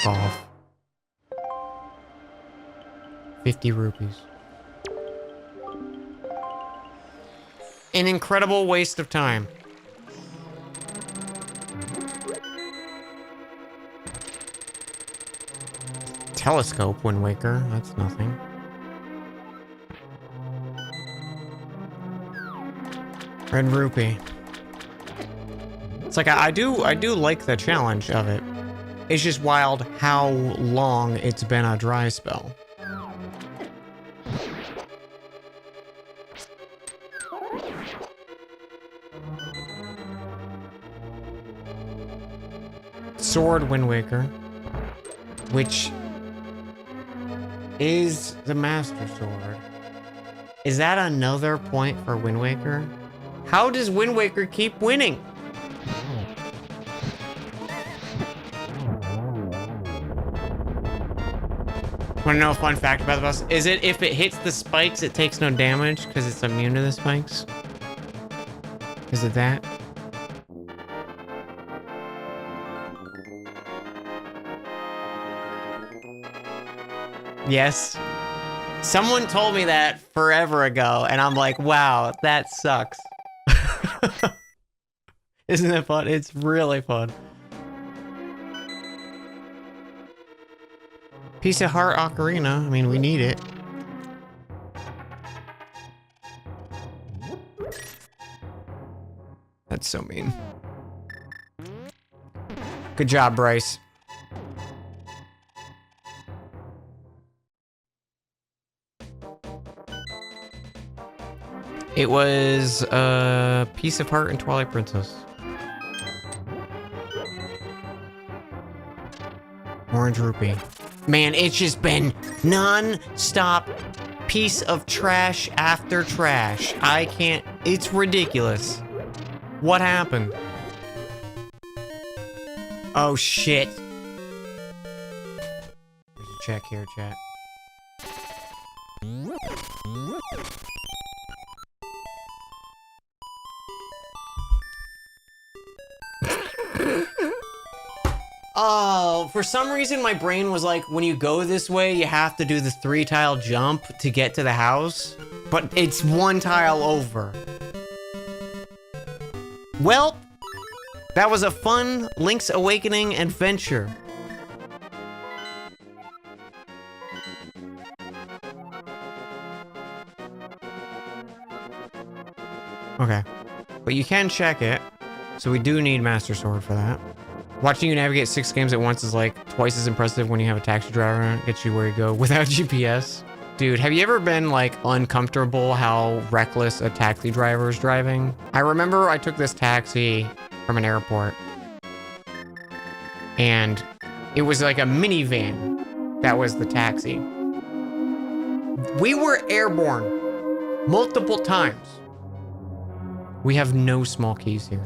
Off. 50 rupees. An incredible waste of time. Telescope, Wind Waker. That's nothing. Red rupee. It's like I do like the challenge of it. It's just wild how long it's been a dry spell. Sword Wind Waker, which is the Master Sword. Is that another point for Wind Waker? How does Wind Waker keep winning? Wanna know a fun fact about the boss? Is it if it hits the spikes, it takes no damage because it's immune to the spikes? Is it that? Yes. Someone told me that forever ago, and I'm like, wow, that sucks. Isn't it fun? It's really fun. Piece of heart ocarina. I mean, we need it. That's so mean. Good job, Bryce. It was a piece of heart in Twilight Princess. Orange rupee. Man, it's just been non-stop piece of trash after trash. I can't, it's ridiculous. What happened? Oh shit. There's a check here, chat. Oh, for some reason my brain was like, when you go this way, you have to do the 3-tile jump to get to the house. But it's 1 tile over. Well, that was a fun Link's Awakening adventure. Okay. But you can check it. So we do need Master Sword for that. Watching you navigate 6 games at once is like twice as impressive when you have a taxi driver get you where you go without GPS. Dude, have you ever been like uncomfortable how reckless a taxi driver is driving? I remember I took this taxi from an airport and it was like a minivan. That was the taxi. We were airborne multiple times. We have no small keys here.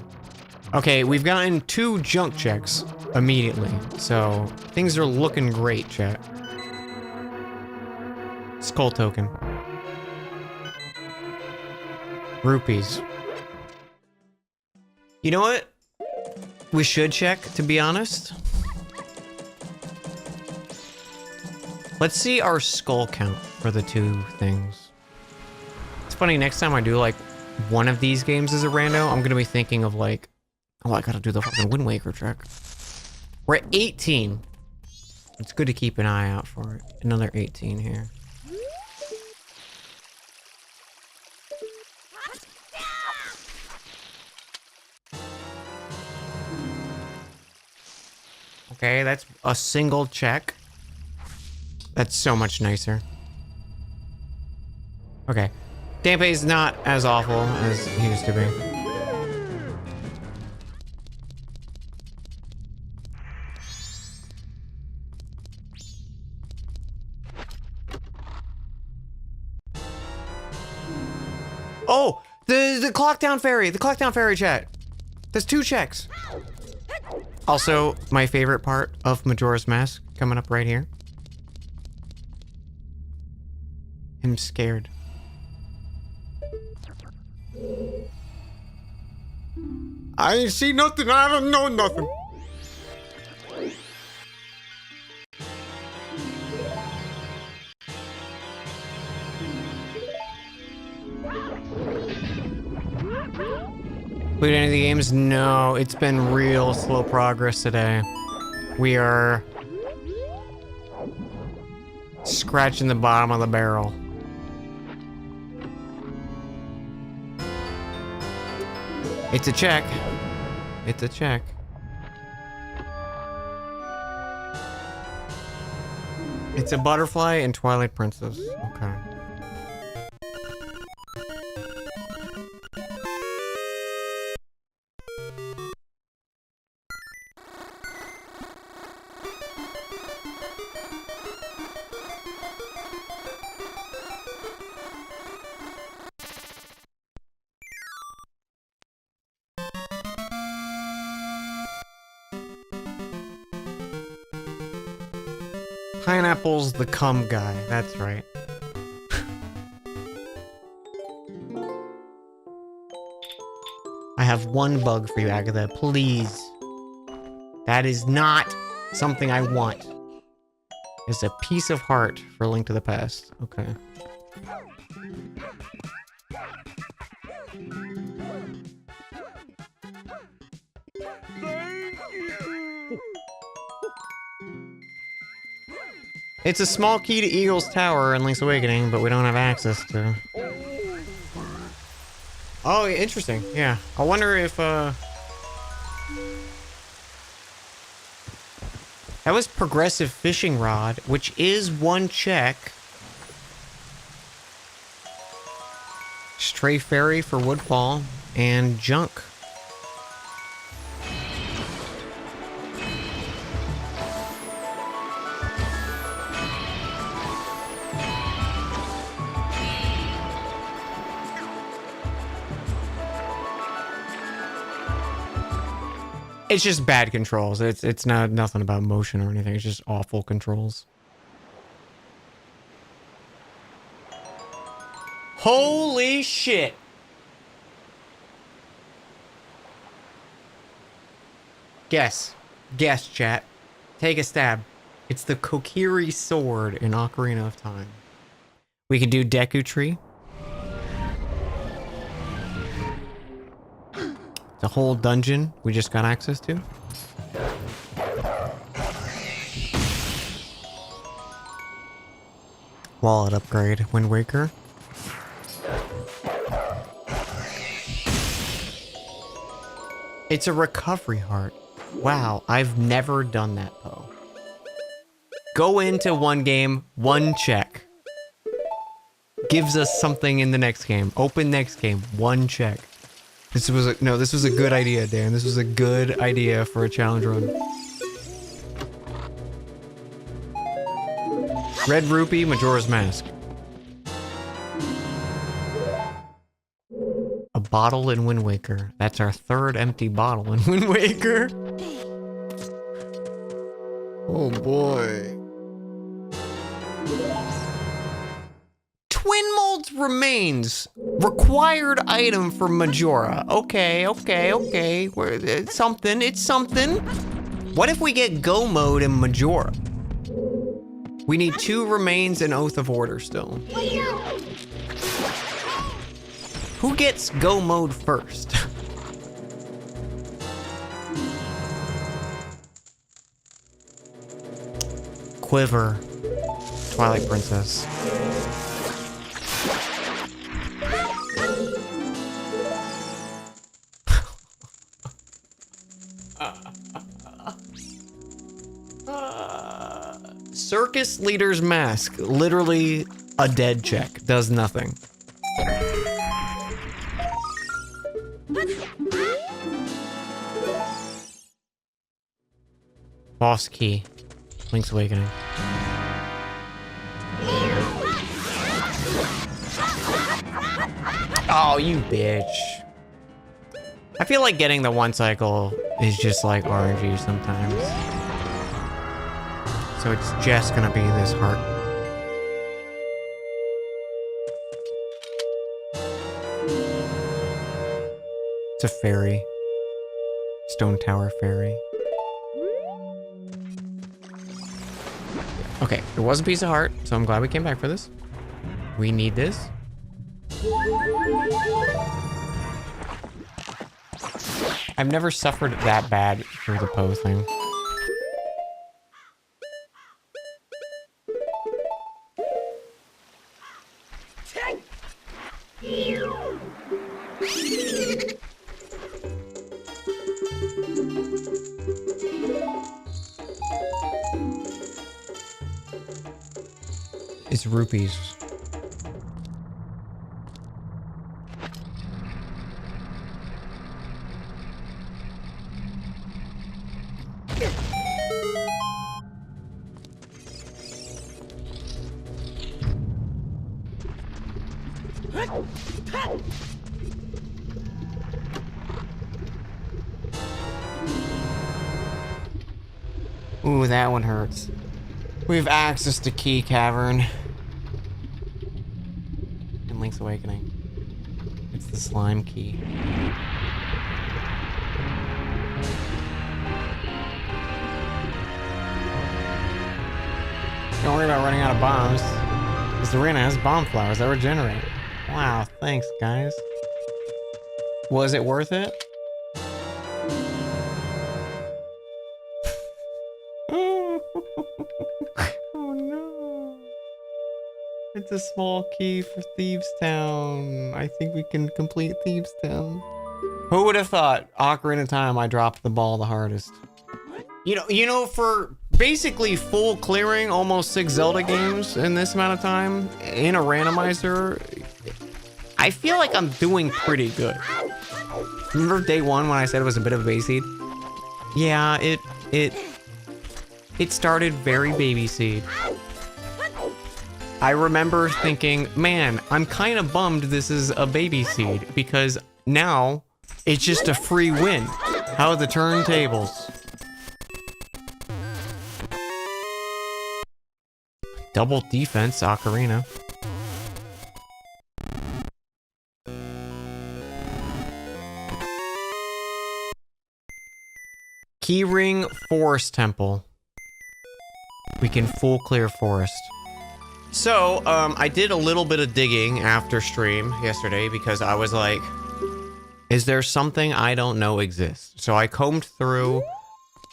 Okay, we've gotten 2 junk checks immediately, so things are looking great, chat. Skull token. Rupees. You know what? We should check, to be honest. Let's see our skull count for the 2 things. It's funny, next time I do like one of these games as a rando, I'm gonna be thinking of like, oh, I gotta do the fucking Wind Waker check. We're at 18. It's good to keep an eye out for it. Another 18 here. Okay, that's a single check. That's so much nicer. Okay. Dampé's not as awful as he used to be. Oh, the clock down fairy, chat. There's 2 checks. Also, my favorite part of Majora's Mask coming up right here. I'm scared. I ain't see nothing, I don't know nothing. Played any of the games? No, it's been real slow progress today. We are scratching the bottom of the barrel. It's a check. It's a check. It's a butterfly and Twilight Princess. Okay. Pineapple's the cum guy, that's right. I have one bug for you, Agatha, please. That is not something I want. Is a piece of heart for Link to the Past. Okay. It's a small key to Eagle's Tower in Link's Awakening, but we don't have access to. Oh, interesting. Yeah. I wonder if, that was progressive fishing rod, which is one check. Stray fairy for Woodfall, and junk. It's just bad controls. It's not nothing about motion or anything. It's just awful controls. Holy shit! Guess. Guess, chat. Take a stab. It's the Kokiri sword in Ocarina of Time. We could do Deku Tree. The whole dungeon we just got access to. Wallet upgrade, Wind Waker. It's a recovery heart. Wow, I've never done that, Poe. Go into one game, one check. Gives us something in the next game. Open next game, one check. This was a good idea, Dan. This was a good idea for a challenge run. Red Rupee, Majora's Mask. A bottle in Wind Waker. That's our third empty bottle in Wind Waker. Oh boy. Twin Mold's remains. Required item for Majora. Okay. It's something. What if we get Go Mode in Majora? We need 2 remains and Oath of Order still. Who gets Go Mode first? Quiver. Twilight Princess. Circus Leader's Mask. Literally a dead check. Does nothing. Boss Key. Link's Awakening. Oh, you bitch. I feel like getting the 1 cycle is just like RNG sometimes. So it's just gonna be this heart. It's a fairy. Stone Tower fairy. Okay, it was a piece of heart, so I'm glad we came back for this. We need this. I've never suffered that bad through the Poe thing. It's rupees. Ooh, that one hurts. We have access to Key Cavern. In Link's Awakening. It's the slime key. Don't worry about running out of bombs. This arena has bomb flowers that regenerate. Wow, thanks, guys. Was it worth it? Oh no. It's a small key for Thieves Town. I think we can complete Thieves Town. Who would have thought Ocarina of Time I dropped the ball the hardest? You know, for basically full clearing almost 6 Zelda games in this amount of time in a randomizer, I feel like I'm doing pretty good. Remember day one when I said it was a bit of a base seed? Yeah, it started very baby seed. I remember thinking, man, I'm kind of bummed this is a baby seed because now it's just a free win. How are the turntables? Double defense, Ocarina. Keyring Forest Temple. We can full clear forest. So, I did a little bit of digging after stream yesterday because I was like, is there something I don't know exists? So I combed through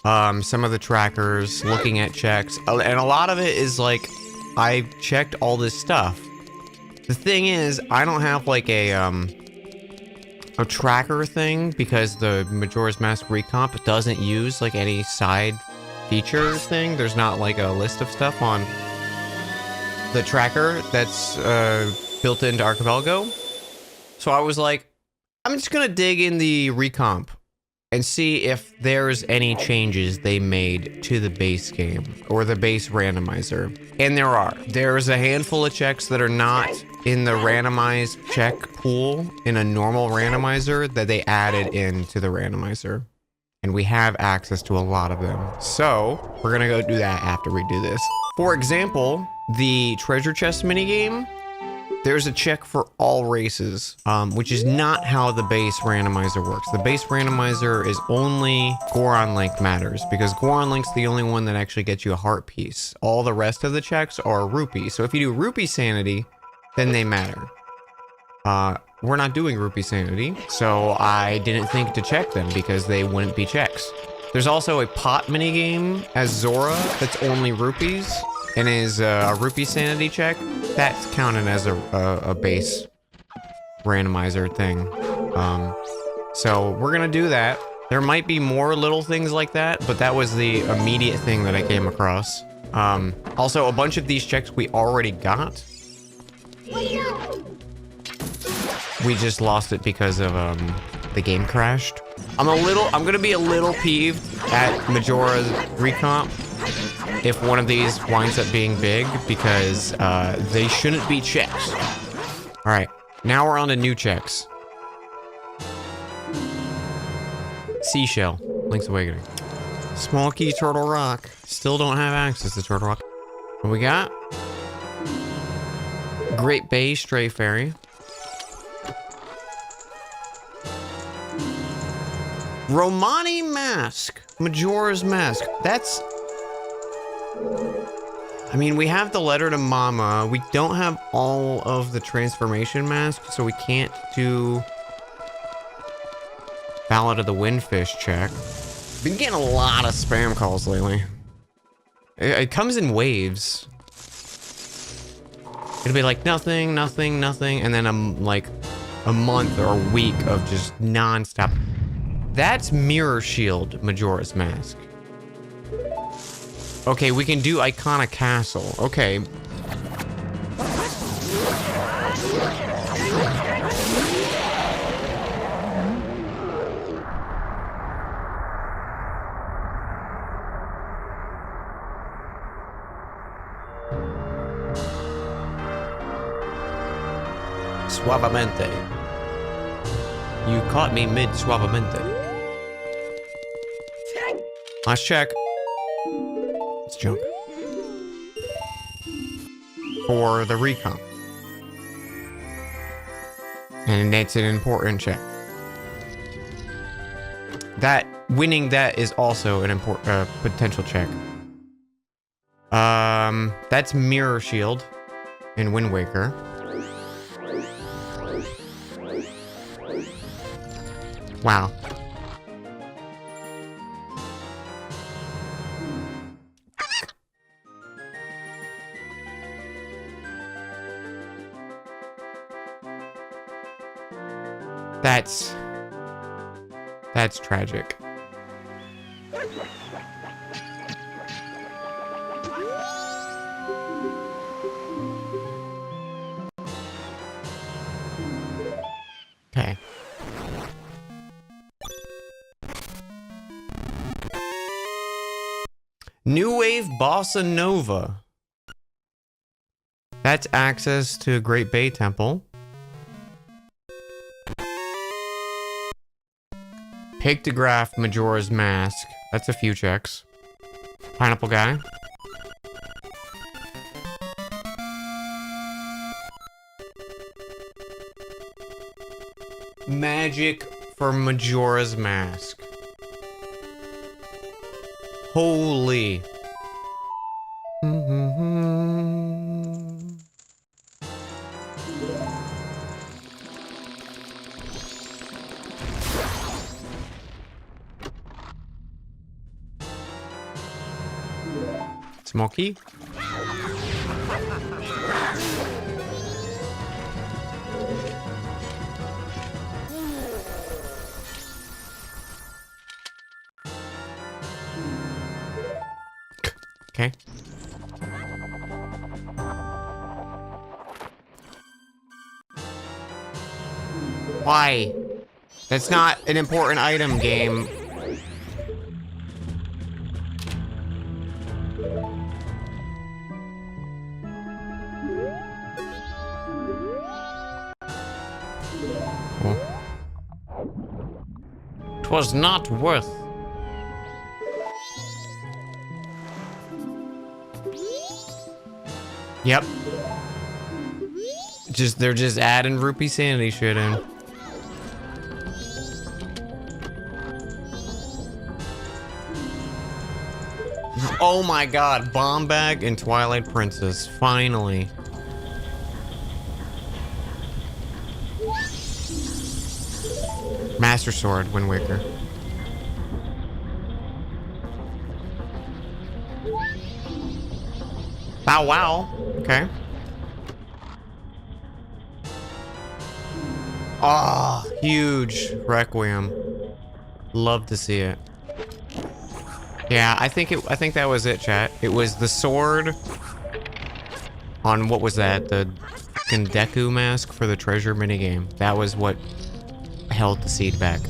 some of the trackers, looking at checks, and a lot of it is like, I checked all this stuff. The thing is, I don't have like a tracker thing because the Majora's Mask recomp doesn't use like any side feature thing. There's not like a list of stuff on the tracker that's built into Archipelago. So I was like, I'm just gonna dig in the recomp and see if there's any changes they made to the base game or the base randomizer. And there are. There's a handful of checks that are not in the randomized check pool in a normal randomizer that they added into the randomizer. And we have access to a lot of them. So we're gonna go do that after we do this. For example, the treasure chest minigame, there's a check for all races, which is not how the base randomizer works. The base randomizer is only Goron Link matters because Goron Link's the only one that actually gets you a heart piece. All the rest of the checks are rupee. So if you do rupee sanity, then they matter. We're not doing rupee sanity, so I didn't think to check them because they wouldn't be checks. There's also a pot minigame as Zora that's only rupees and is a rupee sanity check. That's counted as a base randomizer thing. So we're gonna do that. There might be more little things like that, but that was the immediate thing that I came across. Also, a bunch of these checks we already got. We just lost it because of the game crashed. I'm gonna be a little peeved at Majora's recomp if one of these winds up being big because they shouldn't be checks. All right, now we're on to new checks. Seashell, Link's Awakening. Small key Turtle Rock. Still don't have access to Turtle Rock. What we got? Great Bay Stray Fairy. Romani Mask. Majora's Mask. That's... I mean, we have the letter to Mama. We don't have all of the transformation masks, so we can't do Ballad of the Windfish check. Been getting a lot of spam calls lately. It comes in waves. It'll be like nothing, nothing, nothing, and then I'm like a month or a week of just non-stop. That's Mirror Shield Majora's Mask. Okay, we can do Iconic Castle. Okay. Suavemente. You caught me mid suavemente. Last check. Let's jump. For the recomp. And it's an important check. That winning that is also an important potential check. That's Mirror Shield in Wind Waker. Wow. That's tragic. Okay. New Wave Bossa Nova. That's access to Great Bay Temple. Pictograph Majora's Mask. That's a few checks. Pineapple Guy. Magic for Majora's Mask. Holy. Smoky. Okay. Why? That's not an important item, game. Cool. 'Twas not worth. Yep. They're just adding rupee sanity shit in. Oh my god, Bomb Bag and Twilight Princess, finally. Master Sword, Wind Waker. Bow wow. Okay. Oh, huge Requiem. Love to see it. Yeah, I think that was it, chat. It was the sword on, what was that? The fucking Deku mask for the treasure minigame. That was what held the seed back.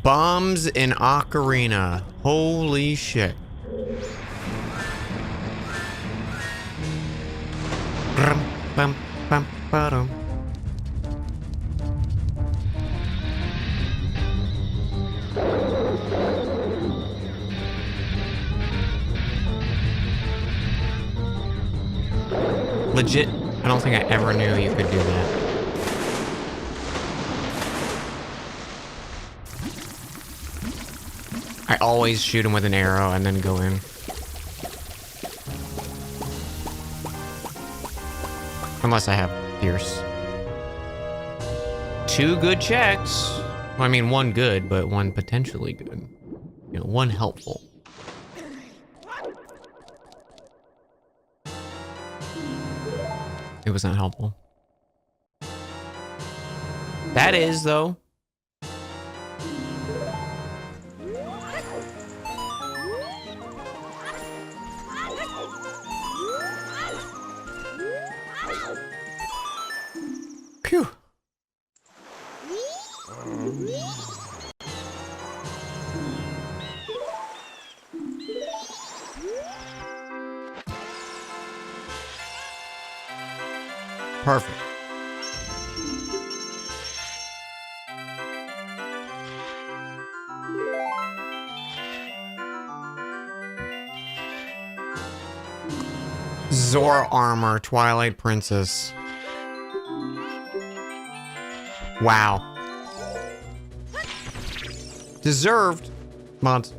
Bombs in Ocarina. Holy shit. Bum, bum, ba-dum. Legit, I don't think I ever knew you could do that. I always shoot him with an arrow and then go in. Unless I have Pierce. 2 good checks. Well, I mean, 1 good, but 1 potentially good. You know, 1 helpful. It was not helpful. That is, though. Phew. Perfect. Zora armor, Twilight Princess. Wow. Deserved. Mods.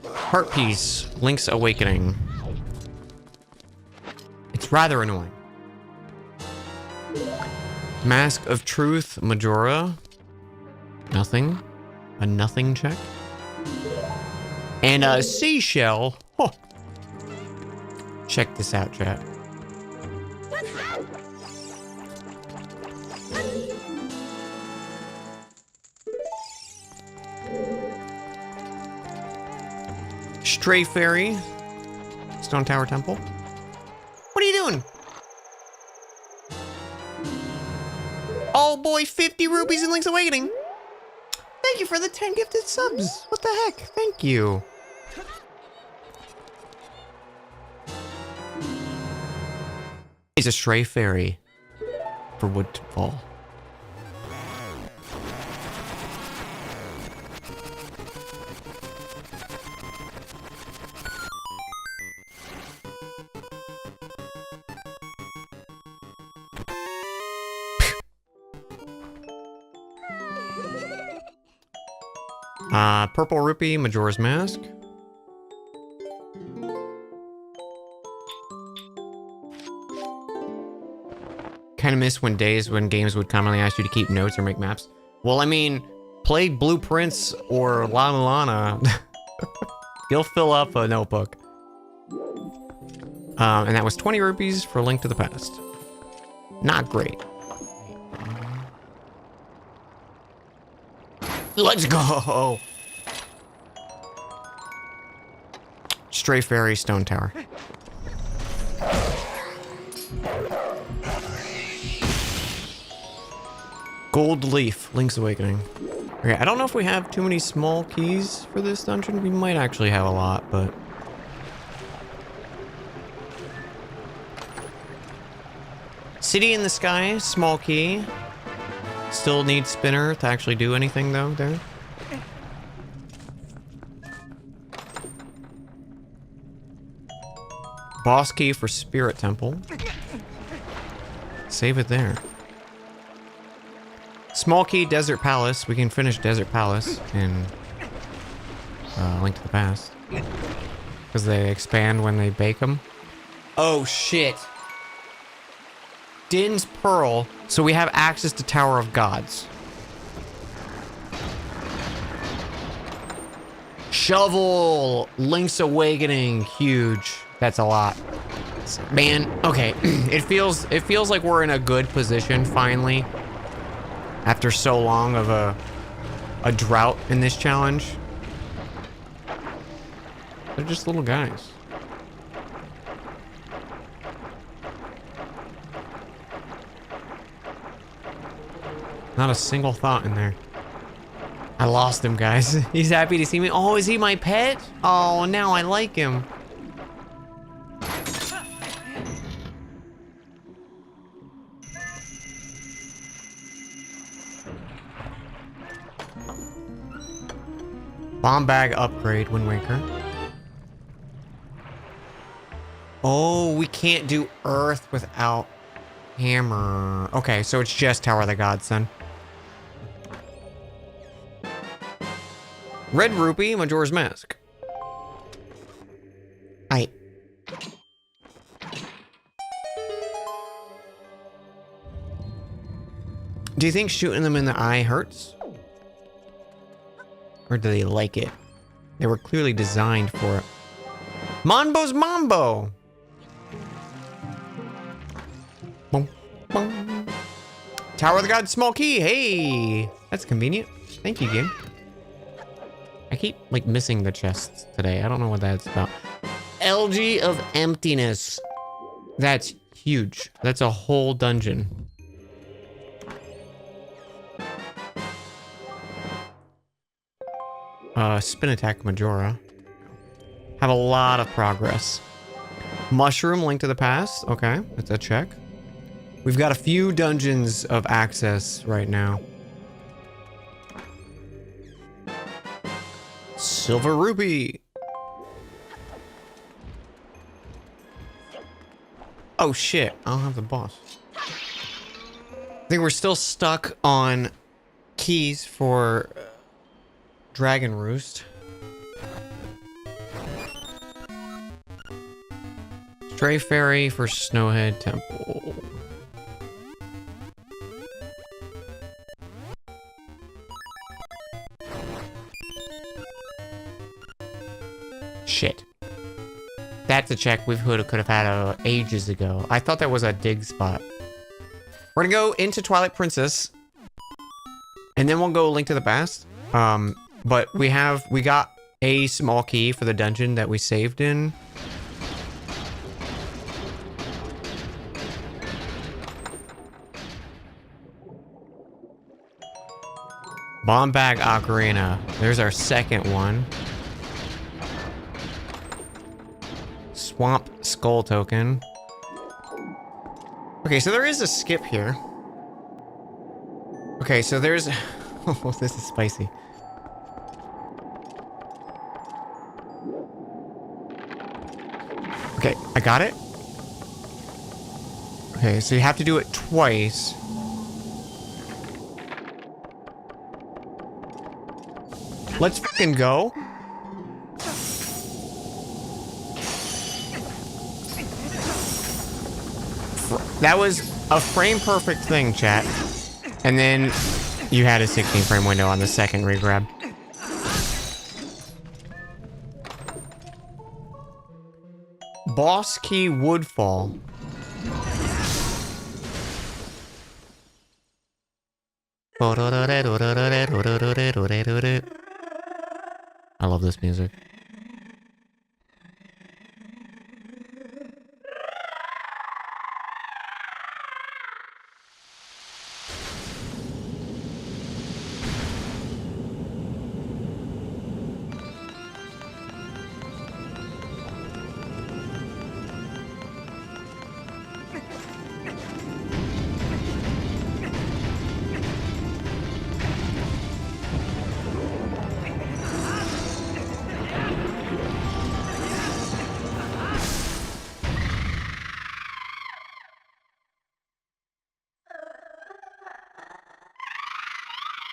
Heart piece, Link's Awakening. It's rather annoying. Mask of Truth, Majora. Nothing. A nothing check. And a seashell. Huh. Check this out, chat. Stray Fairy. Stone Tower Temple. What are you doing? Oh boy, 50 rupees in Link's Awakening. Thank you for the 10 gifted subs. What the heck? Thank you. He's a Stray Fairy for wood to fall. Purple Rupee, Majora's Mask. Kind of miss when games would commonly ask you to keep notes or make maps. Well, I mean, play Blueprints or Lana Lana. You'll fill up a notebook. And that was 20 rupees for Link to the Past. Not great. Let's go! Stray Fairy, Stone Tower. Gold Leaf, Link's Awakening. Okay, I don't know if we have too many small keys for this dungeon. We might actually have a lot, but... City in the Sky, small key. Still need Spinner to actually do anything, though, there. Boss key for Spirit Temple. Save it there. Small key, Desert Palace. We can finish Desert Palace in Link to the Past. Because they expand when they bake them. Oh, shit. Din's Pearl. So we have access to Tower of Gods. Shovel. Link's Awakening. Huge. That's a lot. Man, okay. It feels like we're in a good position finally. After so long of a drought in this challenge. They're just little guys. Not a single thought in there. I lost him, guys. He's happy to see me. Oh, is he my pet? Oh, now I like him. Bomb bag upgrade, Wind Waker. Oh, we can't do Earth without Hammer. Okay, so it's just Tower of the Gods then. Red Rupee, Majora's Mask. Aight. Do you think shooting them in the eye hurts? Or do they like it? They were clearly designed for it. Mambo's Mambo! Boom, boom. Tower of the Gods, small key. Hey! That's convenient. Thank you, game. I keep, like, missing the chests today. I don't know what that's about. Elegy of Emptiness. That's huge. That's a whole dungeon. Spin attack Majora. Have a lot of progress. Mushroom, Link to the Past. Okay, that's a check. We've got a few dungeons of access right now. Silver Rupee. Oh shit, I don't have the boss. I think we're still stuck on keys for Dragon Roost. Stray Fairy for Snowhead Temple. Shit. That's a check we could have had ages ago. I thought that was a dig spot. We're gonna go into Twilight Princess, and then we'll go Link to the Past. But we got a small key for the dungeon that we saved in. Bomb Bag Ocarina. There's our second one. Swamp Skull Token. Okay, so there is a skip here. Okay, so there's... Oh, this is spicy. Okay, I got it. Okay, so you have to do it twice. Let's fucking go. That was a frame perfect thing, chat. And then you had a 16 frame window on the second regrab. Boss key Woodfall. I love this music.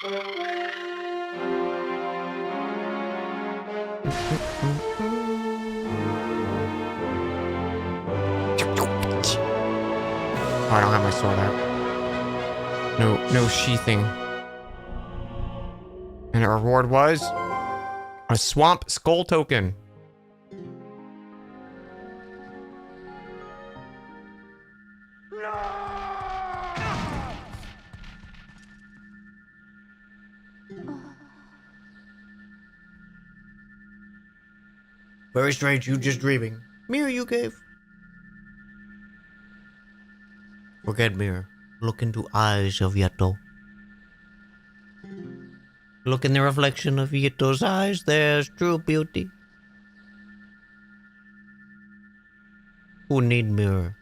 Oh, I don't have my sword out. No sheathing. And our reward was a Swamp Skull Token. Very strange, you just dreaming. Mirror you gave. Forget mirror. Look into eyes of Yato. Look in the reflection of Yato's eyes, there's true beauty. Who need mirror?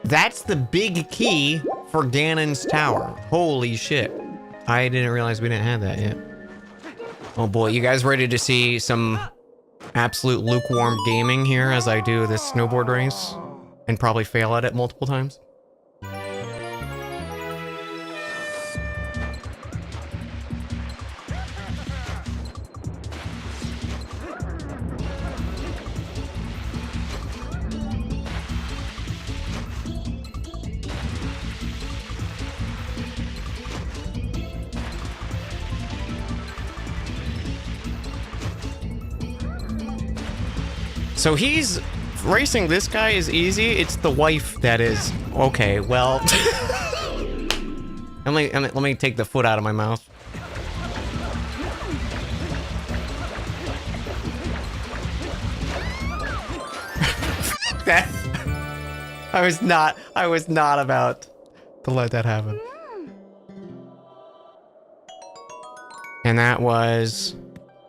That's the big key for Ganon's tower. Holy shit. I didn't realize we didn't have that yet. Oh boy, you guys ready to see some absolute lukewarm gaming here as I do this snowboard race? And probably fail at it multiple times? So he's racing this guy is easy. It's the wife that is okay. Well, let me take the foot out of my mouth. that. I was not about to let that happen. And that was...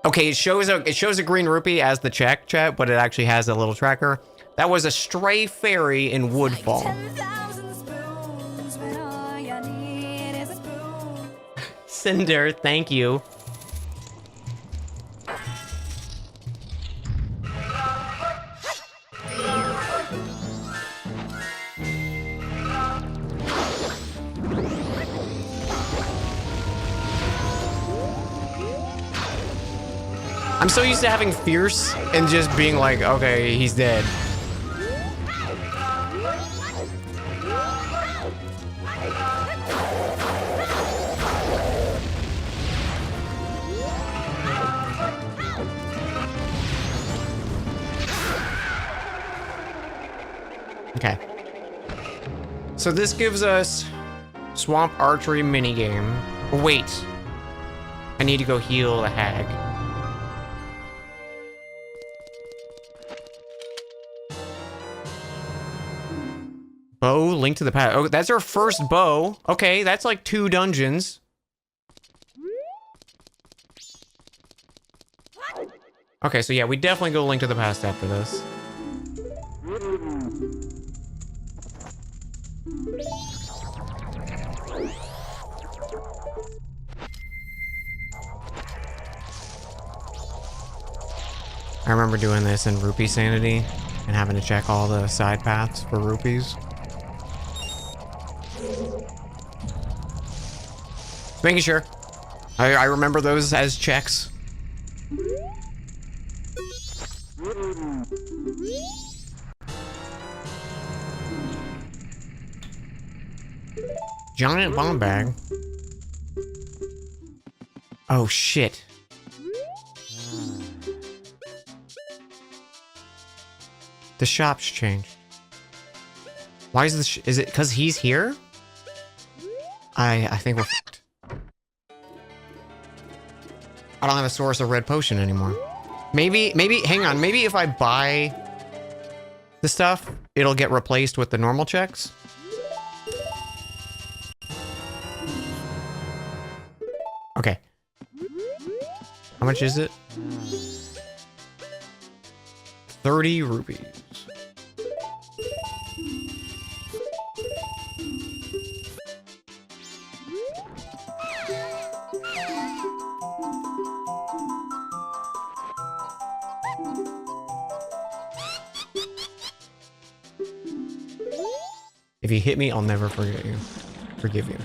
Okay, it shows a green rupee as the check, chat, but it actually has a little tracker. That was a stray fairy in Woodfall. Cinder, thank you. I'm so used to having fierce and just being like, okay, he's dead. Okay. So this gives us Swamp Archery minigame. Wait. I need to go heal the hag. Bow, Link to the Past. Oh, that's our first bow. Okay, that's like 2 dungeons. Okay, so yeah, we definitely go Link to the Past after this. I remember doing this in Rupee Sanity and having to check all the side paths for rupees. Making sure. I remember those as checks. Giant bomb bag. Oh shit. The shop's changed. Why is this? Is it because he's here? I think we're fucked. I don't have a source of red potion anymore. Maybe, hang on. Maybe if I buy the stuff, it'll get replaced with the normal checks. Okay. How much is it? 30 rupees. If you hit me, I'll never forget you. Forgive you.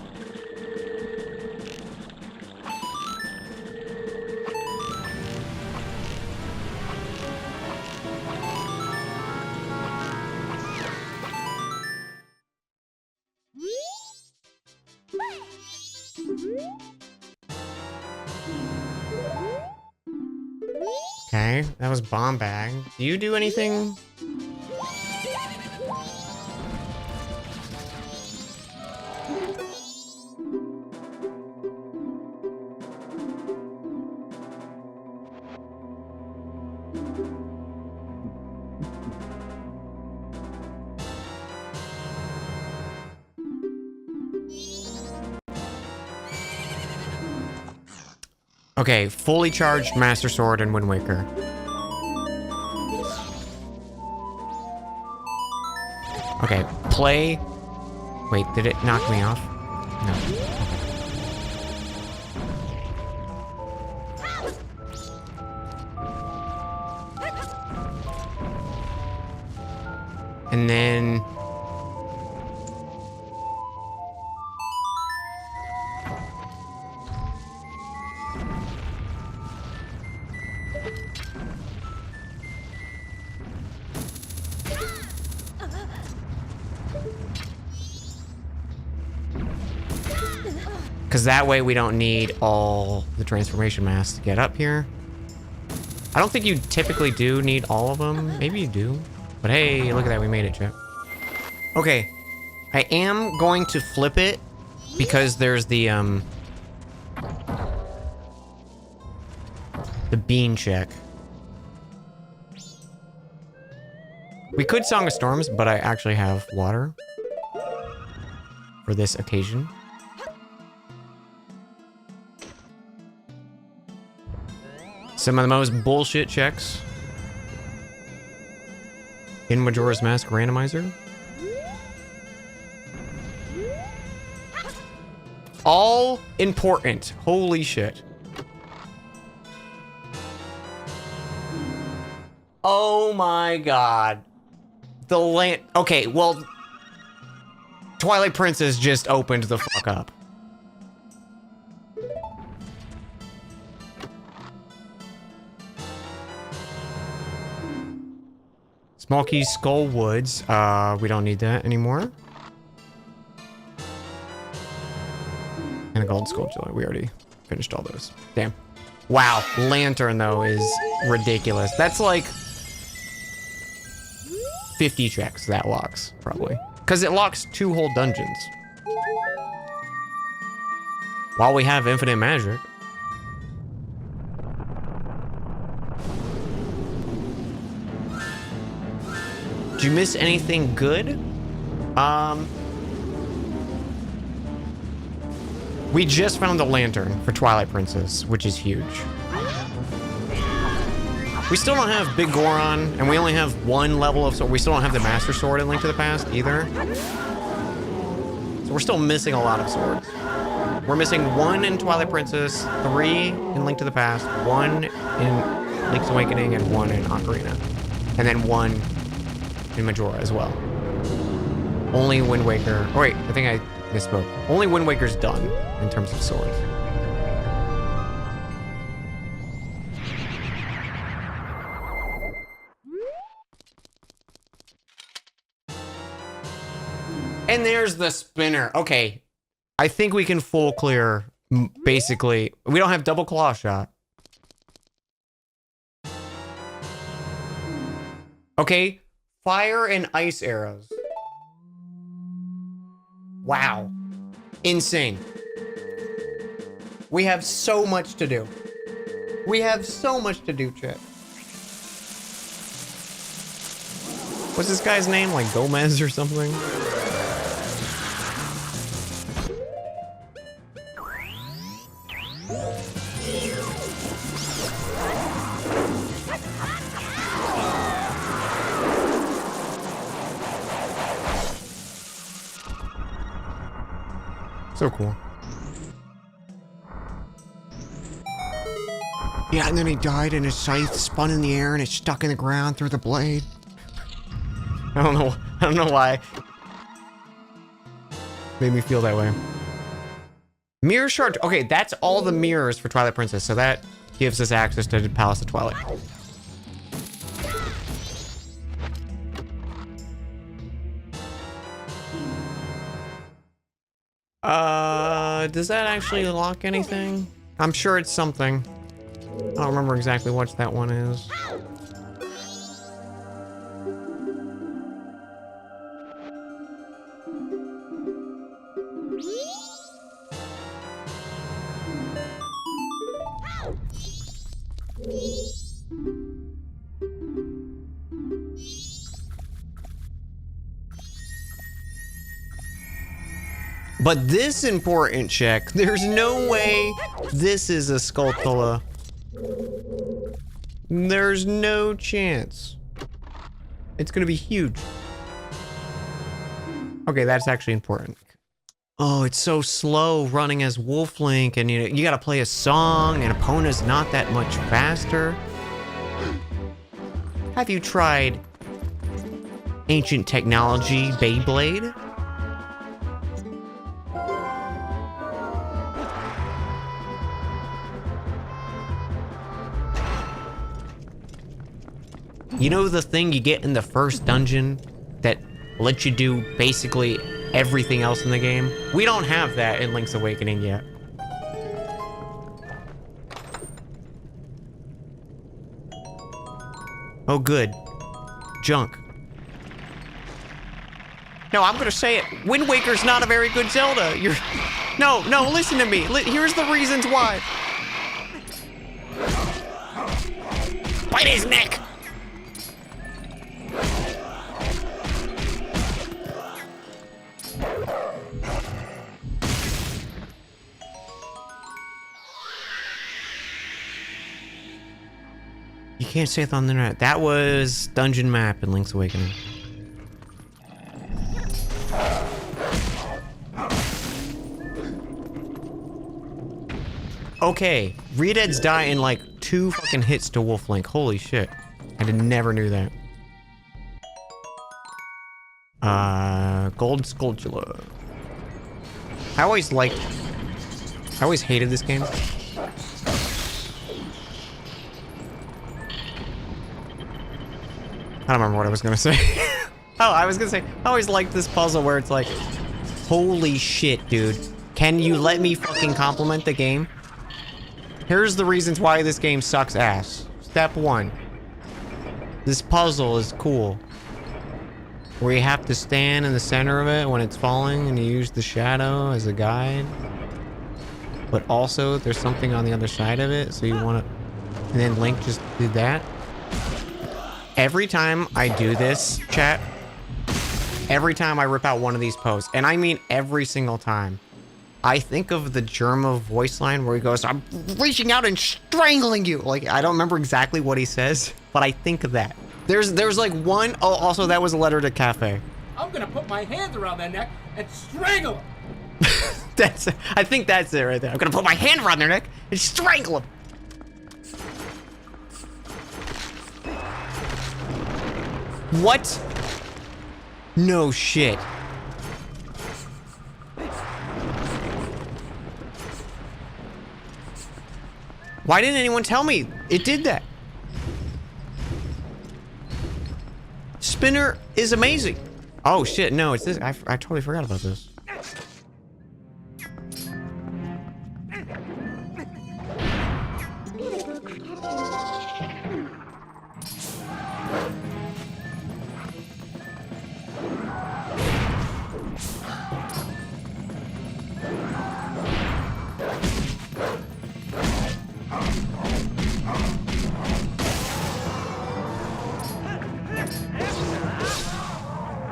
Okay, that was bomb bag. Do you do anything? Okay, fully charged Master Sword and Wind Waker. Okay, play. Wait, did it knock me off? No. And then... because that way we don't need all the transformation masks to get up here. I don't think you typically do need all of them. Maybe you do. But hey, look at that. We made it, Chip. Okay. I am going to flip it because there's the bean check. We could Song of Storms, but I actually have water for this occasion. Some of the most bullshit checks in Majora's Mask Randomizer. All important. Holy shit. Oh my god. The land. Okay, well, Twilight Princess just opened the fuck up. Small Keys Skull Woods. We don't need that anymore. And a Gold Skull Jelly. We already finished all those. Damn. Wow. Lantern, though, is ridiculous. That's like 50 checks that locks, probably. Because it locks 2 whole dungeons. While we have infinite magic. Did you miss anything good? We just found the lantern for Twilight Princess, which is huge. We still don't have Big Goron, and we only have 1 level of sword. We still don't have the Master Sword in Link to the Past either. So we're still missing a lot of swords. We're missing 1 in Twilight Princess, 3 in Link to the Past, 1 in Link's Awakening, and 1 in Ocarina. And then 1 in Majora as well. Only Wind Waker. Oh wait, I think I misspoke. Only Wind Waker's done in terms of swords. And there's the spinner. Okay, I think we can full clear. Basically, we don't have double claw shot. Okay. Fire and ice arrows. Wow. Insane. We have so much to do. We have so much to do, chat. What's this guy's name? Like Gomez or something? So cool. Yeah, and then he died and his scythe spun in the air and it's stuck in the ground through the blade. I don't know why. Made me feel that way. Mirror shard. Okay, that's all the mirrors for Twilight Princess, so that gives us access to the Palace of Twilight. Does that actually unlock anything? I'm sure it's something. I don't remember exactly what that one is. But this important check, there's no way this is a Skulltula. There's no chance. It's gonna be huge. Okay, that's actually important. Oh, it's so slow running as Wolf Link, and you gotta play a song, and Epona's not that much faster. Have you tried ancient technology Beyblade? You know the thing you get in the first dungeon that lets you do basically everything else in the game? We don't have that in Link's Awakening yet. Oh, good. Junk. No, I'm gonna say it. Wind Waker's not a very good Zelda. No, listen to me. Here's the reasons why. Bite his neck. You can't say it on the internet. That was Dungeon Map in Link's Awakening. Okay, Redeads die in like 2 fucking hits to Wolf Link. Holy shit. Never knew that. Gold Skulltula. I always hated this game. I don't remember what I was gonna say. Oh, I was gonna say, I always liked this puzzle where it's like, holy shit, dude. Can you let me fucking compliment the game? Here's the reasons why this game sucks ass. Step 1. This puzzle is cool. Where you have to stand in the center of it when it's falling and you use the shadow as a guide. But also, there's something on the other side of it, so you want to... And then Link just did that. Every time I do this, chat, every time I rip out one of these posts, and I mean every single time, I think of the Germa voice line where he goes, I'm reaching out and strangling you. Like, I don't remember exactly what he says, but I think of that. There's like one, oh, also that was a letter to Cafe. I'm gonna put my hands around that neck and strangle him. I think that's it right there. I'm gonna put my hand around their neck and strangle him. What? No shit. Why didn't anyone tell me it did that? Spinner is amazing. Oh shit, no, it's this. I totally forgot about this.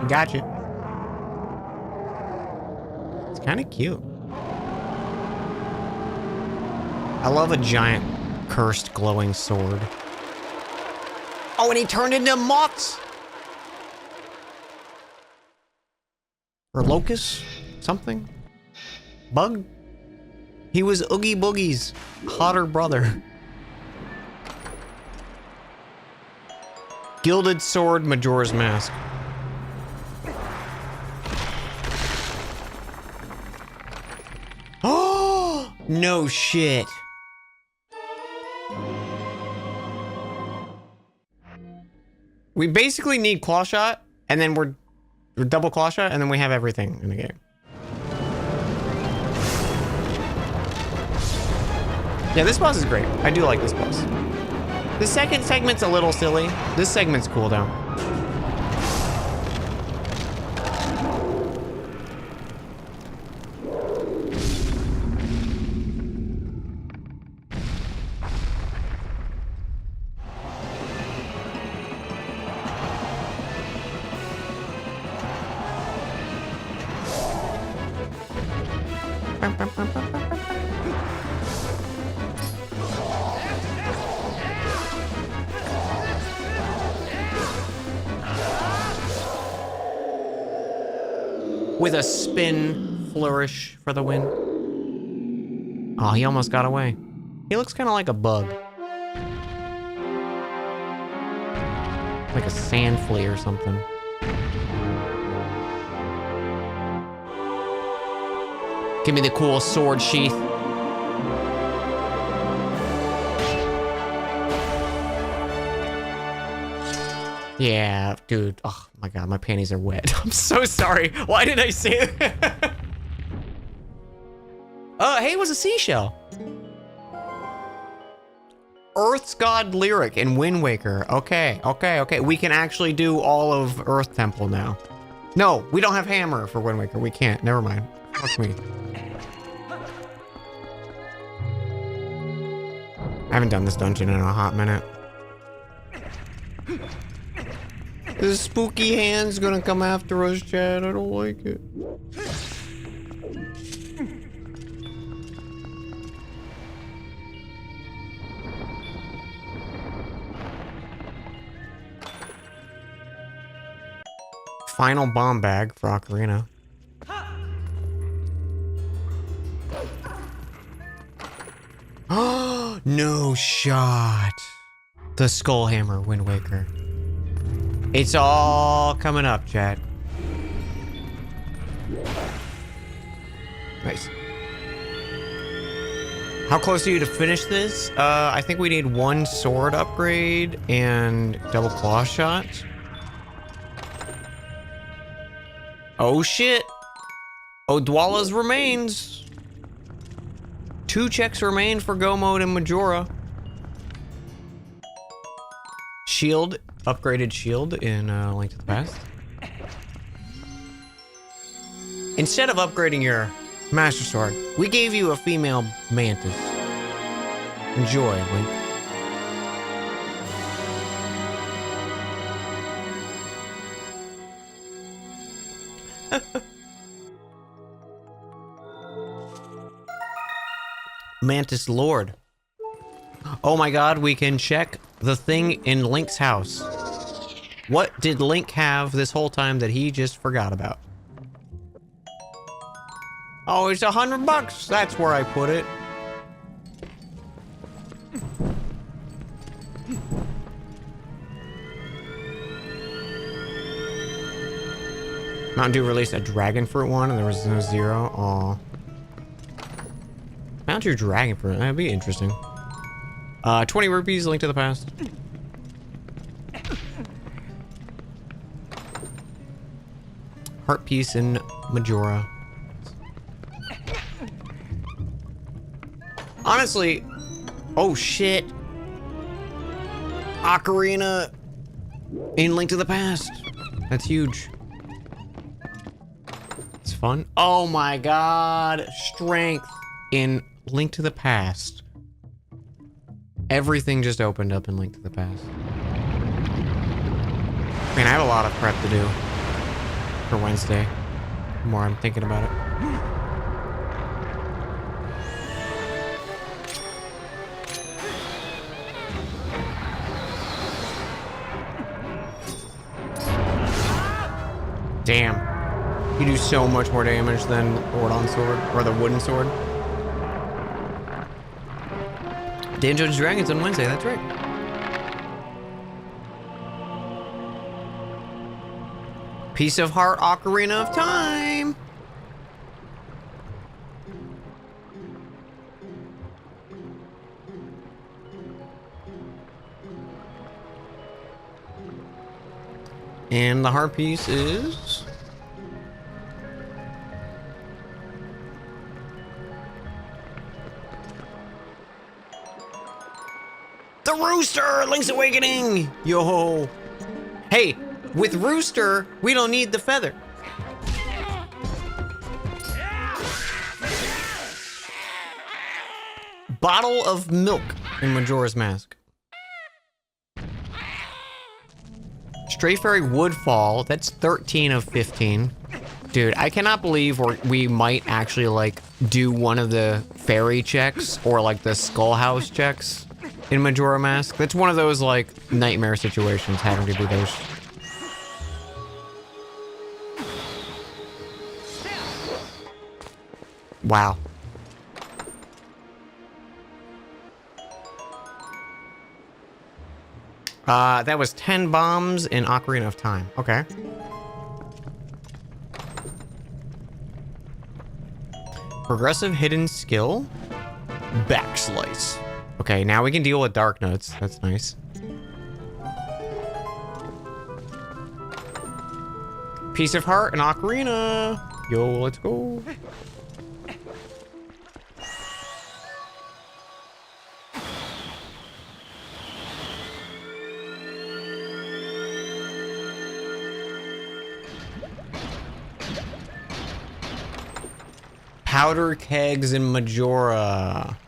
Gotcha. It's kind of cute. I love a giant, cursed, glowing sword. Oh, and he turned into moths! Or locust? Something? Bug? He was Oogie Boogie's hotter brother. Gilded sword, Majora's Mask. Oh, no shit. We basically need claw shot, and then we're double claw shot, and then we have everything in the game. Yeah, this boss is great. I do like this boss. The second segment's a little silly. This segment's cool though. With a spin flourish for the win. Oh, he almost got away. He looks kind of like a bug. Like a sand flea or something. Give me the cool sword sheath. Yeah, dude. Oh my god, my panties are wet. I'm so sorry. Why did I say that? Hey, it was a seashell. Earth's God lyric in Wind Waker. Okay. We can actually do all of Earth Temple now. No, we don't have hammer for Wind Waker. We can't. Never mind. Fuck me. I haven't done this dungeon in a hot minute. The spooky hand's gonna come after us, Chad. I don't like it. Final bomb bag for Ocarina. Oh, no shot. The Skull Hammer Wind Waker. It's all coming up, chat. Nice. How close are you to finish this? I think we need one sword upgrade and double claw shot. Oh shit. Odwala's remains. 2 checks remain for Go Mode and Majora. Shield, upgraded shield in Link to the Past. Instead of upgrading your Master Sword, we gave you a female mantis. Enjoy, Link. Mantis Lord. Oh my god, we can check the thing in Link's house. What did Link have this whole time that he just forgot about? Oh, it's $100. That's where I put it. Mountain Dew released a dragon fruit one and there was no zero. Aw. Mountain Dew dragon fruit, that'd be interesting. 20 rupees, Link to the Past. Heart piece in Majora. Honestly, oh shit. Ocarina in Link to the Past. That's huge. It's fun. Oh my god. Strength in Link to the Past. Everything just opened up in Link to the Past. Man, I have a lot of prep to do for Wednesday. The more I'm thinking about it. Damn. You do so much more damage than Ordon Sword, or the wooden sword. Dungeons & Dragons on Wednesday, that's right. Piece of Heart, Ocarina of Time. And the heart piece is... the Rooster! Link's Awakening! Yo! Hey, with Rooster, we don't need the feather. Bottle of milk in Majora's Mask. Stray Fairy Woodfall, that's 13 of 15. Dude, I cannot believe we might actually, like, do one of the fairy checks or, like, the Skull House checks in Majora Mask. That's one of those, like, nightmare situations, having to do those. Wow. That was 10 bombs in Ocarina of Time. Okay. Progressive hidden skill. Backslice. Okay, now we can deal with dark notes. That's nice. Piece of Heart and Ocarina. Yo, let's go. Powder kegs in Majora.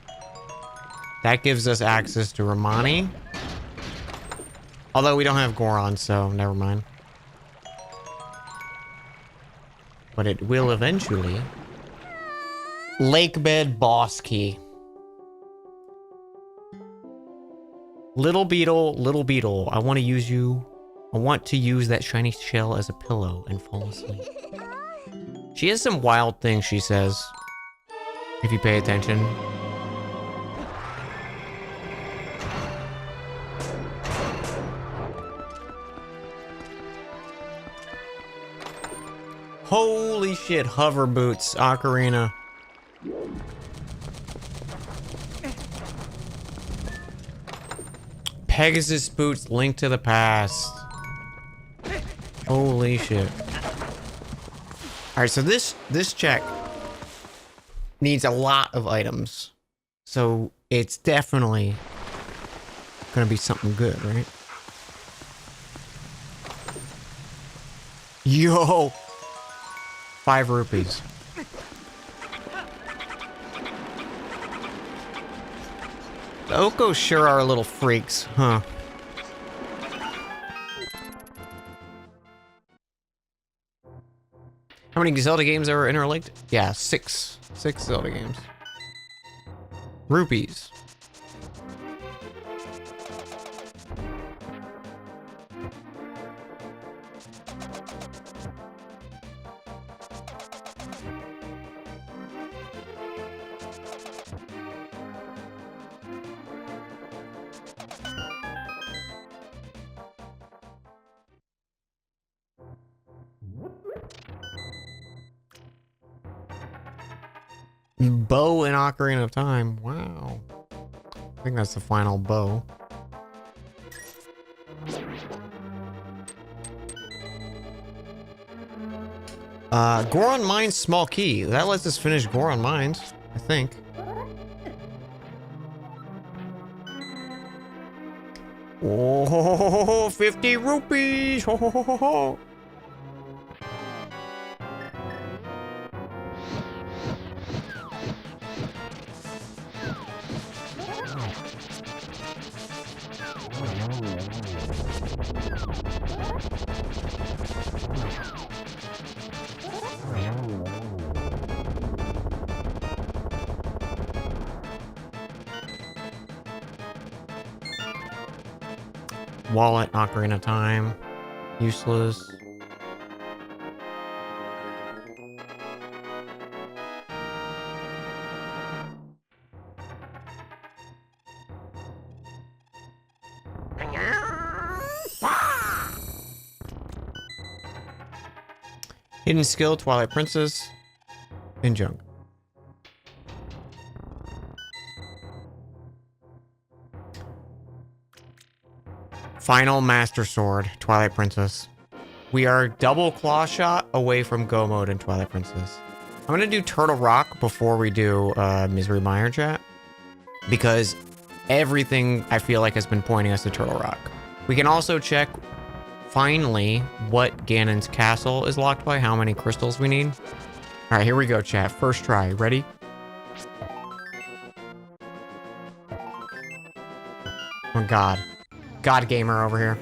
That gives us access to Romani. Although we don't have Goron, so never mind. But it will eventually. Lakebed boss key. Little Beetle, I want to use you I want to use that shiny shell as a pillow and fall asleep. She has some wild things she says, if you pay attention. Holy shit, hover boots, Ocarina. Pegasus boots, Link to the Past. Holy shit. Alright, so this check needs a lot of items. So it's definitely gonna be something good, right? Yo! 5 rupees. The Okos sure are little freaks, huh? How many Zelda games are interlinked? Yeah, 6. 6 Zelda games. Rupees. Bow in Ocarina of Time. Wow. I think that's the final bow. Goron Mines small key. That lets us finish Goron Mines, I think. Oh, 50 rupees. Ho, ho, ho, ho, ho. Wallet, Ocarina of Time. Useless. Hidden skill, Twilight Princess. And junk. Final Master Sword, Twilight Princess. We are double claw shot away from go mode in Twilight Princess. I'm gonna do Turtle Rock before we do Misery Mire chat, because everything I feel like has been pointing us to Turtle Rock. We can also check finally what Ganon's castle is locked by, how many crystals we need. All right, here we go, chat. First try. Ready? Oh God. God gamer over here.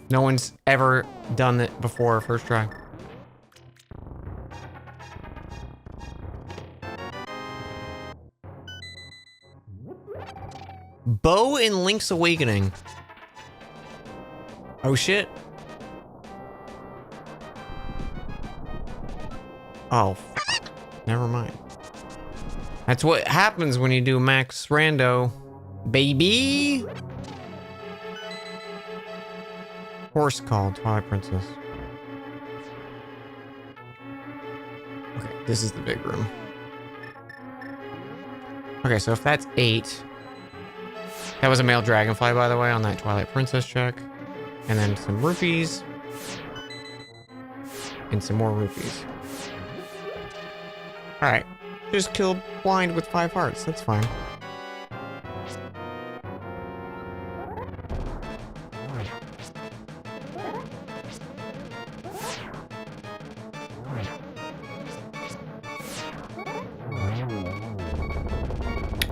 No one's ever done it before, first try. Bow in Link's Awakening. Oh shit. Oh, fuck. Never mind. That's what happens when you do max rando. Baby! Horse called Twilight Princess. Okay, this is the big room. Okay, so if that's 8. That was a male dragonfly, by the way, on that Twilight Princess check. And then some rupees. And some more rupees. Alright. Just killed blind with 5 hearts. That's fine.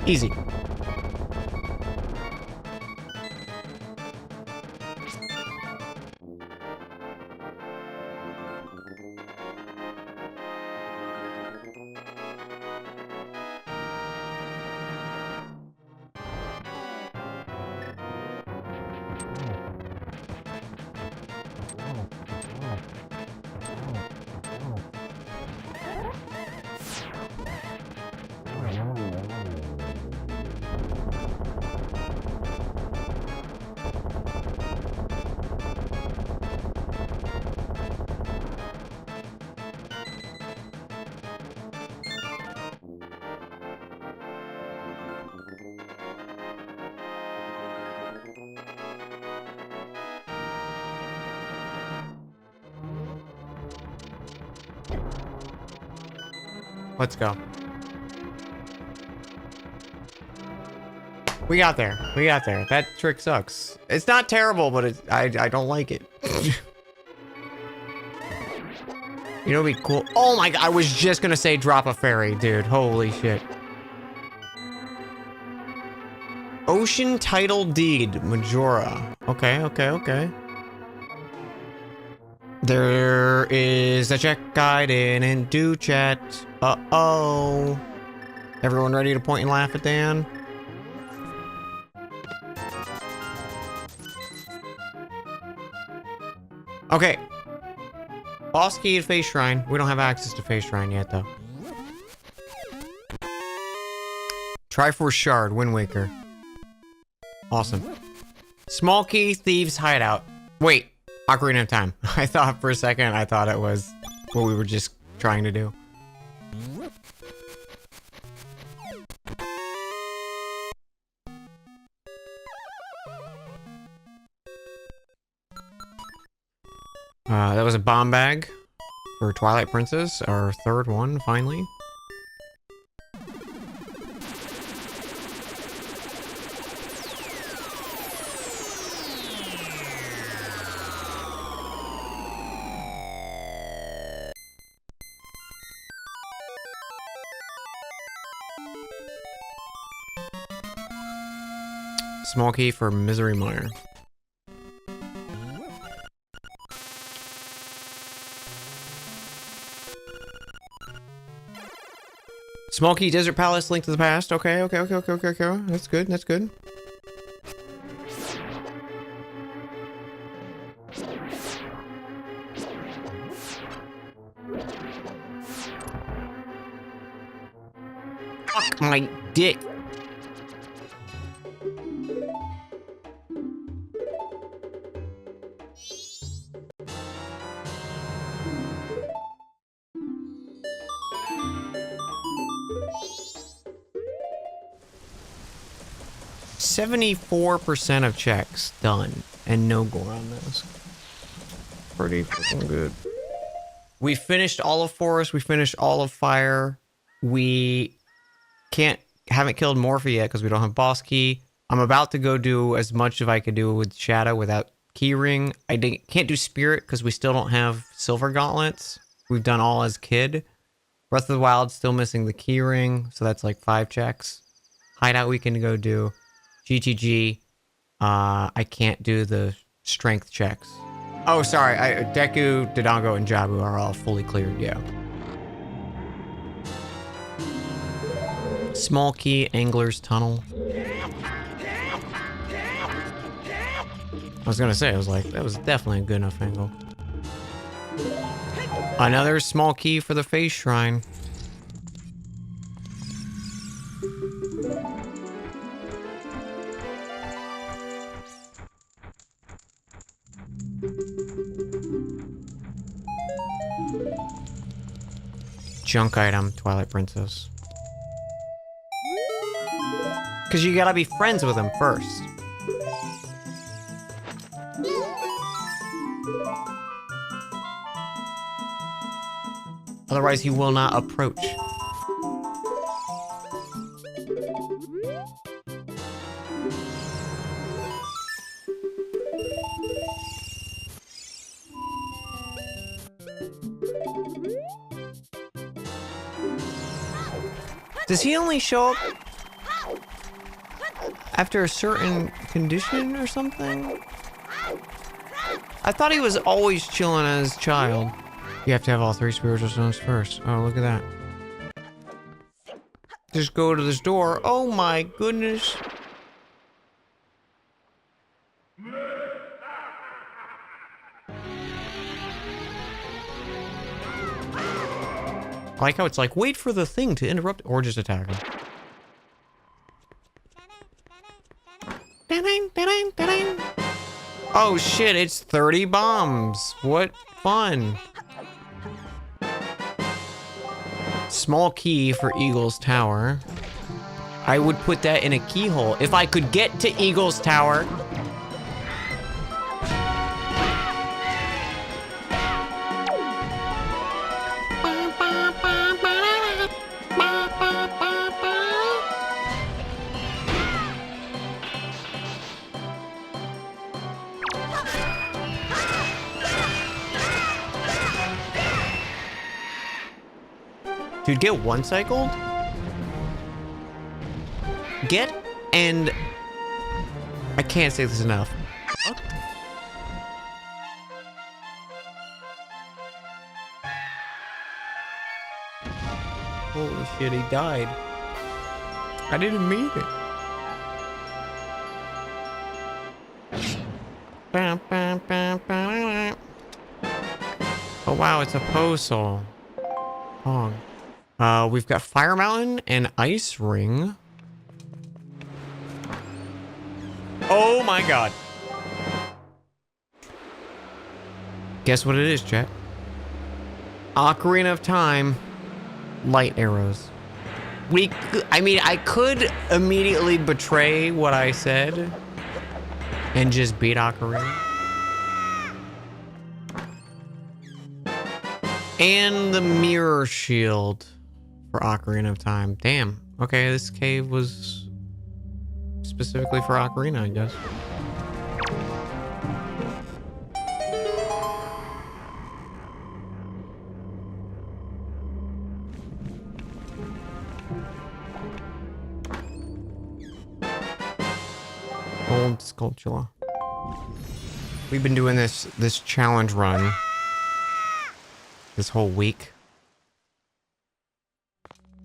Easy. Let's go. We got there. We got there. That trick sucks. It's not terrible, but I don't like it. You know what'd be cool? Oh my god, I was just gonna say drop a fairy, dude. Holy shit. Ocean Title Deed, Majora. Okay, okay, okay. There is a check I didn't do chat. Uh-oh. Everyone ready to point and laugh at Dan? Okay. Boss key at Face Shrine. We don't have access to Face Shrine yet, though. Triforce Shard, Wind Waker. Awesome. Small key, Thieves Hideout. Wait, Ocarina of Time. I thought for a second, I thought it was what we were just trying to do. That was a bomb bag for Twilight Princess, our third one, finally. Small key for Misery Mire. Small key, Desert Palace, Link to the Past. Okay, okay, okay, okay, okay, okay. That's good, that's good. Fuck my dick. %74% of checks done, and no gore on those. Pretty fucking good. We finished all of Forest, we finished all of Fire. We haven't killed Morphe yet because we don't have boss key. I'm about to go do as much as I could do with Shadow without keyring. Can't do Spirit because we still don't have Silver Gauntlets. We've done all as Kid. Breath of the Wild still missing the keyring, so that's like 5 checks. Hideout we can go do. GTG, I can't do the strength checks. Oh, sorry, Deku, Dodongo, and Jabu are all fully cleared, yeah. Small key, Angler's Tunnel. I was gonna say, I was like, that was definitely a good enough angle. Another small key for the Face Shrine. Junk item, Twilight Princess. Because you gotta be friends with him first. Otherwise, he will not approach. Does he only show up after a certain condition or something? I thought he was always chilling as a child. You have to have all 3 spiritual stones first. Oh, look at that. Just go to this door. Oh my goodness. I like how it's like, wait for the thing to interrupt, or just attack him. Oh shit, it's 30 bombs. What fun. Small key for Eagle's Tower. I would put that in a keyhole. If I could get to Eagle's Tower. Dude, get one cycled? Get and... I can't say this enough. Holy shit, he died. I didn't mean it. Oh wow, it's a Posol. Pong. We've got Fire Mountain and Ice Ring. Oh my god. Guess what it is, chat? Ocarina of Time. Light arrows. I mean, I could immediately betray what I said and just beat Ocarina. And the mirror shield for Ocarina of Time. Damn. Okay, this cave was specifically for Ocarina, I guess. Old Sculptula. We've been doing this challenge run this whole week.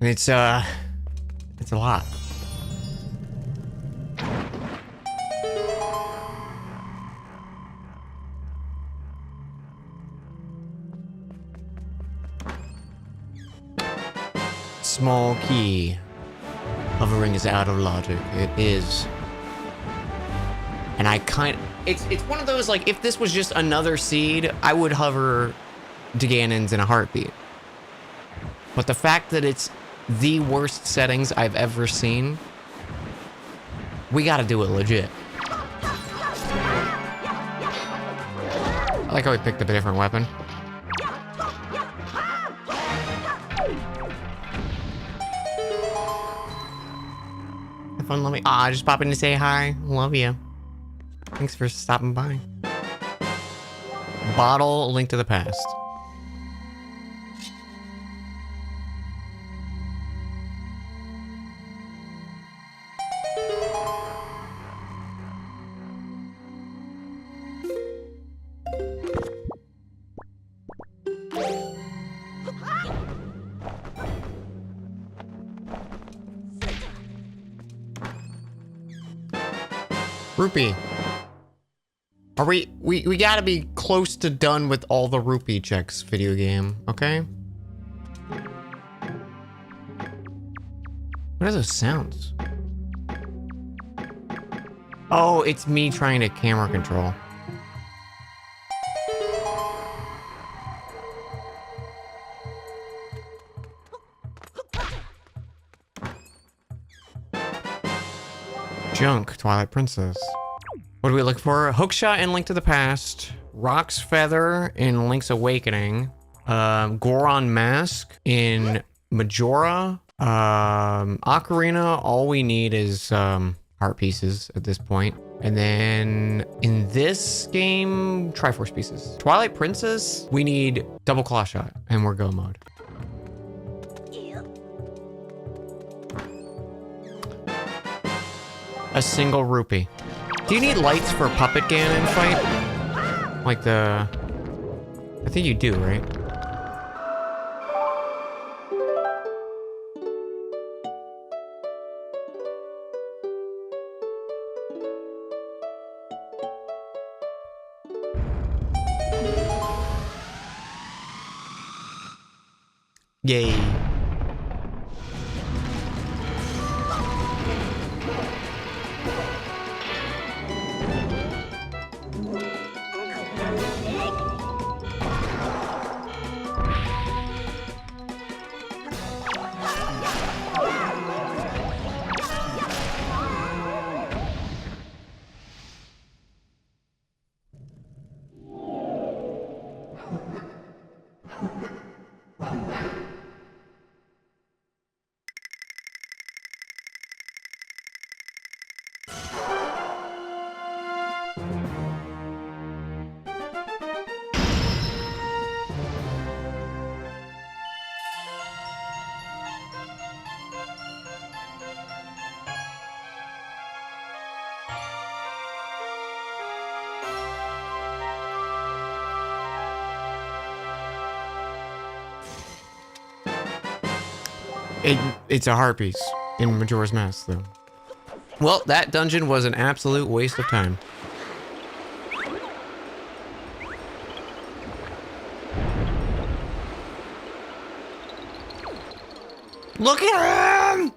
And it's a lot. Small key. Hovering is out of logic. It is. And it's one of those, like, if this was just another seed, I would hover Ganon's in a heartbeat. But the fact that it's the worst settings I've ever seen, we gotta do it legit. I like how we picked up a different weapon. Have fun, love me. Aw, just pop in to say hi. Love you. Thanks for stopping by. Bottle, A Link to the Past. Rupee. Are we gotta be close to done with all the rupee checks, video game, okay? What are those sounds? Oh, it's me trying to camera control. Junk, Twilight Princess. What do we look for? Hookshot in Link to the Past. Rock's Feather in Link's Awakening. Goron Mask in Majora. Ocarina, all we need is heart pieces at this point. And then in this game, Triforce pieces. Twilight Princess, we need double claw shot and we're go mode. A single rupee. Do you need lights for Puppet Ganon fight? Like the... I think you do, right? Yay. It's a heart piece in Majora's Mask, though. Well, that dungeon was an absolute waste of time. Look at him!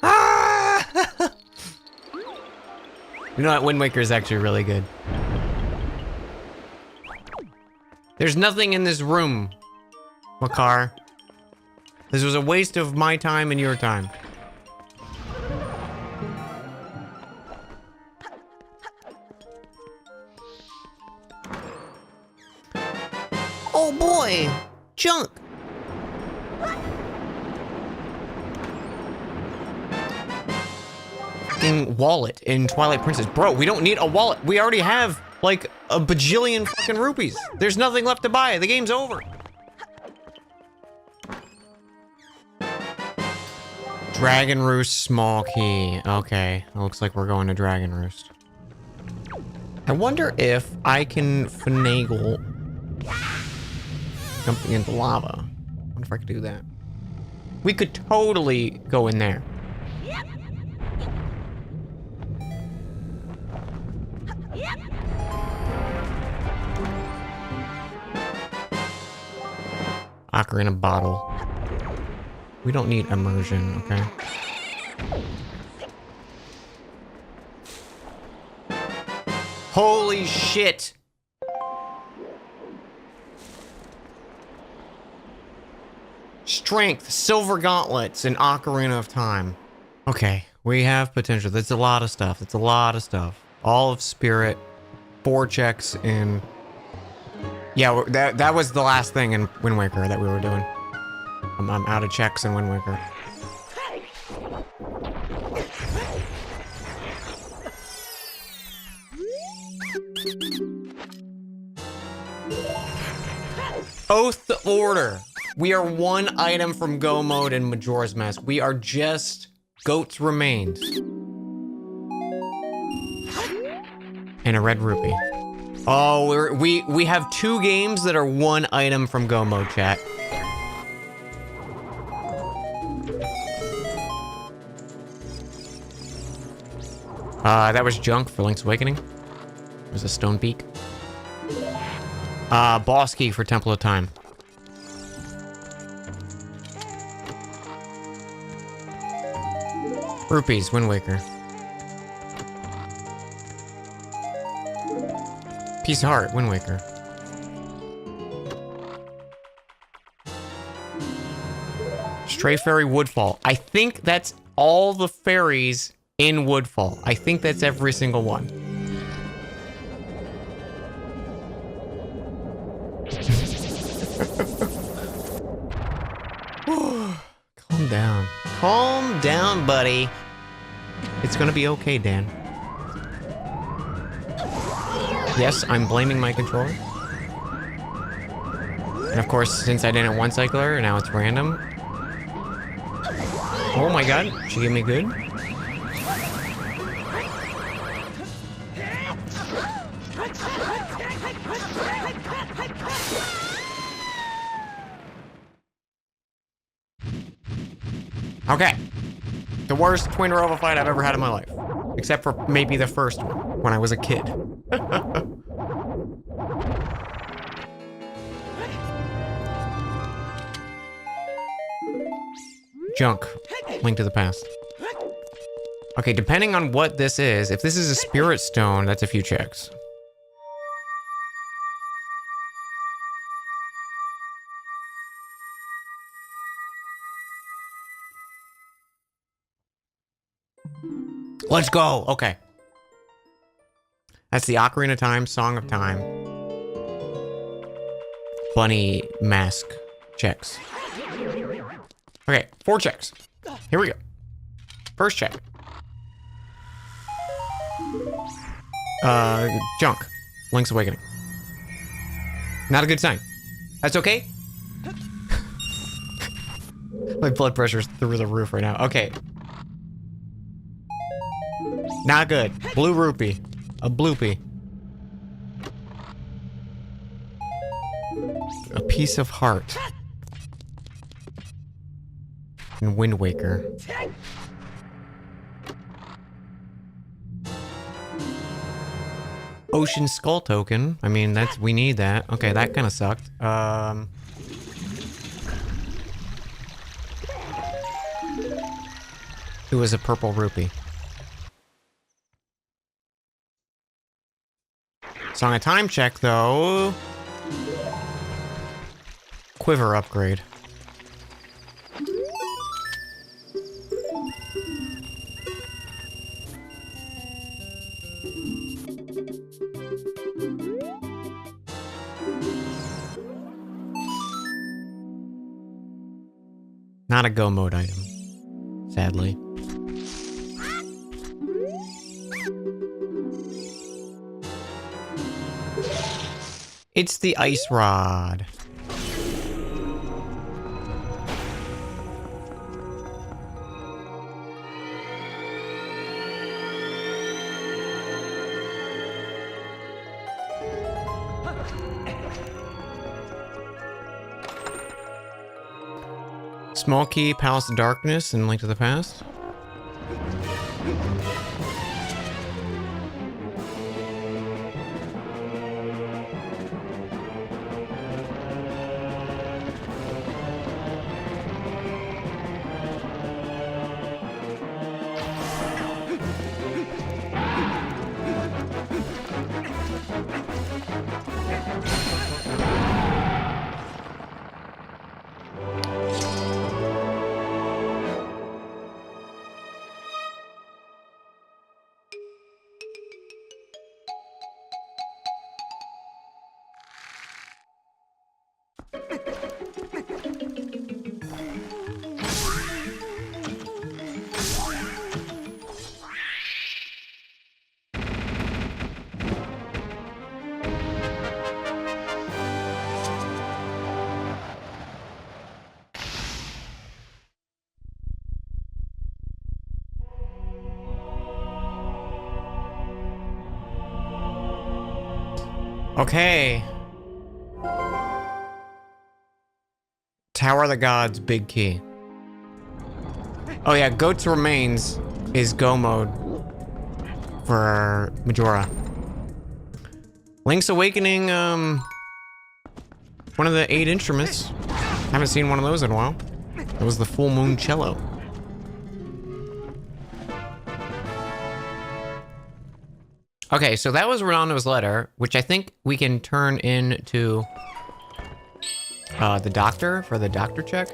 Ah! You know what? Wind Waker is actually really good. There's nothing in this room, Makar. This was a waste of my time and your time. Oh boy! Junk! Fucking wallet in Twilight Princess. Bro, we don't need a wallet. We already have, like, a bajillion fucking rupees. There's nothing left to buy. The game's over. Dragon Roost small key. Okay, looks like we're going to Dragon Roost. I wonder if I can finagle jumping into lava. I wonder if I could do that. We could totally go in there. Ocarina bottle. We don't need immersion, okay? Holy shit! Strength, silver gauntlets, and Ocarina of Time. Okay, we have potential. That's a lot of stuff. That's a lot of stuff. All of Spirit, 4 checks in... Yeah, that was the last thing in Wind Waker that we were doing. I'm out of checks in Wind Waker. Oath to Order. We are 1 item from Go Mode in Majora's Mask. We are just Goat's Remains. And a red rupee. Oh, we have 2 games that are 1 item from Go Mode, chat. That was junk for Link's Awakening. There's a stone peak. Boss key for Temple of Time. Rupees, Wind Waker. Piece of Heart, Wind Waker. Stray Fairy, Woodfall. I think that's all the fairies in Woodfall. I think that's every single one. Calm down. Calm down, buddy. It's gonna be okay, Dan. Yes, I'm blaming my controller. And of course, since I didn't one-cycle her, now it's random. Oh my god, she gave me good. Okay. The worst Twin Rover fight I've ever had in my life. Except for maybe the first one, when I was a kid. Junk. Link to the Past. Okay, depending on what this is, if this is a Spirit Stone, that's a few checks. Let's go. Okay. That's the Ocarina of Time, Song of Time. Bunny mask checks. Okay, 4 checks. Here we go. First check. Junk. Link's Awakening. Not a good sign. That's okay. My blood pressure's through the roof right now. Okay. Not good. Blue rupee. A bloopy. A piece of heart. And Wind Waker. Ocean Skull token. I mean, we need that. Okay, that kind of sucked. It was a purple rupee. So on a time check, though... Quiver upgrade. Not a go mode item, sadly. It's the ice rod. Small key, Palace of Darkness, and Link to the Past. Okay. Tower of the Gods, big key. Oh yeah, Goat's Remains is go mode for Majora. Link's Awakening, one of the 8 instruments. Haven't seen one of those in a while. It was the Full Moon Cello. Okay, so that was Ronaldo's letter, which I think we can turn into the doctor for the doctor check.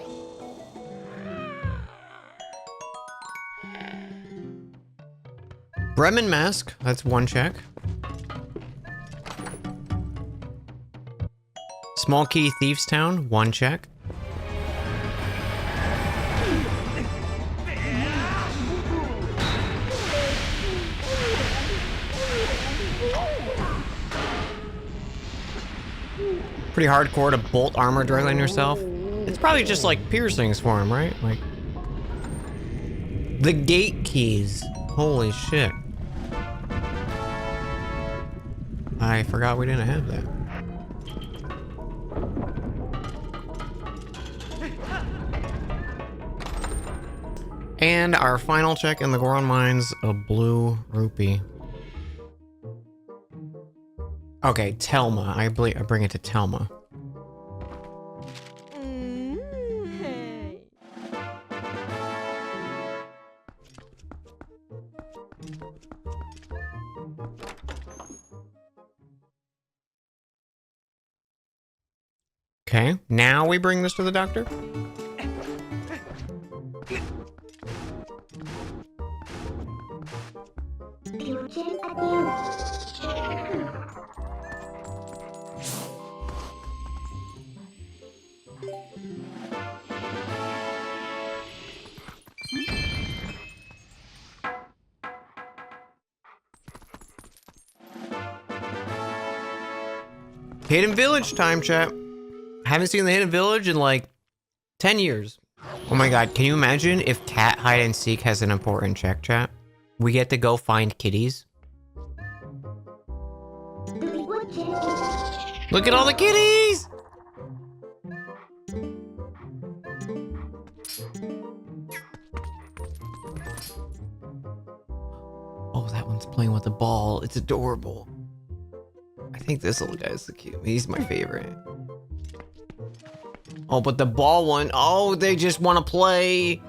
Bremen Mask, that's 1 check. Small Key Thieves Town, 1 check. Pretty hardcore to bolt armor directly on yourself. It's probably just like piercings for him, right? Like the gate keys. Holy shit. I forgot we didn't have that. And our final check in the Goron Mines, a blue rupee. Okay, Telma. I bring it to Telma. Hey. Okay, now we bring this to the doctor. Hidden Village time, chat. Haven't seen the Hidden Village in like 10 years. Oh my god, can you imagine if Cat Hide and Seek has an important check, chat? We get to go find kitties. Look at all the kitties! Oh, that one's playing with the ball. It's adorable. I think this little guy's the cute. He's my favorite. Oh, but the ball one. Oh, they just want to play.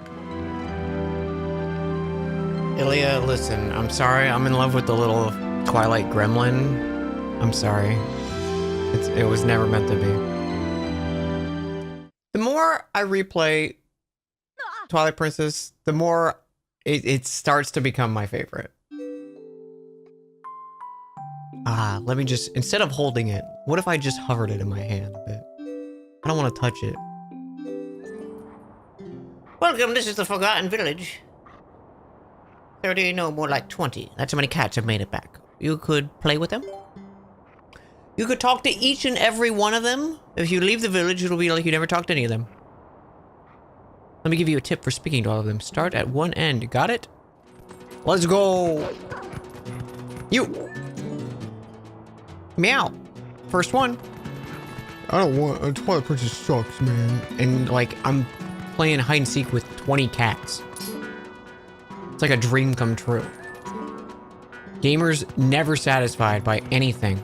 Ilya, listen. I'm sorry. I'm in love with the little Twilight gremlin. I'm sorry. It was never meant to be. The more I replay Twilight Princess, the more it starts to become my favorite. Let me just, instead of holding it, what if I just hovered it in my hand a bit? I don't want to touch it. Welcome, this is the Forgotten Village. 30, no, more like 20. That's how many cats have made it back. You could play with them? You could talk to each and every one of them. If you leave the village, it'll be like you never talked to any of them. Let me give you a tip for speaking to all of them. Start at one end. Got it? Let's go. You. Meow. First one. I don't want... Twilight Princess sucks, man. And, like, I'm playing hide and seek with 20 cats. It's like a dream come true. Gamers never satisfied by anything.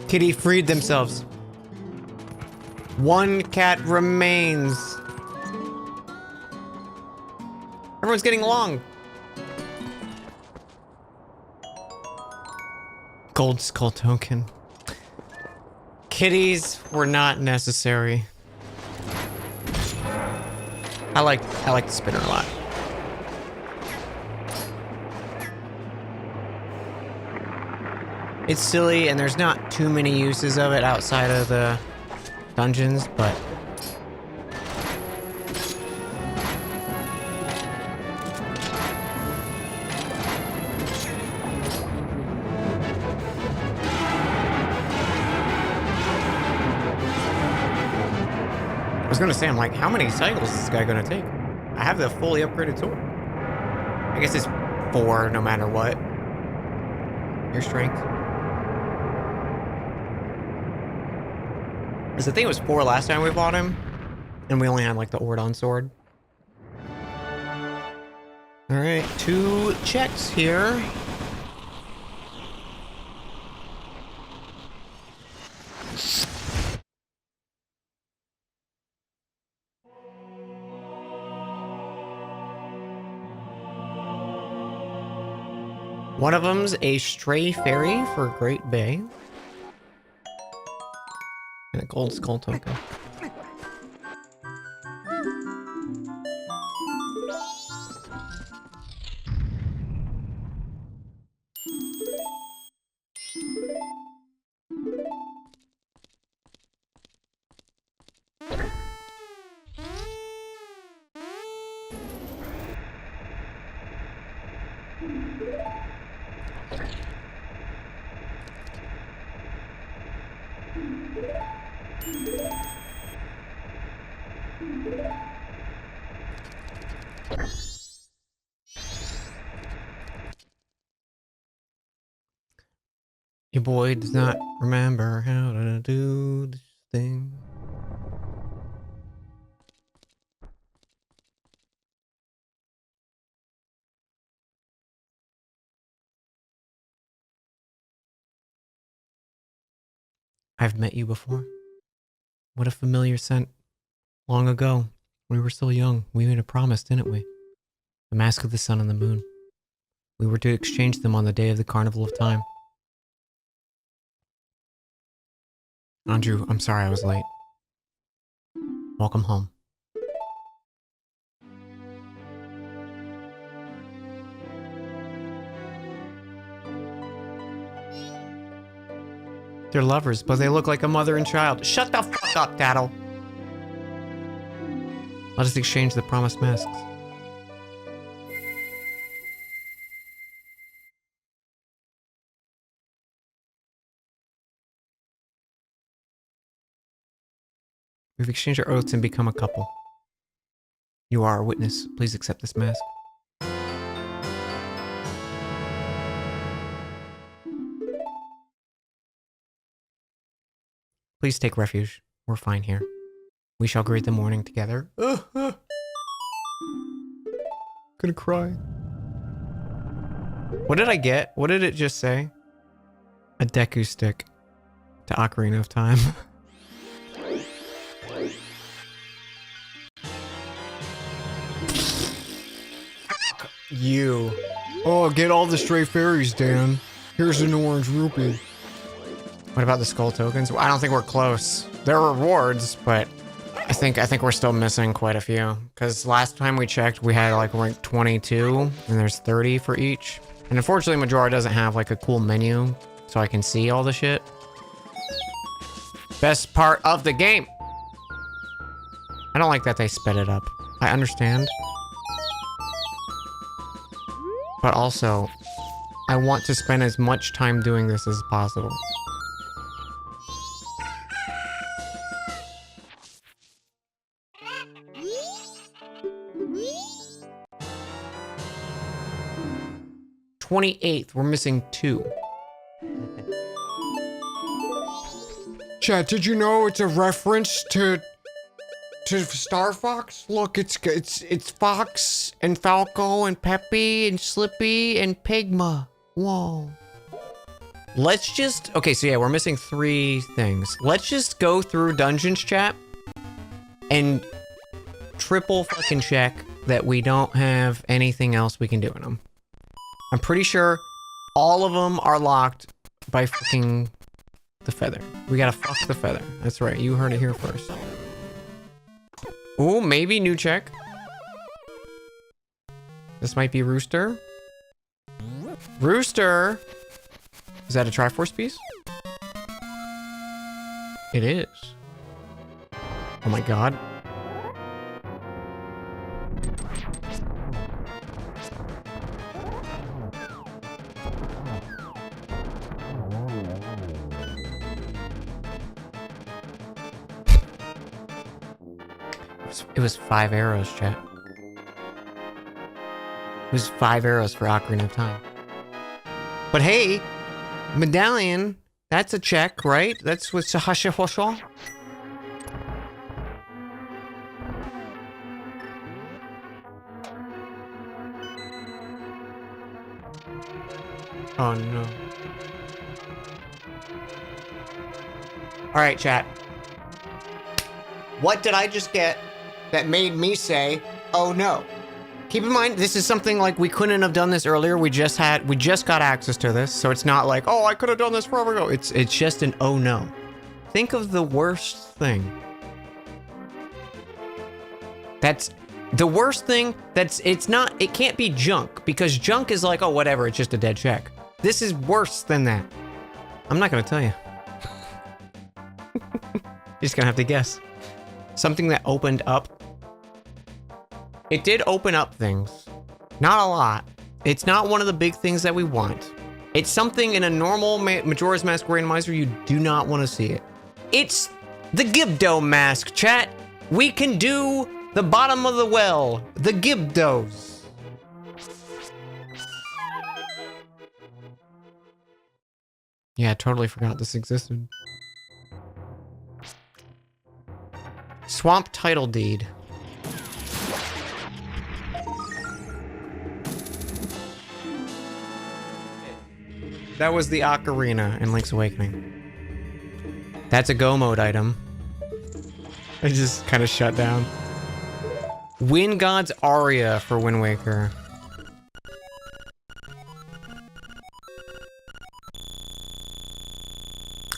Kitty freed themselves. One cat remains. Everyone's getting along. Gold skull token. Kitties were not necessary. I like the spinner a lot. It's silly, and there's not too many uses of it outside of the dungeons, but... I was gonna say, I'm like, how many cycles is this guy gonna take? I have the fully upgraded sword. I guess it's 4 no matter what. Your strength. Because the thing was 4 last time we bought him, and we only had like the Ordon sword. Alright, 2 checks here. One of them's a stray fairy for Great Bay. And a gold skull token. Your boy does not remember how to do this thing. I've met you before. What a familiar scent. Long ago, when we were still young, we made a promise, didn't we? The mask of the sun and the moon. We were to exchange them on the day of the Carnival of Time. Andrew, I'm sorry I was late. Welcome home. They're lovers, but they look like a mother and child. Shut the fuck up, Tattle. Let us exchange the promised masks. We've exchanged our oaths and become a couple. You are our witness. Please accept this mask. Please take refuge. We're fine here. We shall greet the morning together. Gonna cry. What did I get? What did it just say? A Deku stick to Ocarina of Time. You. Oh, get all the stray fairies, Dan. Here's an orange rupee. What about the skull tokens? I don't think we're close. There are rewards, but I think we're still missing quite a few. Because last time we checked, we had like rank 22, and there's 30 for each. And unfortunately, Majora doesn't have like a cool menu, so I can see all the shit. Best part of the game. I don't like that they sped it up. I understand. But also, I want to spend as much time doing this as possible. "28th, we're missing 2. Chat, did you know it's a reference to Star Fox? Look, it's Fox and Falco and Peppy and Slippy and Pigma. Whoa. Let's just... Okay, so yeah, we're missing 3 things. Let's just go through dungeons, chat, and triple fucking check that we don't have anything else we can do in them. I'm pretty sure all of them are locked by fucking the feather. We gotta fuck the feather. That's right, you heard it here first. Ooh, maybe new check. This might be Rooster. Rooster! Is that a Triforce piece? It is. Oh my god. It was 5 arrows, chat. It was 5 arrows for Ocarina of Time. But hey, medallion, that's a check, right? That's with Sahasha Hosho. Oh no. Alright, chat. What did I just get that made me say, oh no? Keep in mind, this is something like we couldn't have done this earlier. We just got access to this, so it's not like, oh, I could have done this forever ago. It's just an oh no. Think of the worst thing. That's the worst thing. It can't be junk, because junk is like, oh, whatever, it's just a dead check. This is worse than that. I'm not gonna tell you. You're just gonna have to guess. Something that opened up. It did open up things. Not a lot. It's not one of the big things that we want. It's something in a normal Majora's Mask Randomizer you do not want to see it. It's the Gibdo mask, chat. We can do the bottom of the well. The Gibdos. Yeah, I totally forgot this existed. Swamp title deed. That was the Ocarina in Link's Awakening. That's a go mode item. I just kind of shut down. Wind God's Aria for Wind Waker.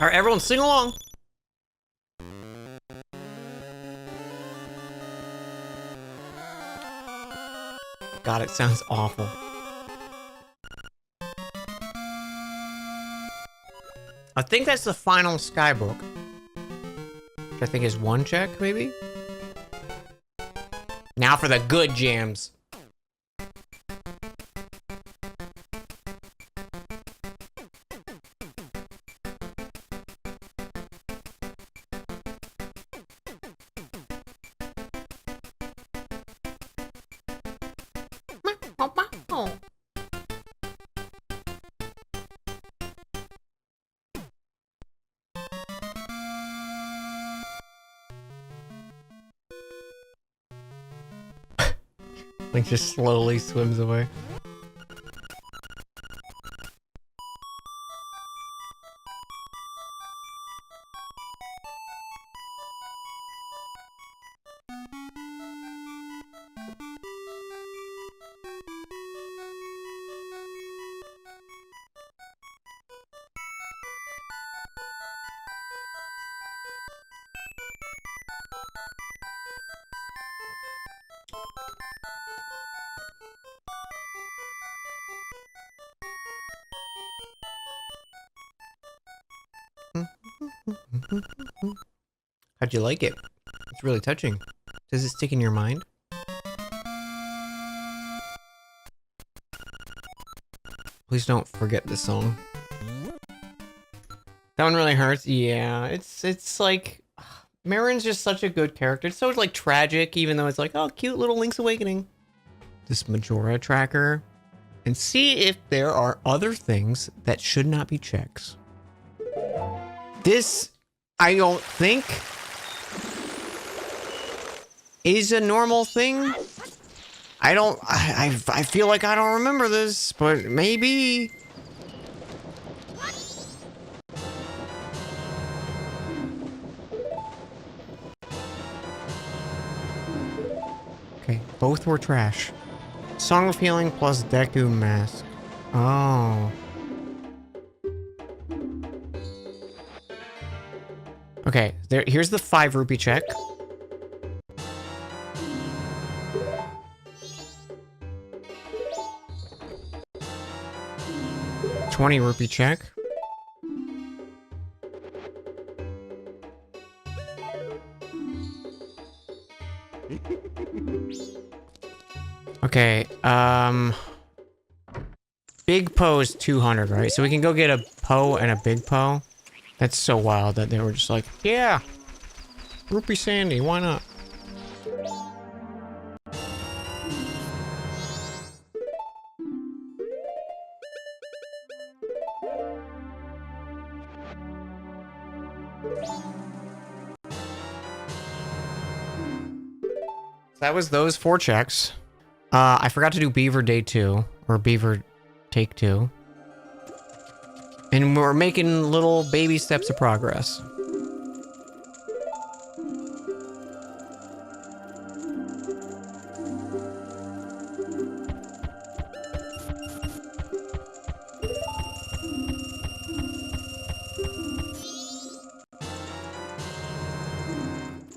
All right, everyone sing along. God, it sounds awful. I think that's the final skybook. Which I think is 1 check, maybe? Now for the good jams. Like just slowly swims away. How'd you like it? It's really touching. Does it stick in your mind? Please don't forget this song. That one really hurts. Yeah, it's like Marin's just such a good character. It's so like tragic, even though it's like, oh, cute little Link's Awakening. This Majora tracker, and see if there are other things that should not be checks. This, I don't think, is a normal thing. I feel like I don't remember this, but maybe. Okay, both were trash. Song of Healing plus Deku Mask. Oh. Okay, here's the 5 rupee check. $20 rupee check. Okay, Big Poe is 200, right? So we can go get a Poe and a Big Poe. That's so wild that they were just like, yeah, Rupee Sandy, why not? That was those 4 checks. I forgot to do Beaver Day 2, or Beaver Take 2. And we're making little baby steps of progress.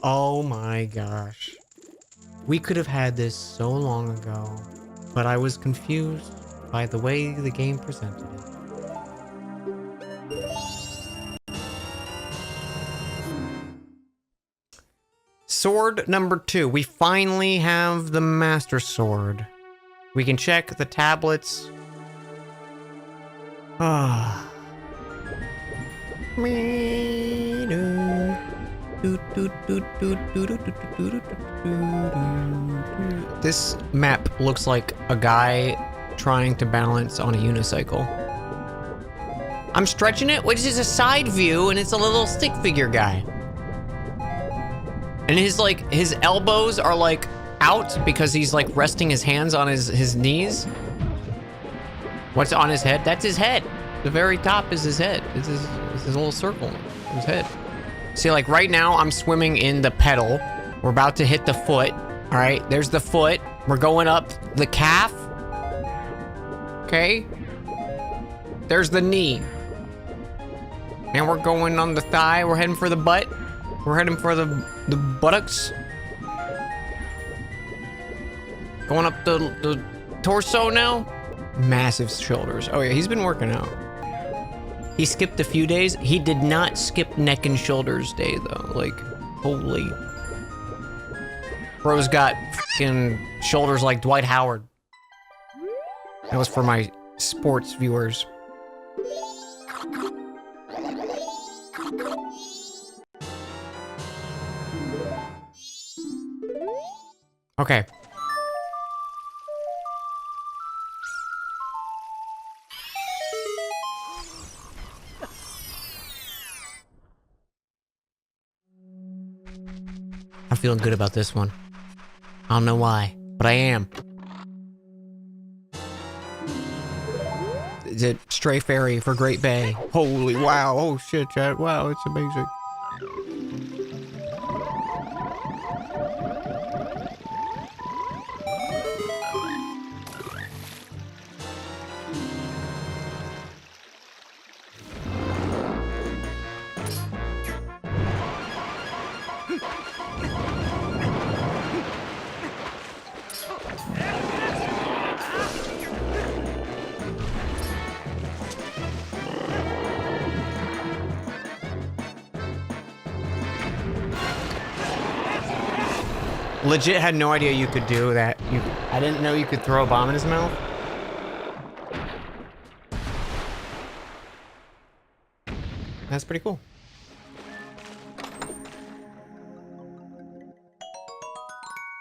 Oh my gosh. We could have had this so long ago, but I was confused by the way the game presented it. Sword number 2. We finally have the Master Sword. We can check the tablets. Ah. This map looks like a guy trying to balance on a unicycle. I'm stretching it, which is a side view, and it's a little stick figure guy. And his elbows are like out because he's like resting his hands on his knees. What's on his head? That's his head. The very top is his head. It's his little circle. His head. See, like right now I'm swimming in the pedal. We're about to hit the foot. All right, there's the foot. We're going up the calf. Okay. There's the knee. And we're going on the thigh. We're heading for the butt. We're heading for the buttocks. Going up the torso now. Massive shoulders. Oh yeah, he's been working out. He skipped a few days. He did not skip neck and shoulders day though. Like, holy. Bro's got fucking shoulders like Dwight Howard. That was for my sports viewers. Okay. I'm feeling good about this one. I don't know why, but I am. Is it Stray Fairy for Great Bay? Holy wow. Oh shit, chat. Wow, it's amazing. Legit had no idea you could do that. I didn't know you could throw a bomb in his mouth. That's pretty cool.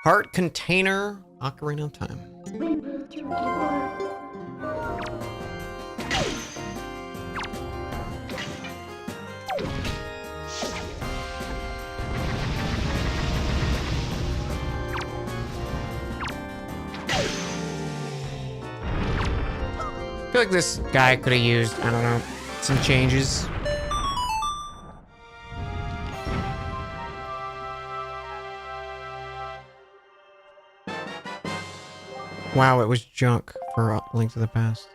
Heart container, Ocarina of Time. I feel like this guy could have used, I don't know, some changes. Wow, it was junk for A Link to the Past.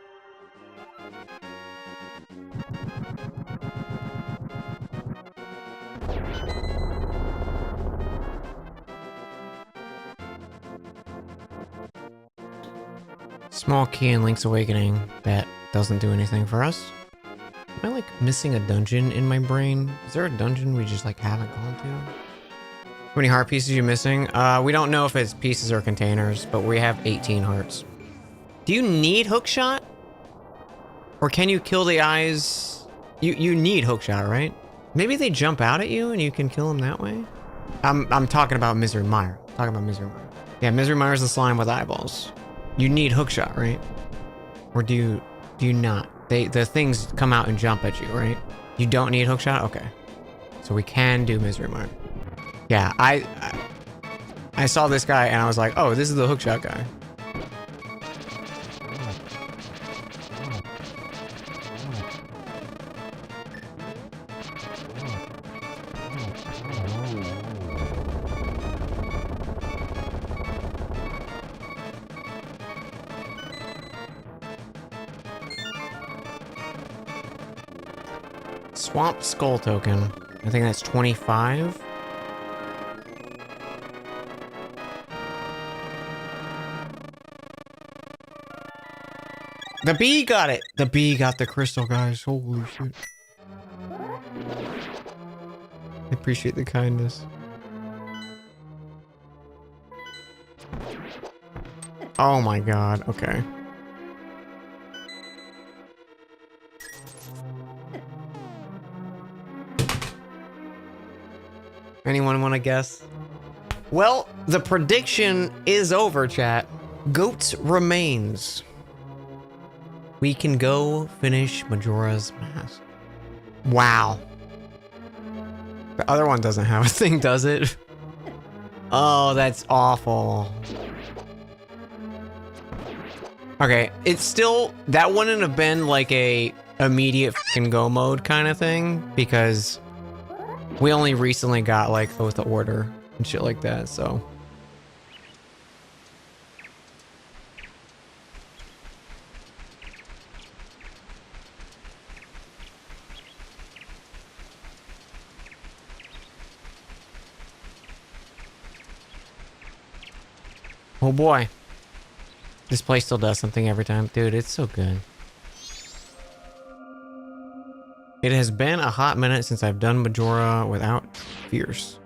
Small key in Link's Awakening that doesn't do anything for us. Am I like missing a dungeon in my brain? Is there a dungeon we just like haven't gone to? How many heart pieces are you missing? We don't know if it's pieces or containers, but we have 18 hearts. Do you need hookshot? Or can you kill the eyes? You need hookshot, right? Maybe they jump out at you and you can kill them that way? I'm talking about Misery Mire. Yeah, Misery Mire is the slime with eyeballs. You need hookshot, right? Or do you not? The things come out and jump at you, right? You don't need hookshot? Okay. So we can do Misery Mire. Yeah, I saw this guy and I was like, oh, this is the hookshot guy. Swamp Skull token. I think that's 25. The bee got it! The bee got the crystal, guys. Holy shit. I appreciate the kindness. Oh my god, okay. Anyone want to guess? Well, the prediction is over, chat. Goat's remains. We can go finish Majora's Mask. Wow. The other one doesn't have a thing, does it? Oh, that's awful. Okay, it's still... That wouldn't have been like a immediate fucking go mode kind of thing, because we only recently got like Oath of Order and shit like that, so... Oh boy. This place still does something every time. Dude, it's so good. It has been a hot minute since I've done Majora without Fierce.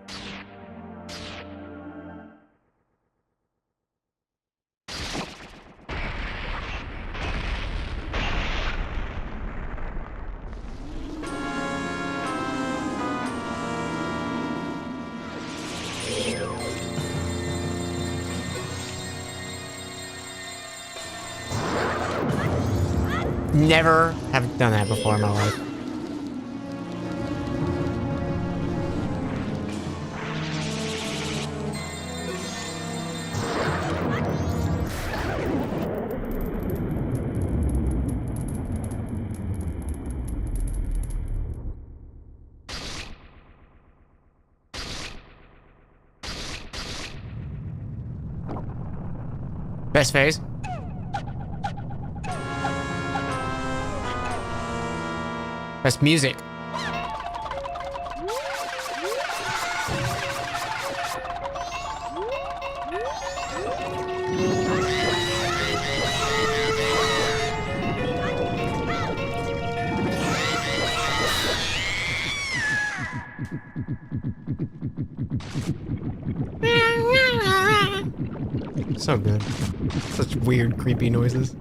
Never have done that before in my life. Best phase. Best music. So good. Such weird, creepy noises.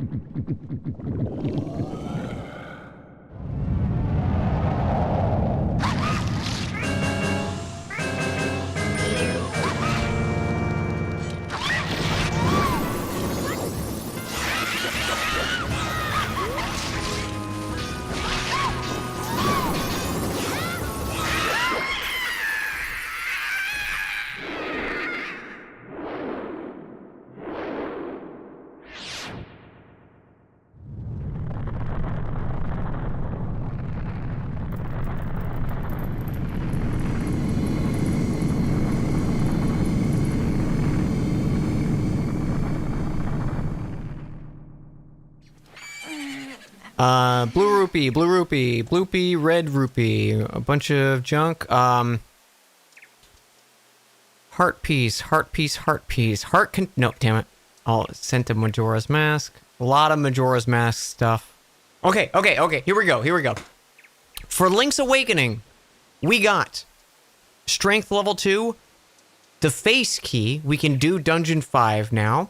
Blue rupee, bloopy, red rupee, a bunch of junk. Heart piece, no, damn it. Oh, sent to Majora's Mask. A lot of Majora's Mask stuff. Okay, here we go. For Link's Awakening, we got Strength level 2, the face key. We can do Dungeon 5 now.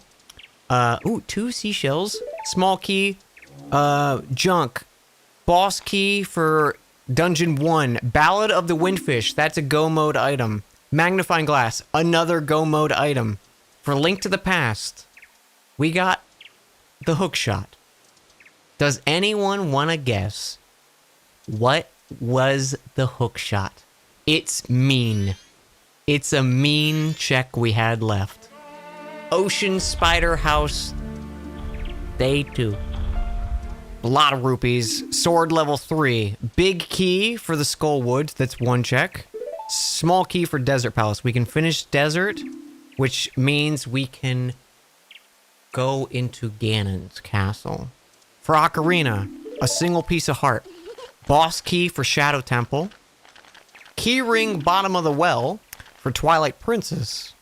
2 seashells, small key, junk, boss key for Dungeon 1, Ballad of the Windfish, that's a go mode item. Magnifying glass, another go mode item. For Link to the Past, we got the hook shot. Does anyone want to guess what was the hook shot? It's mean. It's a mean check we had left. Ocean Spider House, Day 2. A lot of rupees. Sword level 3. Big key for the Skull Woods. That's 1 check. Small key for Desert Palace. We can finish Desert, which means we can go into Ganon's castle. For Ocarina, a single piece of heart. Boss key for Shadow Temple. Key ring bottom of the well for Twilight Princess.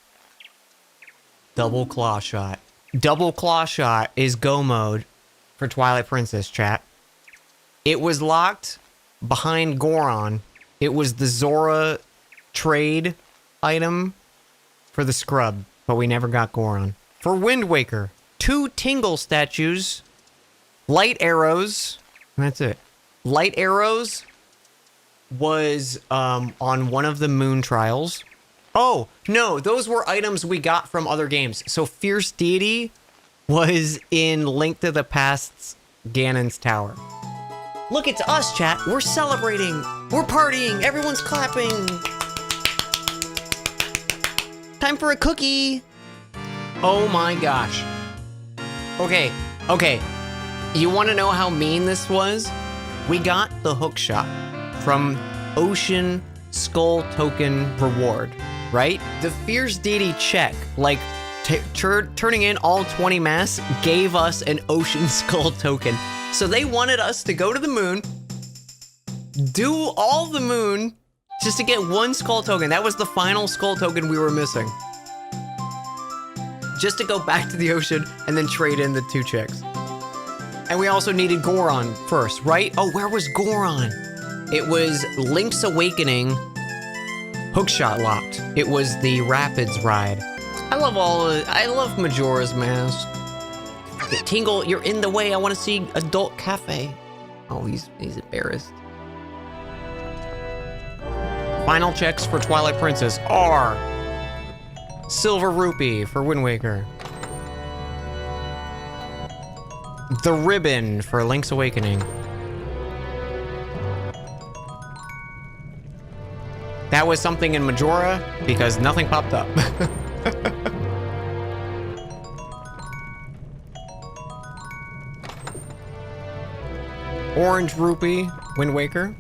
Double claw shot. Double claw shot is go mode for Twilight Princess, chat. It was locked behind Goron. It was the Zora trade item for the scrub, but we never got Goron. For Wind Waker, 2 Tingle statues, light arrows, and that's it. Light arrows was on one of the moon trials. Oh, no, those were items we got from other games. So Fierce Deity was in Link to the Past's Ganon's Tower. Look, it's us, chat. We're celebrating. We're partying. Everyone's clapping. Time for a cookie. Oh my gosh. Okay. You want to know how mean this was? We got the hook shot from Ocean Skull Token reward, right? The Fierce Deity check, like turning in all 20 masks, gave us an Ocean Skull token. So they wanted us to go to the moon, do all the moon, just to get 1 skull token. That was the final skull token we were missing. Just to go back to the ocean and then trade in the 2 chicks. And we also needed Goron first, right? Oh, where was Goron? It was Link's Awakening hookshot locked. It was the Rapids ride. I love Majora's Mask. Tingle, you're in the way. I want to see Adult Cafe. Oh, he's embarrassed. Final checks for Twilight Princess are Silver Rupee for Wind Waker. The Ribbon for Link's Awakening. That was something in Majora because nothing popped up. Orange Rupee, Wind Waker.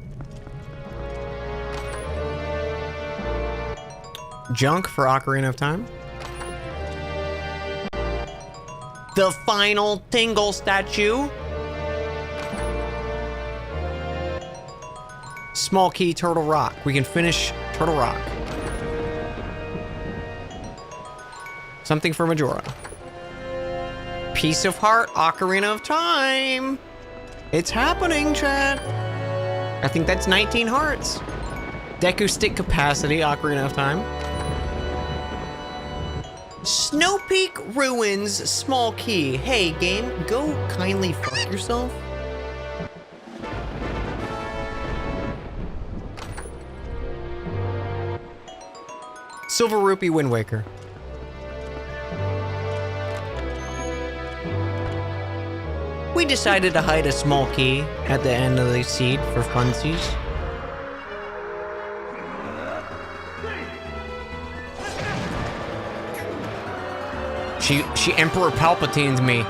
Junk for Ocarina of Time. The final Tingle statue. Small key Turtle Rock. We can finish Turtle Rock. Something for Majora. Piece of Heart, Ocarina of Time. It's happening, chat. I think that's 19 hearts. Deku Stick Capacity, Ocarina of Time. Snow Peak Ruins, small key. Hey, game, go kindly fuck yourself. Silver Rupee, Wind Waker. We decided to hide a small key at the end of the seed for funsies. She Emperor Palpatine's me.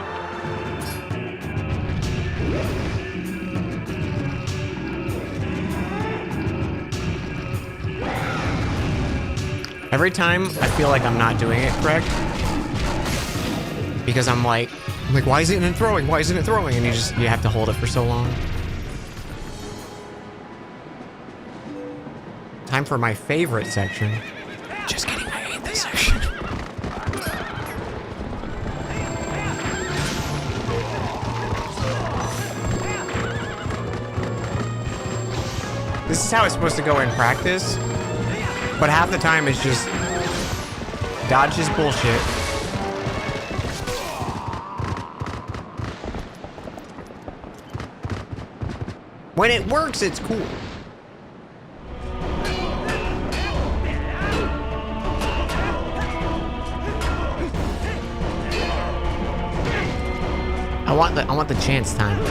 Every time I feel like I'm not doing it correct, because I'm like, why isn't it throwing? Why isn't it throwing? And you have to hold it for so long. Time for my favorite section. Just kidding, I hate this section. This is how it's supposed to go in practice, but half the time it's just dodge his bullshit. When it works, it's cool. I want the chance time.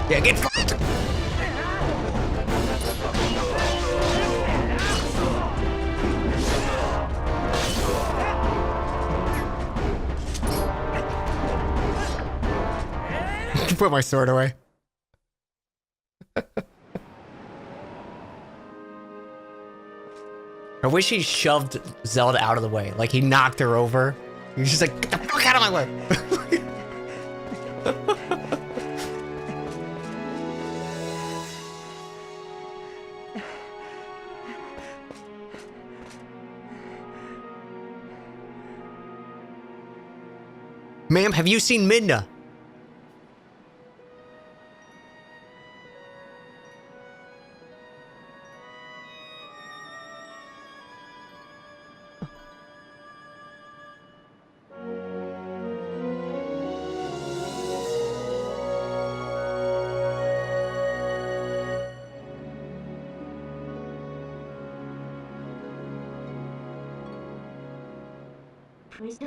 Yeah, get fucked. Put my sword away. I wish he shoved Zelda out of the way. Like, he knocked her over. He's just like, get the fuck out of my way. Ma'am, have you seen Midna?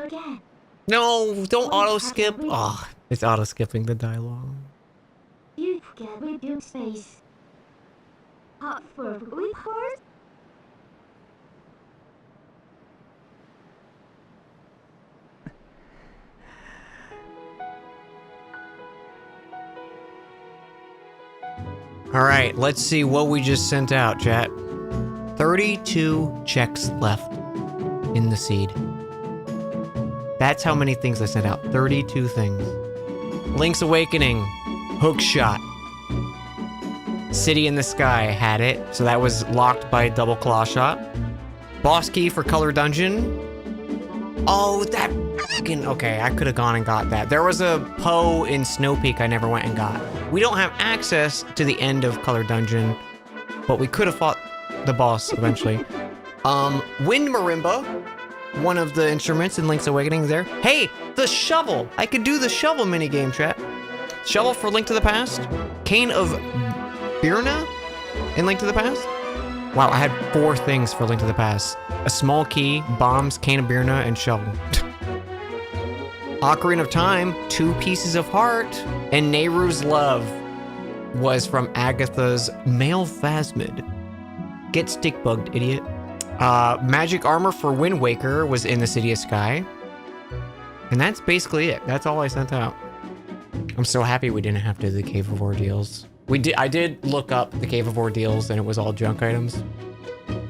Again. No, don't auto skip. Oh, it's auto skipping the dialogue. You forget we do space. For report. All right, let's see what we just sent out, chat. 32 checks left in the seed. That's how many things I sent out. 32 things. Link's Awakening. Hookshot. City in the Sky had it. So that was locked by double claw shot. Boss key for Color Dungeon. Oh, that Okay, I could have gone and got that. There was a Poe in Snow Peak I never went and got. We don't have access to the end of Color Dungeon, but we could have fought the boss eventually. Wind Marimba, one of the instruments in Link's Awakening there. Hey, the shovel! I could do the shovel minigame, chat. Shovel for Link to the Past. Cane of Birna in Link to the Past. Wow, I had 4 things for Link to the Past. A small key, bombs, Cane of Birna, and shovel. Ocarina of Time, 2 pieces of heart, and Nehru's Love was from Agatha's Male Phasmid. Get stick bugged, idiot. Magic armor for Wind Waker was in the City of Sky. And that's basically it. That's all I sent out. I'm so happy we didn't have to do the Cave of Ordeals. I did look up the Cave of Ordeals and it was all junk items.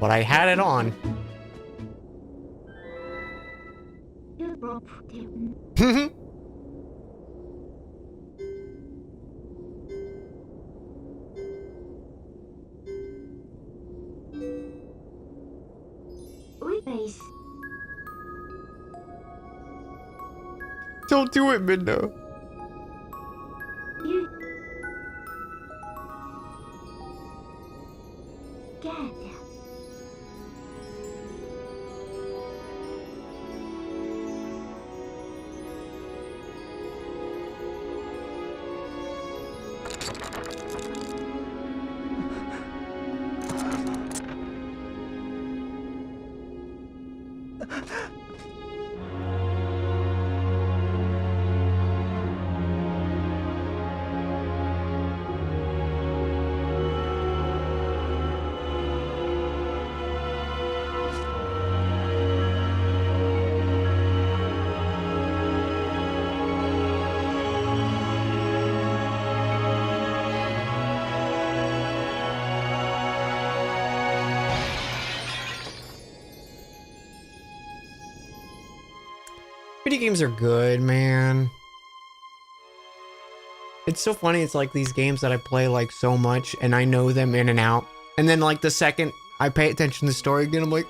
But I had it on. Base. Don't do it, Mindo. You get Video games are good, man. It's so funny. It's like these games that I play like so much and I know them in and out. And then like the second I pay attention to the story again, I'm like,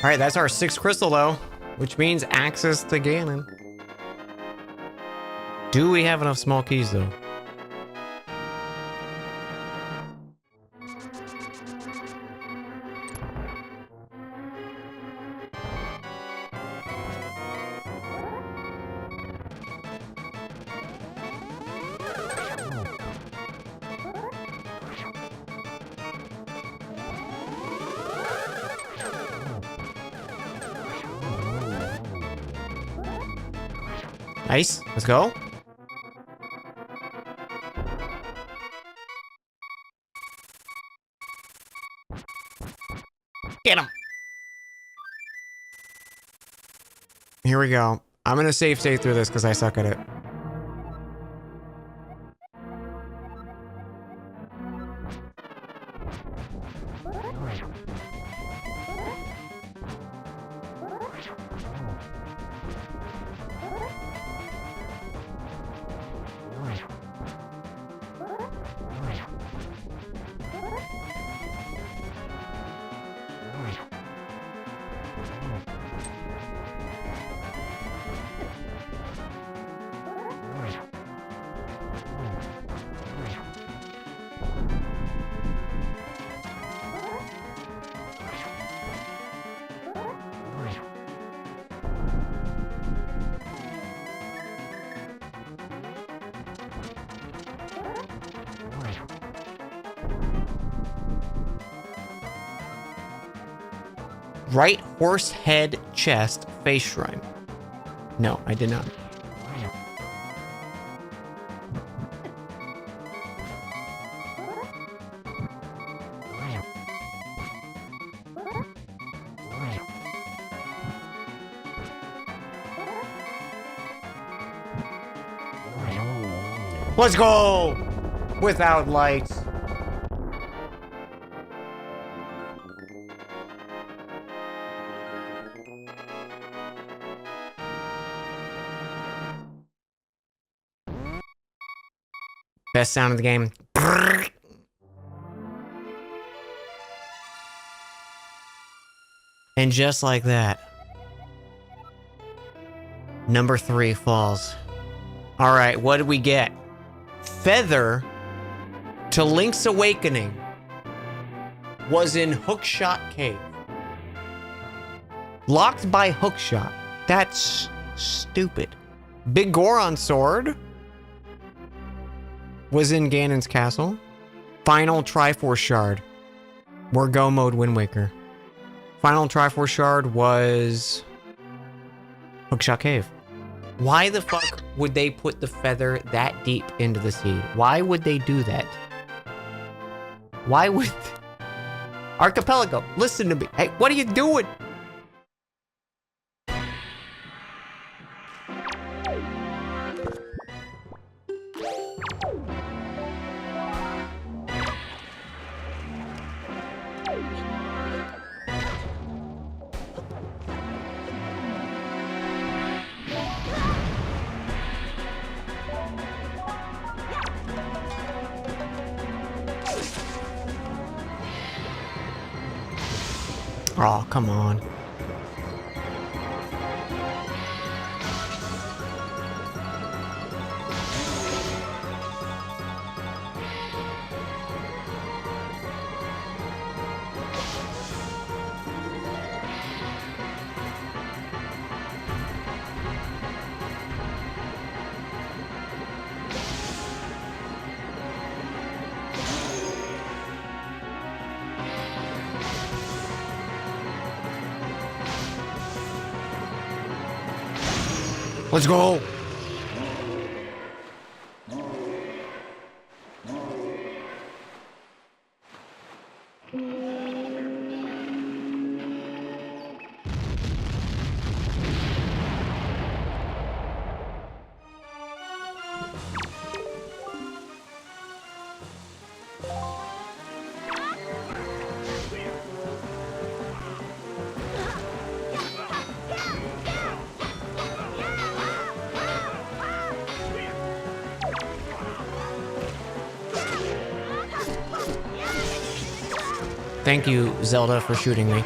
all right, that's our 6th crystal though, which means access to Ganon. Do we have enough small keys though? Nice, let's go. Get him. Here we go. I'm gonna save state through this because I suck at it. Right horse head chest face shrine. No, I did not. Let's go! Without lights. Best sound of the game. And just like that, number 3 falls. All right, what did we get? Feather to Link's Awakening was in Hookshot Cave. Locked by Hookshot. That's stupid. Big Goron Sword was in Ganon's Castle. Final Triforce Shard. Were Go Mode Wind Waker. Final Triforce Shard was Hookshot Cave. Why the fuck would they put the feather that deep into the seed? Why would they do that? Why would... Archipelago, listen to me. Hey, what are you doing? Oh, come on. Let's go. Thank you, Zelda, for shooting me.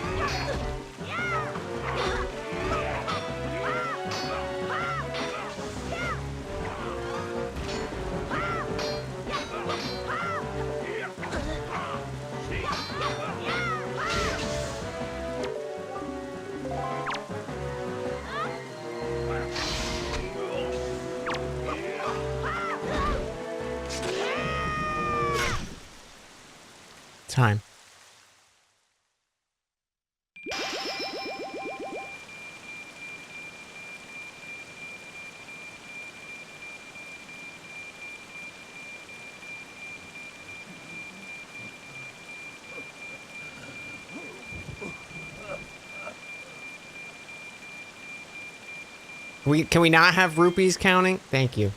Time. Can we not have rupees counting? Thank you.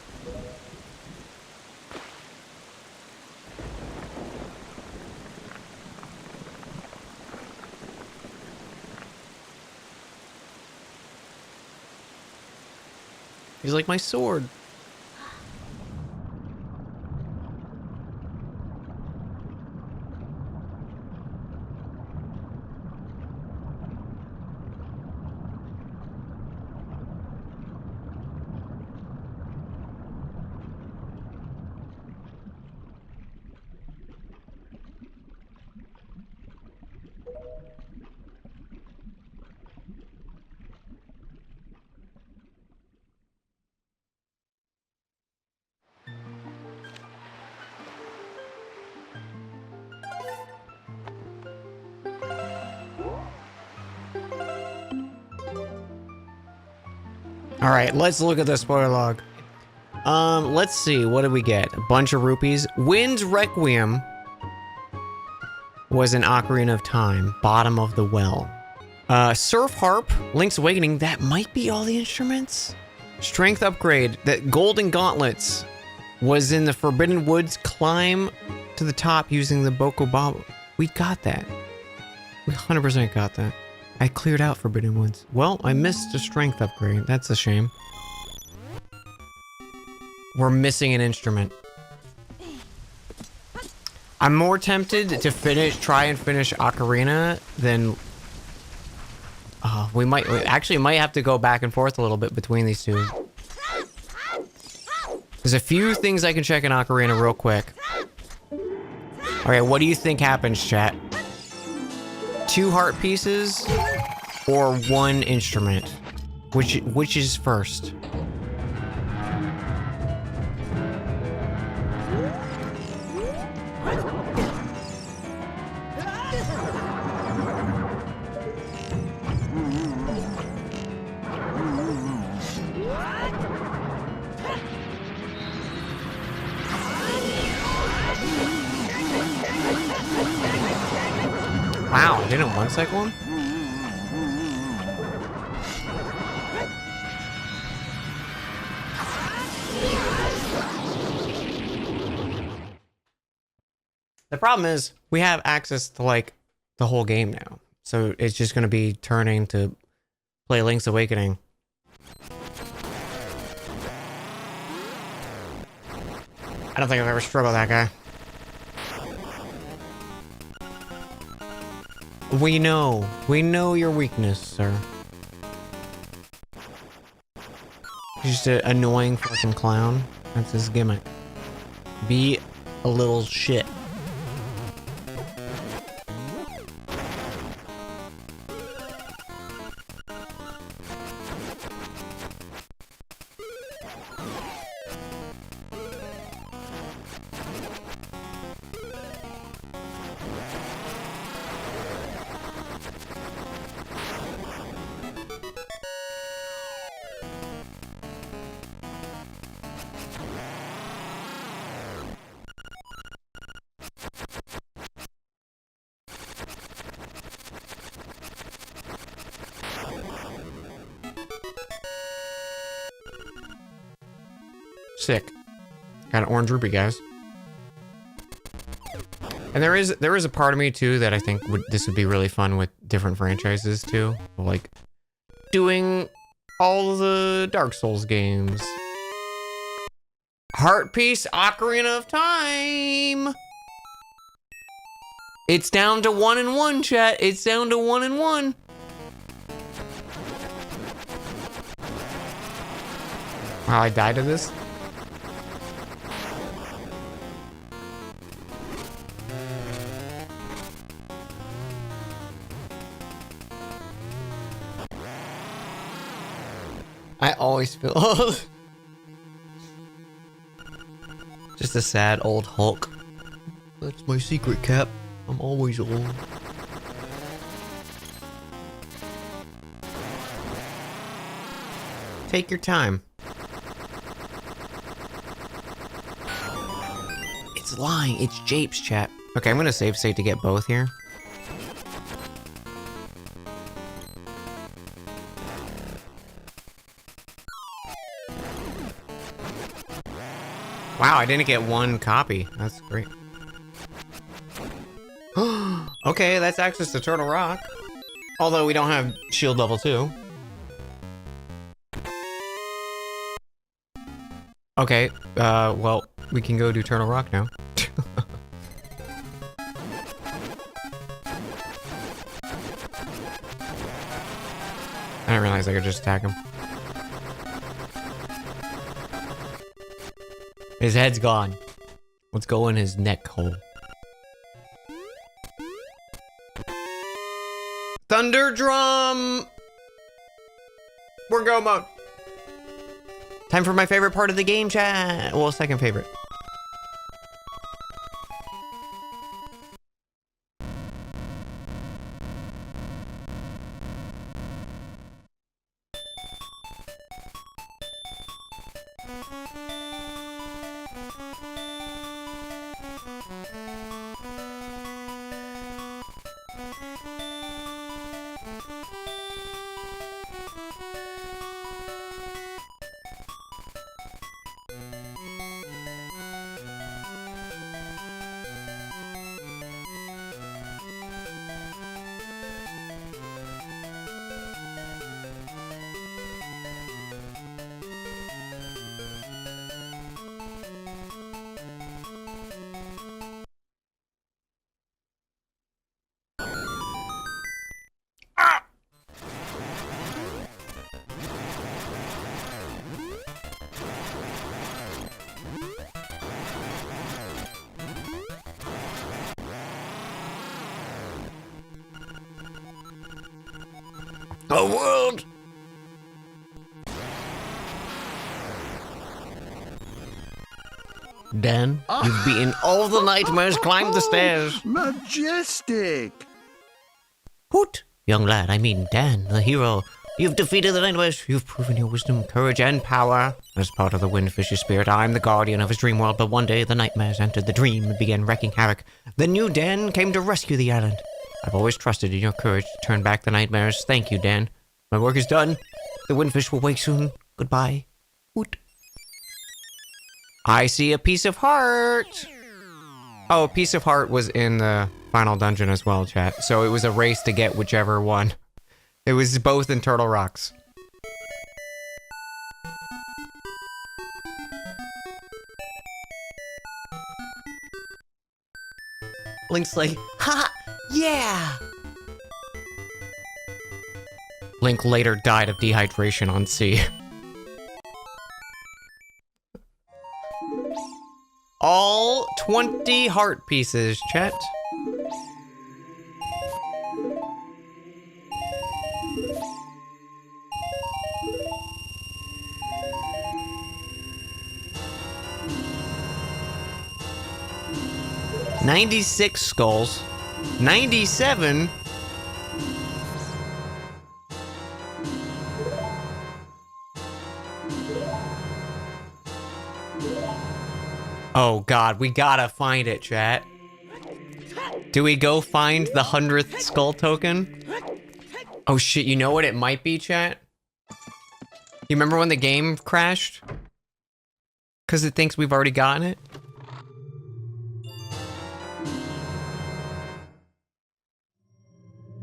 He's like my sword. All right, let's look at the spoiler log. Let's see. What did we get? A bunch of rupees. Wind's Requiem was an Ocarina of Time. Bottom of the Well. Surf Harp. Link's Awakening. That might be all the instruments. Strength Upgrade. That Golden Gauntlets was in the Forbidden Woods. Climb to the top using the Boko Bob. We got that. We 100% got that. I cleared out Forbidden Woods. Well, I missed a strength upgrade. That's a shame. We're missing an instrument. I'm more tempted to try and finish Ocarina than... we actually might have to go back and forth a little bit between these two. There's a few things I can check in Ocarina real quick. Okay, what do you think happens, chat? 2 heart pieces or 1 instrument? Which is first? Wow, didn't one cycle him? The problem is we have access to like the whole game now. So it's just going to be turning to play Link's Awakening. I don't think I've ever struggled that guy. We know your weakness, sir. He's just an annoying fucking clown. That's his gimmick. Be a little shit. Sick. Got an orange rupee, guys. And there is a part of me too that I think this would be really fun with different franchises too, like doing all the Dark Souls games. Heart piece, Ocarina of Time. It's down to 1 and 1, chat. It's down to 1 and 1. Wow, I died to this. I always feel old. Just a sad old Hulk. That's my secret, Cap. I'm always old. Take your time. It's lying. It's Japes, chat. Okay, I'm gonna save state to get both here. Wow, I didn't get 1 copy. That's great. Okay, that's access to Turtle Rock. Although we don't have shield level 2. Okay, well, we can go do Turtle Rock now. I didn't realize I could just attack him. His head's gone. Let's go in his neck hole. Thunder Drum! We're go mode. Time for my favorite part of the game, chat. Well, second favorite. A world! Dan, you've beaten all the nightmares, climbed the stairs. Majestic! Hoot! Young lad, I mean Dan, the hero. You've defeated the nightmares. You've proven your wisdom, courage, and power. As part of the Windfish's spirit, I'm the guardian of his dream world, but one day the nightmares entered the dream and began wreaking havoc. The new Dan came to rescue the island. I've always trusted in your courage to turn back the nightmares. Thank you, Dan. My work is done. The Windfish will wake soon. Goodbye. Hoot. I see a piece of heart. Oh, a piece of heart was in the final dungeon as well, chat. So it was a race to get whichever one. It was both in Turtle Rocks. Link's like, ha! Yeah! Link later died of dehydration on sea. All 20 heart pieces, chat. $96 skulls. 97? Oh god, we gotta find it, chat. Do we go find the 100th skull token? Oh shit, you know what it might be, chat? You remember when the game crashed? Because it thinks we've already gotten it?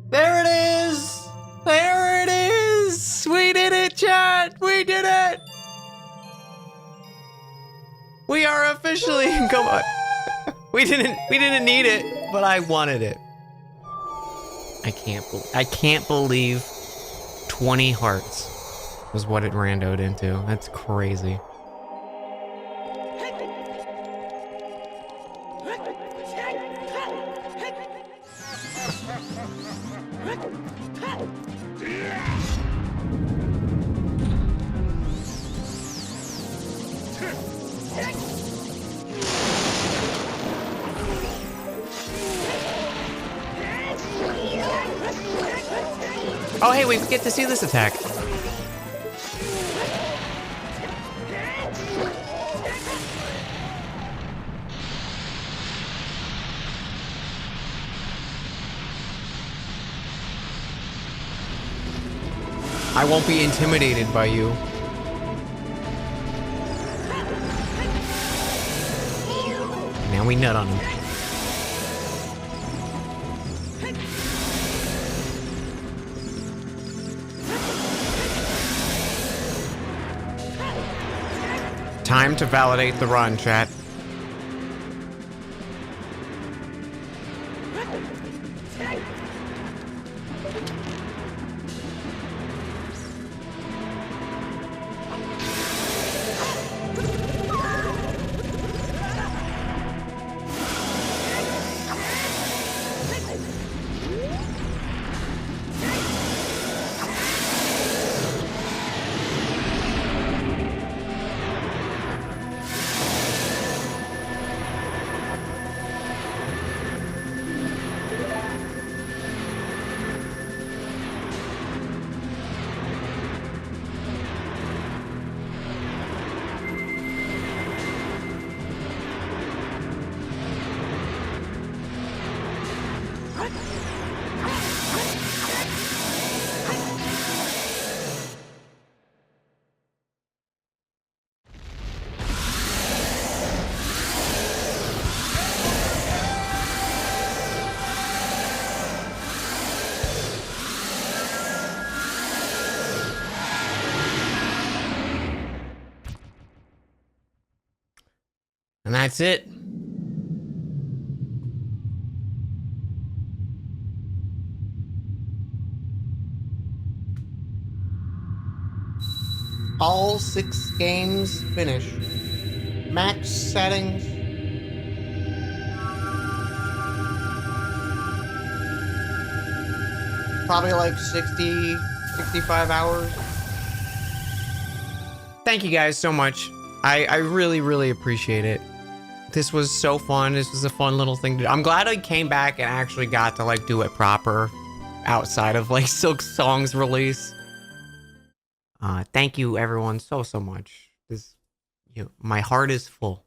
There it is! There it is! We did it, chat! We did it! We are officially come on. We didn't need it, but I wanted it. I can't believe 20 hearts was what it randoed into. That's crazy. Oh, hey, we get to see this attack. I won't be intimidated by you. Now we nut on him. Time to validate the run, chat. And that's it. All 6 games finish. Max settings. Probably like 60 65 hours. Thank you guys so much. I really, really appreciate it. This was so fun. This was a fun little thing to do. I'm glad I came back and actually got to like do it proper outside of like Silk Song's release. Thank you everyone so much. My heart is full.